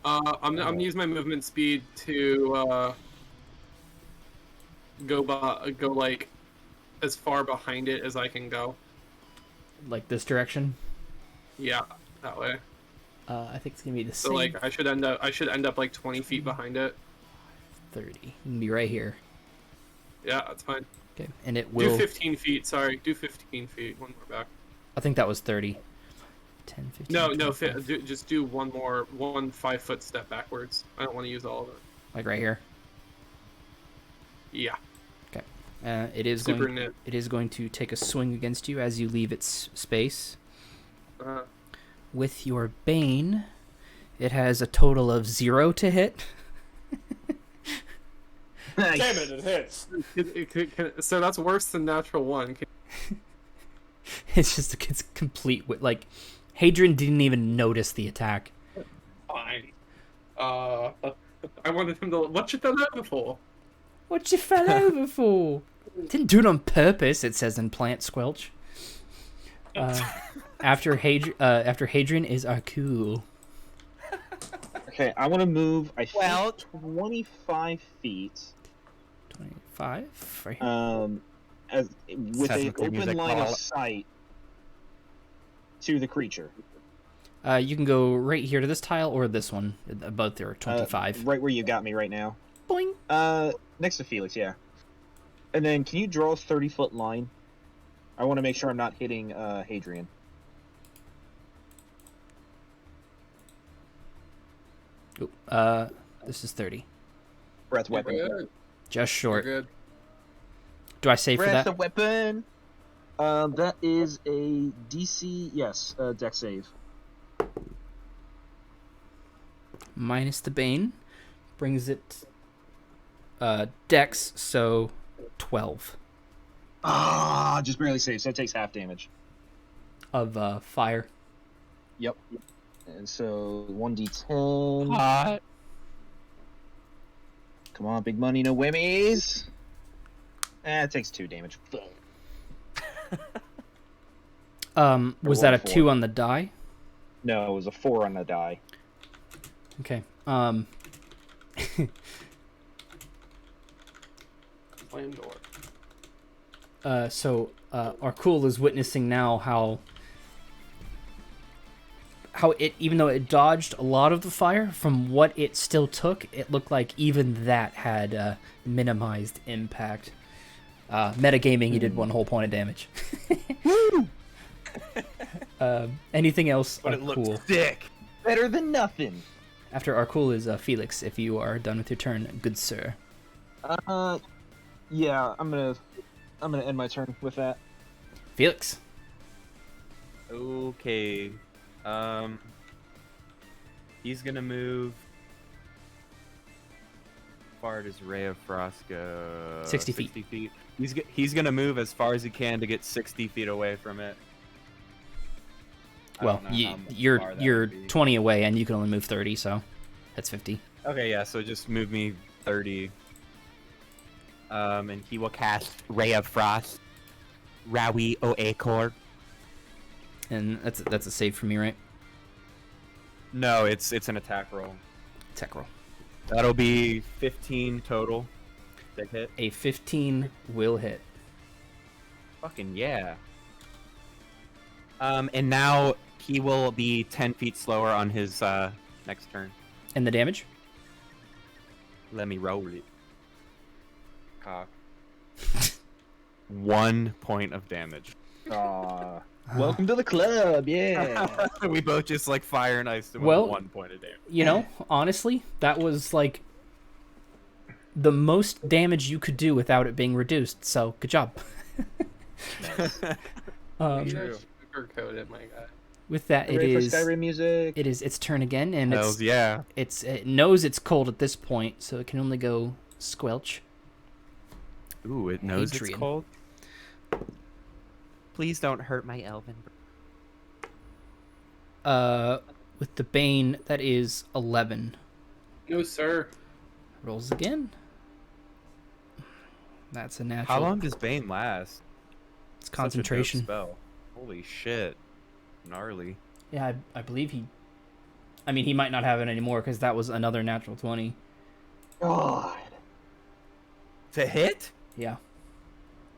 I'm gonna use my movement speed to go like as far behind it as I can go. Like this direction. Yeah, that way. I think it's gonna be the So same. like I should end up like 20 feet behind it. 30. You can be right here. Yeah, that's fine. Okay, and it Do will. 15 feet. Sorry, do 15 feet. One more back. I think that was 30. 10, 15. No, 25. just do one 5-foot step backwards. I don't want to use all of it. Like right here. Yeah. It is Super going. nit. It is going to take a swing against you as you leave its space. With your Bane, it has a total of 0 to hit. Damn it, it hits. So that's worse than natural 1. It's complete with like, Hadrian didn't even notice the attack. Fine. I wanted him to. What should that happen for? What you fell over for? Didn't do it on purpose, it says in Plant Squelch. After Hadrian is Arkul. Okay, I want to move. I Well- think 25 feet. 25? Right here. With an Technically open music line of hall. sight to the creature. You can go right here to this tile or this one. Both are 25. Right where you got me right now. Boing. Next to Felix, yeah. And then can you draw a 30-foot line? I want to make sure I'm not hitting Hadrian. Oop, this is 30. Breath You're weapon. good. Just You're short. good. Do I save for Breath that? of weapon. That is a DC, yes, deck save. Minus the Bane. Brings it Dex, so 12 Just barely save, so it takes half damage. of fire. Yep. And so 1d10. Hot. Come on, big money, no whammies. It takes 2 damage. Was that a 4. 2 on the die? No, it was a 4 on the die. Okay. Flame door. So Arkul is witnessing now how it, even though it dodged a lot of the fire, from what it still took, it looked like even that had minimized impact. Metagaming, you did 1 whole point of damage. Anything else? But it Arkul. looks sick. Better than nothing. After Arkul is Felix, if you are done with your turn, good sir. Yeah, I'm gonna end my turn with that. Felix. Okay. He's gonna move. How far does Ray of Frost go? 60 feet. 60 feet. He's gonna move as far as he can to get 60 feet away from it. I Well, don't know how you're far that you're would be. 20 away, and you can only move 30, so that's 50. Okay, yeah. So just move me 30. And He will cast Ray of Frost. Rawi Oakor. And that's a save for me, right? no, it's an attack roll. Tech roll. That'll be 15 total. That hit. A 15 will hit. Fucking yeah. And now he will be 10 feet slower on his next turn. And the damage? Let me roll it. Cock. 1 point of damage. Welcome to the club, yeah. We both just like fire and ice him Well, with 1 point of damage. You know, honestly, that was like the most damage you could do without it being reduced. So good job. You sugarcoat it, my guy. With that, it Ready for is Skyrim music? its turn again, and Hells yeah. it knows it's cold at this point, so it can only go squelch. Ooh, it knows Hadrian. it's cold. Please don't hurt my elven. With the Bane, that is 11. No, sir. Rolls again. That's a natural. How long does Bane last? It's Such a dope concentration. spell. Holy shit. Gnarly. Yeah, I believe he. I mean, he might not have it anymore because that was another natural 20. God. To hit? Yeah,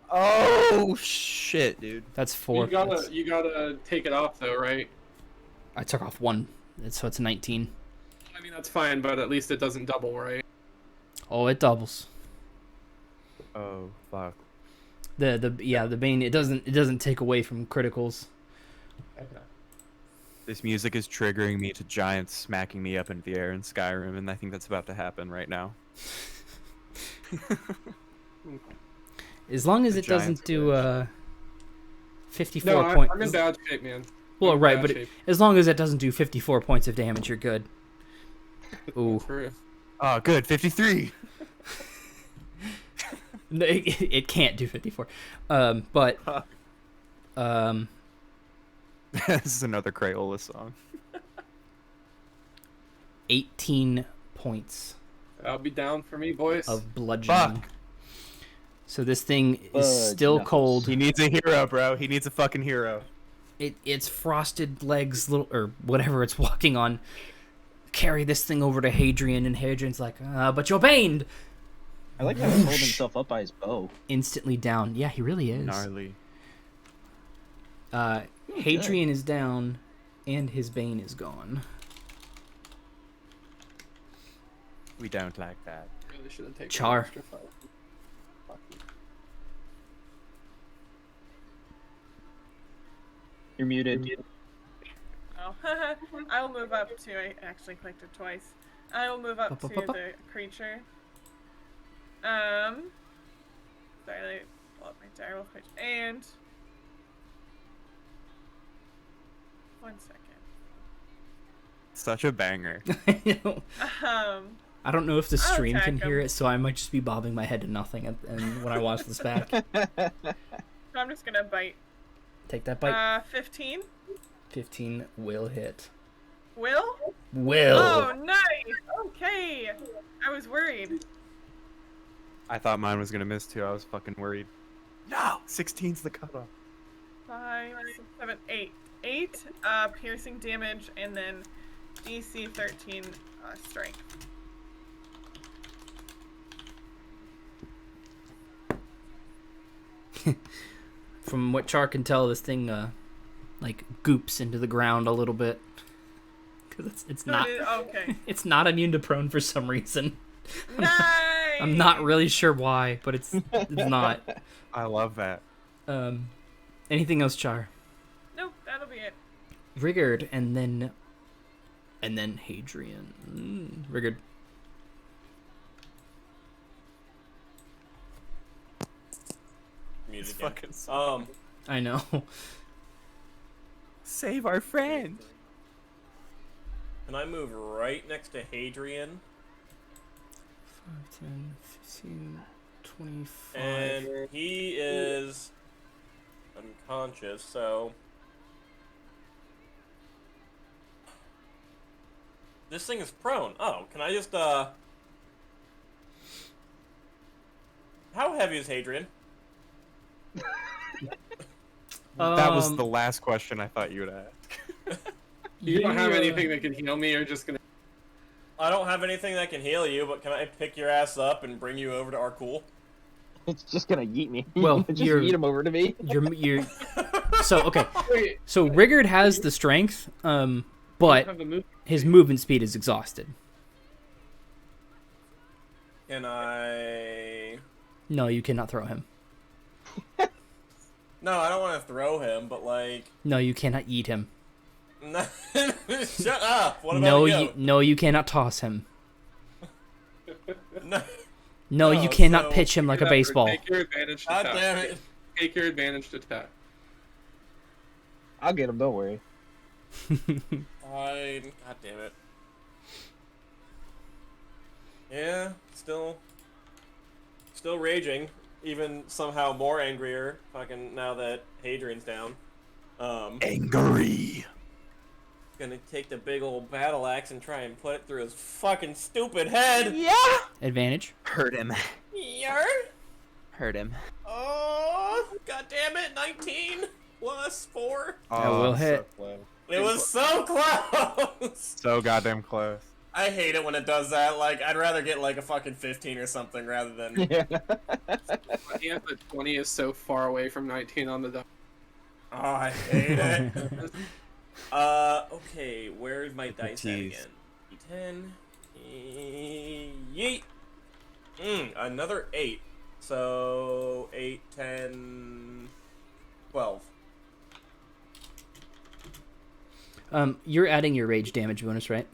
Oh shit, dude. that's 4. You gotta take it off though, right? I took off 1, so it's 19. I mean that's fine, but at least it doesn't double, right? Oh, it doubles. Oh fuck. The Bane, it doesn't take away from criticals. This music is triggering me to giants smacking me up into the air in Skyrim, and I think that's about to happen right now. As long as The it doesn't Giants do 54 No, points. I'm in bad shape, man. Well, I'm in right, bad but shape. as long as it doesn't do 54 points of damage, you're good. Ooh. True. Oh, good. 53. No, it can't do 54. But This is another Crayola song. 18 points That'll be down for me, boys. of bludgeoning. Fuck. So this thing is Fudge still nuts. cold. He needs a hero, bro. He needs a fucking hero. Its frosted legs, little or whatever it's walking on, carry this thing over to Hadrian, and Hadrian's like, but you're baned. I like how he's holding himself up by his bow. Instantly down. Yeah, he really is. Gnarly. Hadrian is down, and his bane is gone. We don't like that. Really should have taken Char. an extra fight. Fuck you. You're muted. Oh, I'll move up to. I actually clicked it twice. I will move up to the creature. Sorry, let me pull up my direwolf page. And 1 second. Such a banger. I don't know if the I'll stream can attack hear him. it, so I might just be bobbing my head to nothing and when I watch this back. So I'm just gonna bite. Take that bite. 15. 15 will hit. Will? Will. Oh, nice. Okay. I was worried. I thought mine was gonna miss too. I was fucking worried. No, 16's the cutoff. 5, 6, 7, 8. 8 piercing damage, and then DC 13 strength. From what Char can tell, this thing like goops into the ground a little bit because it's not. Okay. It's not immune to prone for some reason. Nice. I'm not really sure why, but it's not. I love that. Anything else, Char? Nope, that'll be it. Rigurd, and then Hadrian. Rigurd. Music fucking again. I know. Save our friend. Can I move right next to Hadrian? 5, 10, 15, 25. And he is unconscious, so this thing is prone. Oh, can I just how heavy is Hadrian? That was the last question I thought you would ask. You don't have anything that can heal me. You're just gonna. I don't have anything that can heal you, but can I pick your ass up and bring you over to Arkul? It's just gonna yeet me. Well, just you're- yeet him over to me. You're so okay. Wait, So Rigurd has the strength, but have the move. his movement speed is exhausted. Can I? No, you cannot throw him. No, I don't want to throw him, but like. No, you cannot eat him. Shut up! What about No, you? you cannot toss him. No. No, you Oh, cannot so- pitch him like a baseball. Take your advantage God attack. damn it! Take your advantage attack. I'll get him. Don't worry. God damn it. Yeah, still raging. Even somehow more angrier. Fucking now that Hadrian's down. Angry. Gonna take the big old battle axe and try and put it through his fucking stupid head. Yeah. Advantage. Hurt him. Yarr. Hurt him. Oh, god damn it! 19 plus 4. That will hit. So close. It was so close. So goddamn close. I hate it when it does that. Like, I'd rather get like a fucking 15 or something rather than. Yeah. 20 at the 20 is so far away from 19 on the die. Oh, I hate it. Okay, where's my dice at Jeez. again? D10. Yeet! Another 8. So, 8, 10, 12. You're adding your rage damage bonus, right?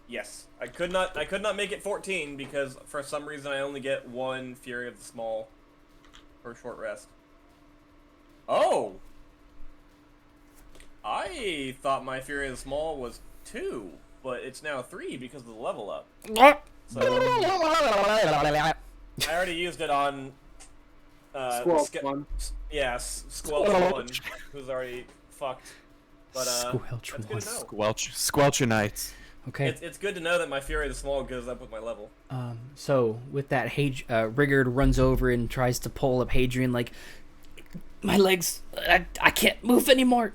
Yes. I could not make it 14 because for some reason I only get 1 Fury of the Small for a short rest. Oh! I thought my Fury of the Small was 2, but it's now 3 because of the level up. So I already used it on Squelch one. yeah, Squelch 1, who's already fucked. But Squelch that's good one. to know. Squelchunites. Okay. It's good to know that my Fury of the Small goes up with my level. So with that, Rigurd runs over and tries to pull up Hadrian. Like, my legs, I can't move anymore.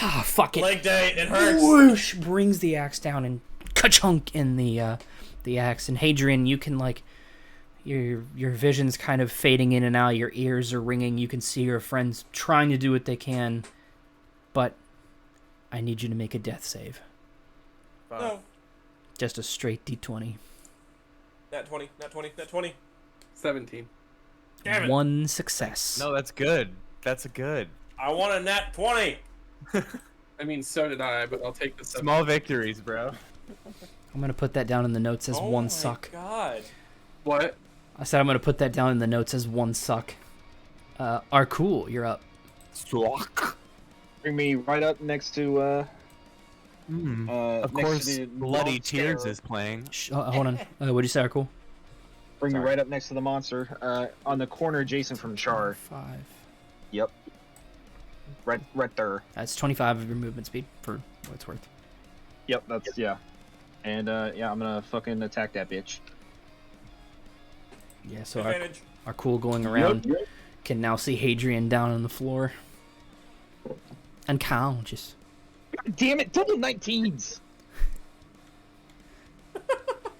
Ah, fuck it. Leg day, it hurts. Whoosh, brings the axe down and ka-chunk in the axe. And Hadrian, you can like, your vision's kind of fading in and out. Your ears are ringing. You can see your friends trying to do what they can, but I need you to make a death save. No. Just a straight D20. Nat 20, nat 20, nat 20. 17. Damn it. One success. No, that's good. That's good. I want a nat 20. I mean, so did I, but I'll take the 17. Small victories, bro. I'm going to put that down in the notes as one suck. Oh my god. What? I said I'm going to put that down in the notes as one suck. Arkul, you're up. Struck. Bring me right up next to Of next course, to the Bloody monster. Tears is playing. Hold on. What'd you say, Arkul? Bring me Sorry. right up next to the monster. On the corner adjacent from Char. 5. Yep. Right there. That's 25 of your movement speed for what it's worth. Yep, that's yeah. And yeah, I'm gonna fucking attack that bitch. Yeah, so Advantage. Arkul going around can now see Hadrian down on the floor. Unconscious. God damn it, double 19s!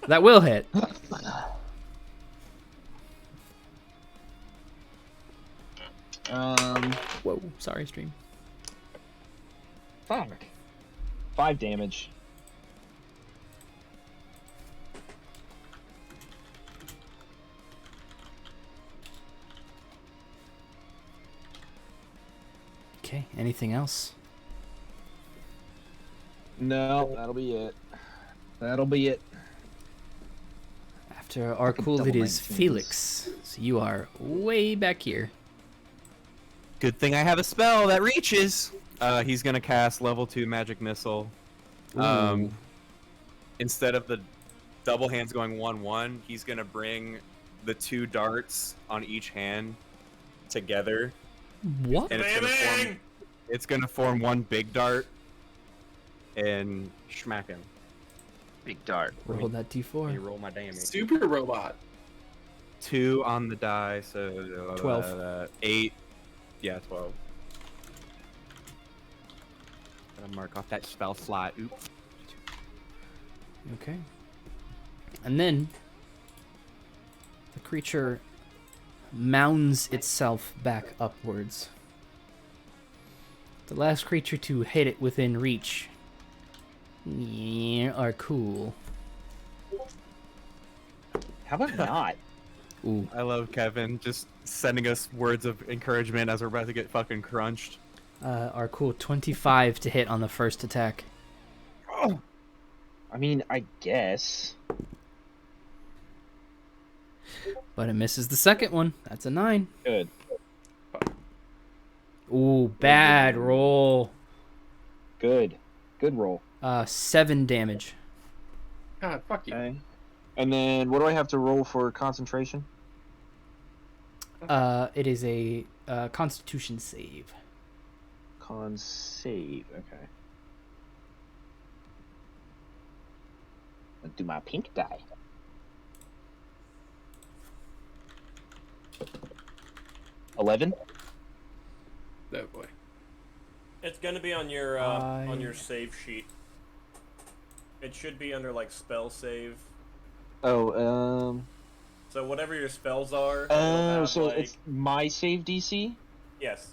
That will hit. Whoa, sorry, stream. Fuck. 5 damage. Okay, anything else? No, that'll be it. That'll be it. After Arkul, it double is 19s. Felix. So you are way back here. Good thing I have a spell that reaches. He's gonna cast level 2 magic missile. Instead of the double hands going 1-1, he's gonna bring the 2 darts on each hand together, What? and it's gonna form one big dart and smack him. Big dart. Roll that Let me d4. roll my damage. Super robot. 2 on the die, so 12. 8. Yeah, 12. Gotta mark off that spell slot. Oops. Okay. And then the creature mounds itself back upwards. The last creature to hit it within reach are cool. How about not? Ooh. I love Kevin just sending us words of encouragement as we're about to get fucking crunched. Are cool. 25 to hit on the first attack. I mean, I guess. But it misses the second one. That's a 9. Good. Ooh, bad roll. Good. Good roll. 7 damage. God, fuck you. Okay. And then what do I have to roll for concentration? It is a Constitution save. Con save. Okay. I'll do my pink die. $11. Oh boy. It's gonna be on your save sheet. It should be under like spell save. Oh, So whatever your spells are. it'll have, so like- it's my save DC? yes.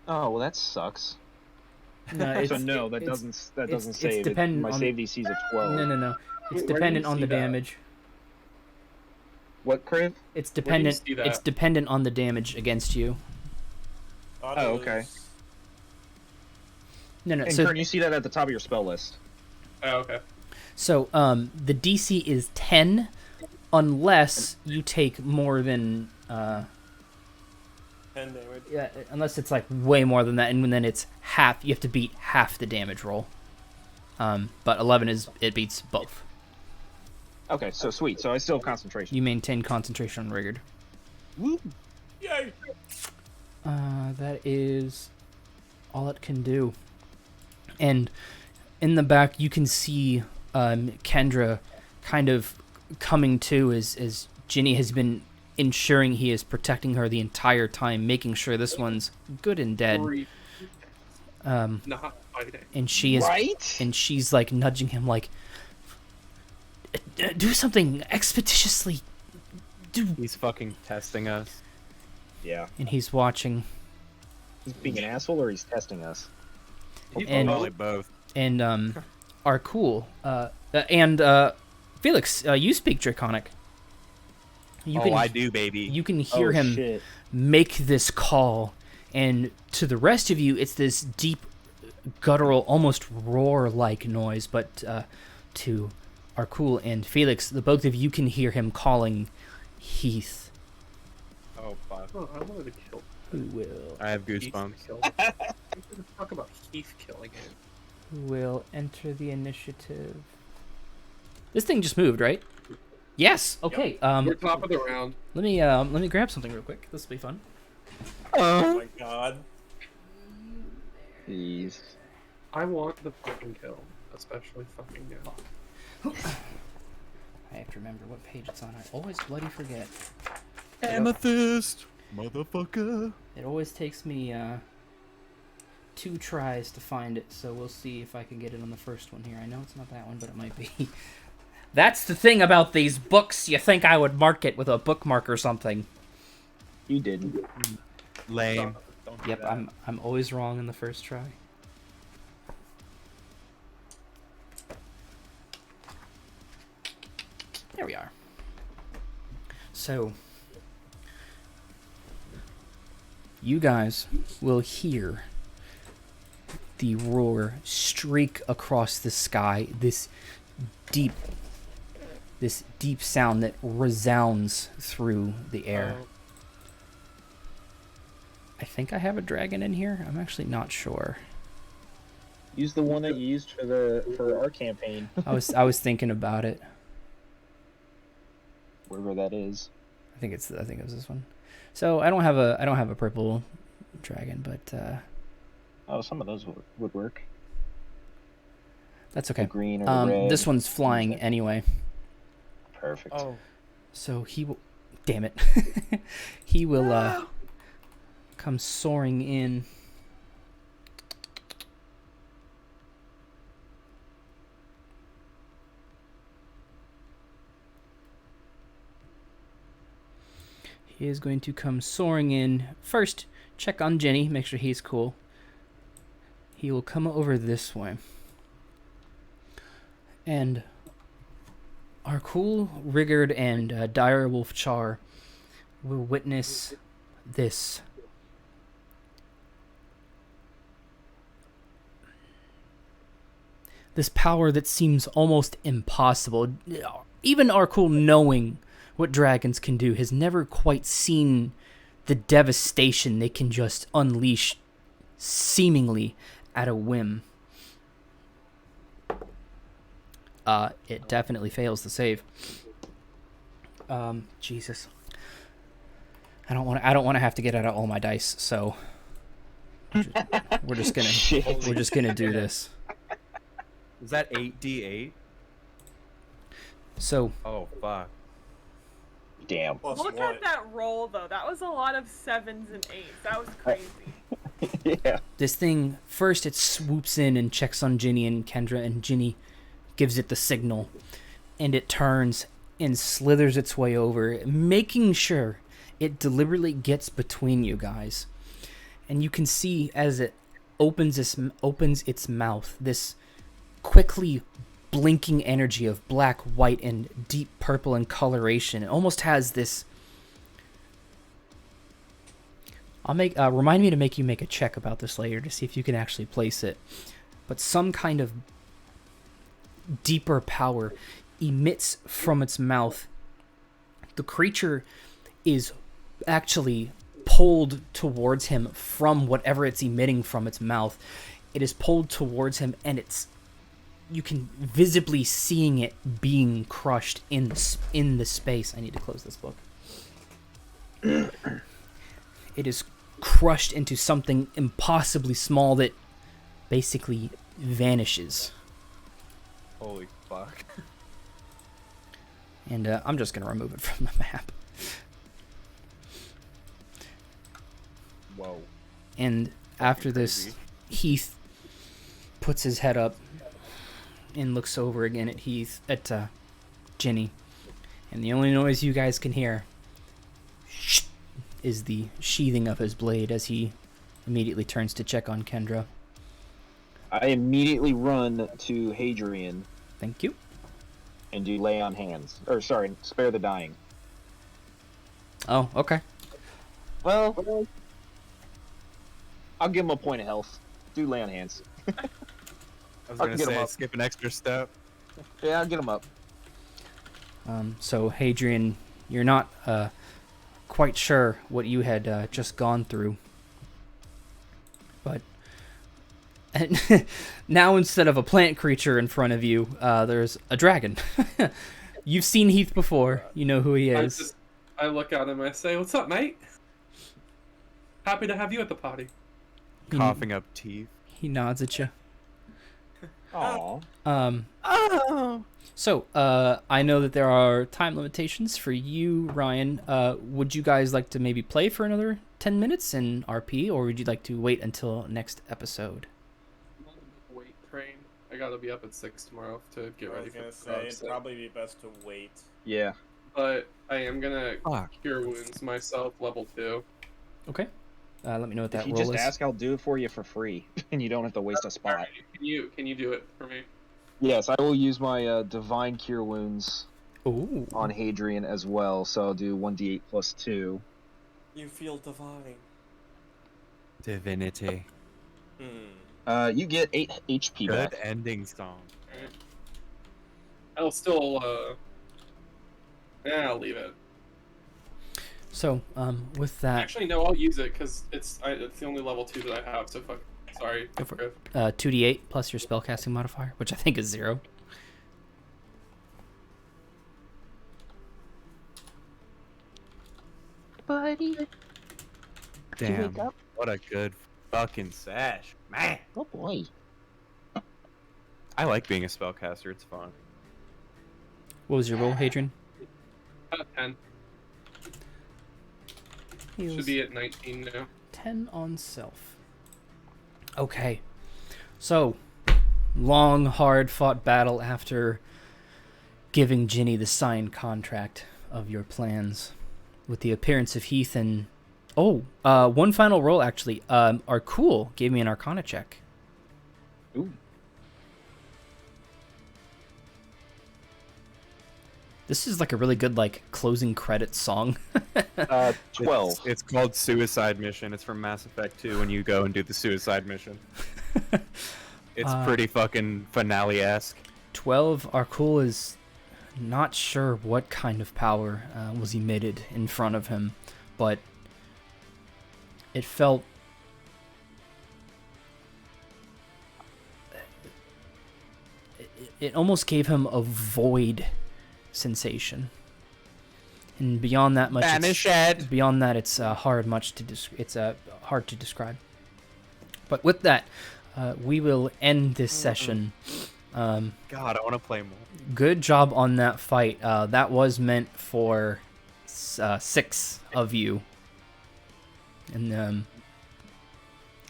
Oh, well, that sucks. No, So no, that doesn't it's save. dependent my on- save DC is a 12. No. It's Where do you dependent on see the that? damage. What, Crave? It's do you dependent. see that? It's dependent on the damage against you. Oh, okay. No. And So Kern, you see that at the top of your spell list. Oh, okay. So, the DC is 10, unless you take more than 10 damage. yeah, unless it's like way more than that, and then it's half. You have to beat half the damage roll. But 11 it beats both. Okay, so sweet. So I still have concentration. You maintain concentration on Rigurd. Woo! Yay! That is all it can do. And in the back, you can see Kendra kind of coming to as Ginny has been ensuring he is protecting her the entire time, making sure this one's good and dead. Not fighting. And she is, Right? and she's like nudging him, like, do something expeditiously. He's fucking testing us. Yeah. And he's watching. He's being an asshole or he's testing us? And Probably both. and Arkul and Felix, you speak Draconic. You I do, baby. You can hear Oh, him shit. make this call, and to the rest of you, it's this deep, guttural, almost roar-like noise. But to Arkul and Felix, the both of you can hear him calling Heath. Oh, fuck. Oh, I wanted to kill. Who will? I have Heath goosebumps. kill. Let's talk about Heath killing it. Who will enter the initiative? This thing just moved, right? Yes. Okay. We're top of the round. Let me grab something real quick. This will be fun. Oh my god. Jeez. I want the fucking kill, especially fucking now. I have to remember what page it's on. I always bloody forget. Amethyst, motherfucker. It always takes me 2 tries to find it, so we'll see if I can get it on the first one here. I know it's not that one, but it might be. That's the thing about these books. You think I would mark it with a bookmark or something? You didn't. Lame. Don't do Yep, that. I'm always wrong in the first try. There we are. So, you guys will hear the roar streak across the sky, this deep sound that resounds through the air. Oh, I think I have a dragon in here. I'm actually not sure. Use the one that you used for our campaign, I was thinking about it. wherever that is. I think it was this one. So I don't have a purple dragon, but Oh, some of those would work. that's The okay. green or the red. This one's flying anyway. Perfect. Oh. So he will. Damn it. He will come soaring in. He is going to come soaring in. First, check on Jenny, make sure he's cool. He will come over this way. And Arkul, Rigurd, and Direwolf Char will witness this. This power that seems almost impossible. Even Arkul, knowing what dragons can do, has never quite seen the devastation they can just unleash seemingly at a whim. It definitely fails the save. Jesus. I don't want to have to get out all my dice, so we're just gonna do this. Is that 8d8? So Oh, fuck. Damn. Plus Look one. at that roll, though. That was a lot of 7s and 8s. That was crazy. Yeah. this thing, first it swoops in and checks on Ginny and Kendra, and Ginny gives it the signal, and it turns and slithers its way over, making sure it deliberately gets between you guys. And you can see as it opens its mouth, this quickly blinking energy of black, white, and deep purple in coloration. It almost has this. I'll make remind me to make you make a check about this later to see if you can actually place it. But some kind of deeper power emits from its mouth. The creature is actually pulled towards him from whatever it's emitting from its mouth. It is pulled towards him, and you can visibly seeing it being crushed in the space. I need to close this book. It is crushed into something impossibly small that basically vanishes. Holy fuck? And I'm just gonna remove it from the map. Whoa. And after this, Crazy. Heath puts his head up and looks over again at Ginny. And the only noise you guys can hear is the sheathing of his blade as he immediately turns to check on Kendra. I immediately run to Hadrian Thank you. and do lay on hands. Or sorry, spare the dying. Oh, okay. Well, I'll give him a point of health. Do lay on hands. I was I gonna can get him say up. skip an extra step. Yeah, I'll get him up. So, Hadrian, you're not quite sure what you had just gone through. But now instead of a plant creature in front of you, there's a dragon. You've seen Heath before. You know who he is. I look at him. I say, "What's up, mate? Happy to have you at the party." Coughing up teeth. He nods at you. Aww. So, I know that there are time limitations for you, Ryan. Would you guys like to maybe play for another 10 minutes in RP, or would you like to wait until next episode? Wait, train. I gotta be up at 6 tomorrow to get I ready was for gonna the say job, it'd so- probably be best to wait. Yeah. But I am gonna Fuck. cure wounds myself, level 2. Okay. Let me know what If that you roll just is. ask, I'll do it for you for free, and you don't have to waste a spot. Can you do it for me? Yes, I will use my Divine Cure Wounds Ooh. on Hadrian as well, so I'll do 1d8 plus 2. You feel divine. Divinity. You get 8 HP Good back. ending song. I'll still I'll leave it. So, with that, Actually, no, I'll use it because it's the only level 2 that I have. So fuck. Sorry. Go for Griff. 2d8 plus your spellcasting modifier, which I think is 0. Buddy. Damn. wake up? What a good fucking sash. Man. Oh boy. I like being a spellcaster. It's fun. What was your roll, Hadrian? 10. He Should was be at 19 now. 10 on self. Okay. So, long, hard-fought battle after giving Ginny the signed contract of your plans. With the appearance of Heath and... Oh, one final roll, actually. Arkul gave me an Arcana check. Ooh. This is like a really good, like, closing credits song. 12. It's called Suicide Mission. It's from Mass Effect 2 when you go and do the suicide mission. It's pretty fucking finale-esque. 12. Arkul is not sure what kind of power was emitted in front of him, but it felt... It almost gave him a void sensation, and beyond that much, beyond that, it's hard to describe. But with that, we will end this session. God, I want to play more. Good job on that fight. That was meant for 6 of you, and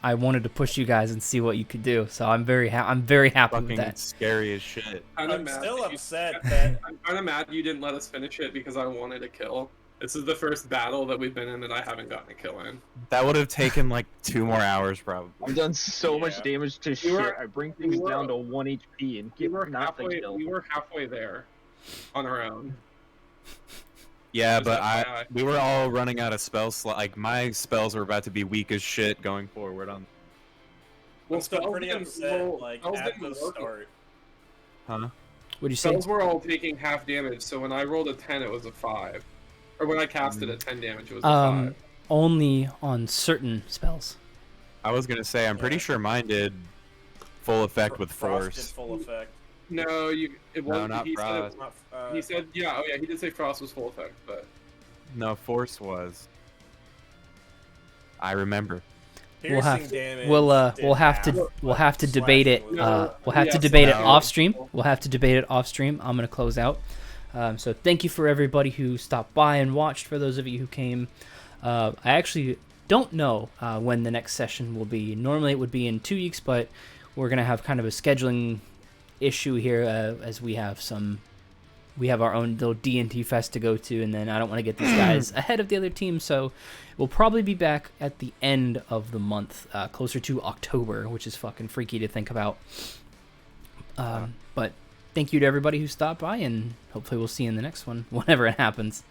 I wanted to push you guys and see what you could do. So I'm very happy Fucking with that. scary as shit. I'm still upset that I'm kind of mad you didn't let us finish it because I wanted a kill. This is the first battle that we've been in that I haven't gotten a kill in. That would have taken like 2 more hours probably. I've done so much Yeah. damage to We shit. were- I bring things we were- down to 1 HP and We get were nothing killed. halfway there on our own. Yeah, Just but FYI. we were all running out of spell slot. Like my spells were about to be weak as shit going forward. I'm still spells pretty didn't upset. roll- Like spells at didn't the work. start. Huh? What'd you say? Spells were all taking half damage, so when I rolled a 10, it was a 5. Or when I casted a 10 damage, it was a 5. Only on certain spells. I was gonna say I'm pretty Yeah. sure mine did full effect with Frost did force. full effect. No, it wasn't. not he Frost. Not, Said, he said, yeah, oh yeah, he did say Frost was full effect, but No, force was. I remember. we'll have Piercing damage we'll did have to half, we'll but have to debate it. slashing was We'll have to Yes, debate it no. off stream. We'll have to debate it off stream. I'm gonna close out. So thank you for everybody who stopped by and watched. For those of you who came, I actually don't know when the next session will be. Normally it would be in 2 weeks, but we're gonna have kind of a scheduling issue here as we have our own little D&T fest to go to, and then I don't want to get these guys ahead of the other team, so we'll probably be back at the end of the month, closer to October, which is fucking freaky to think about. But thank you to everybody who stopped by, and hopefully we'll see you in the next one, whenever it happens.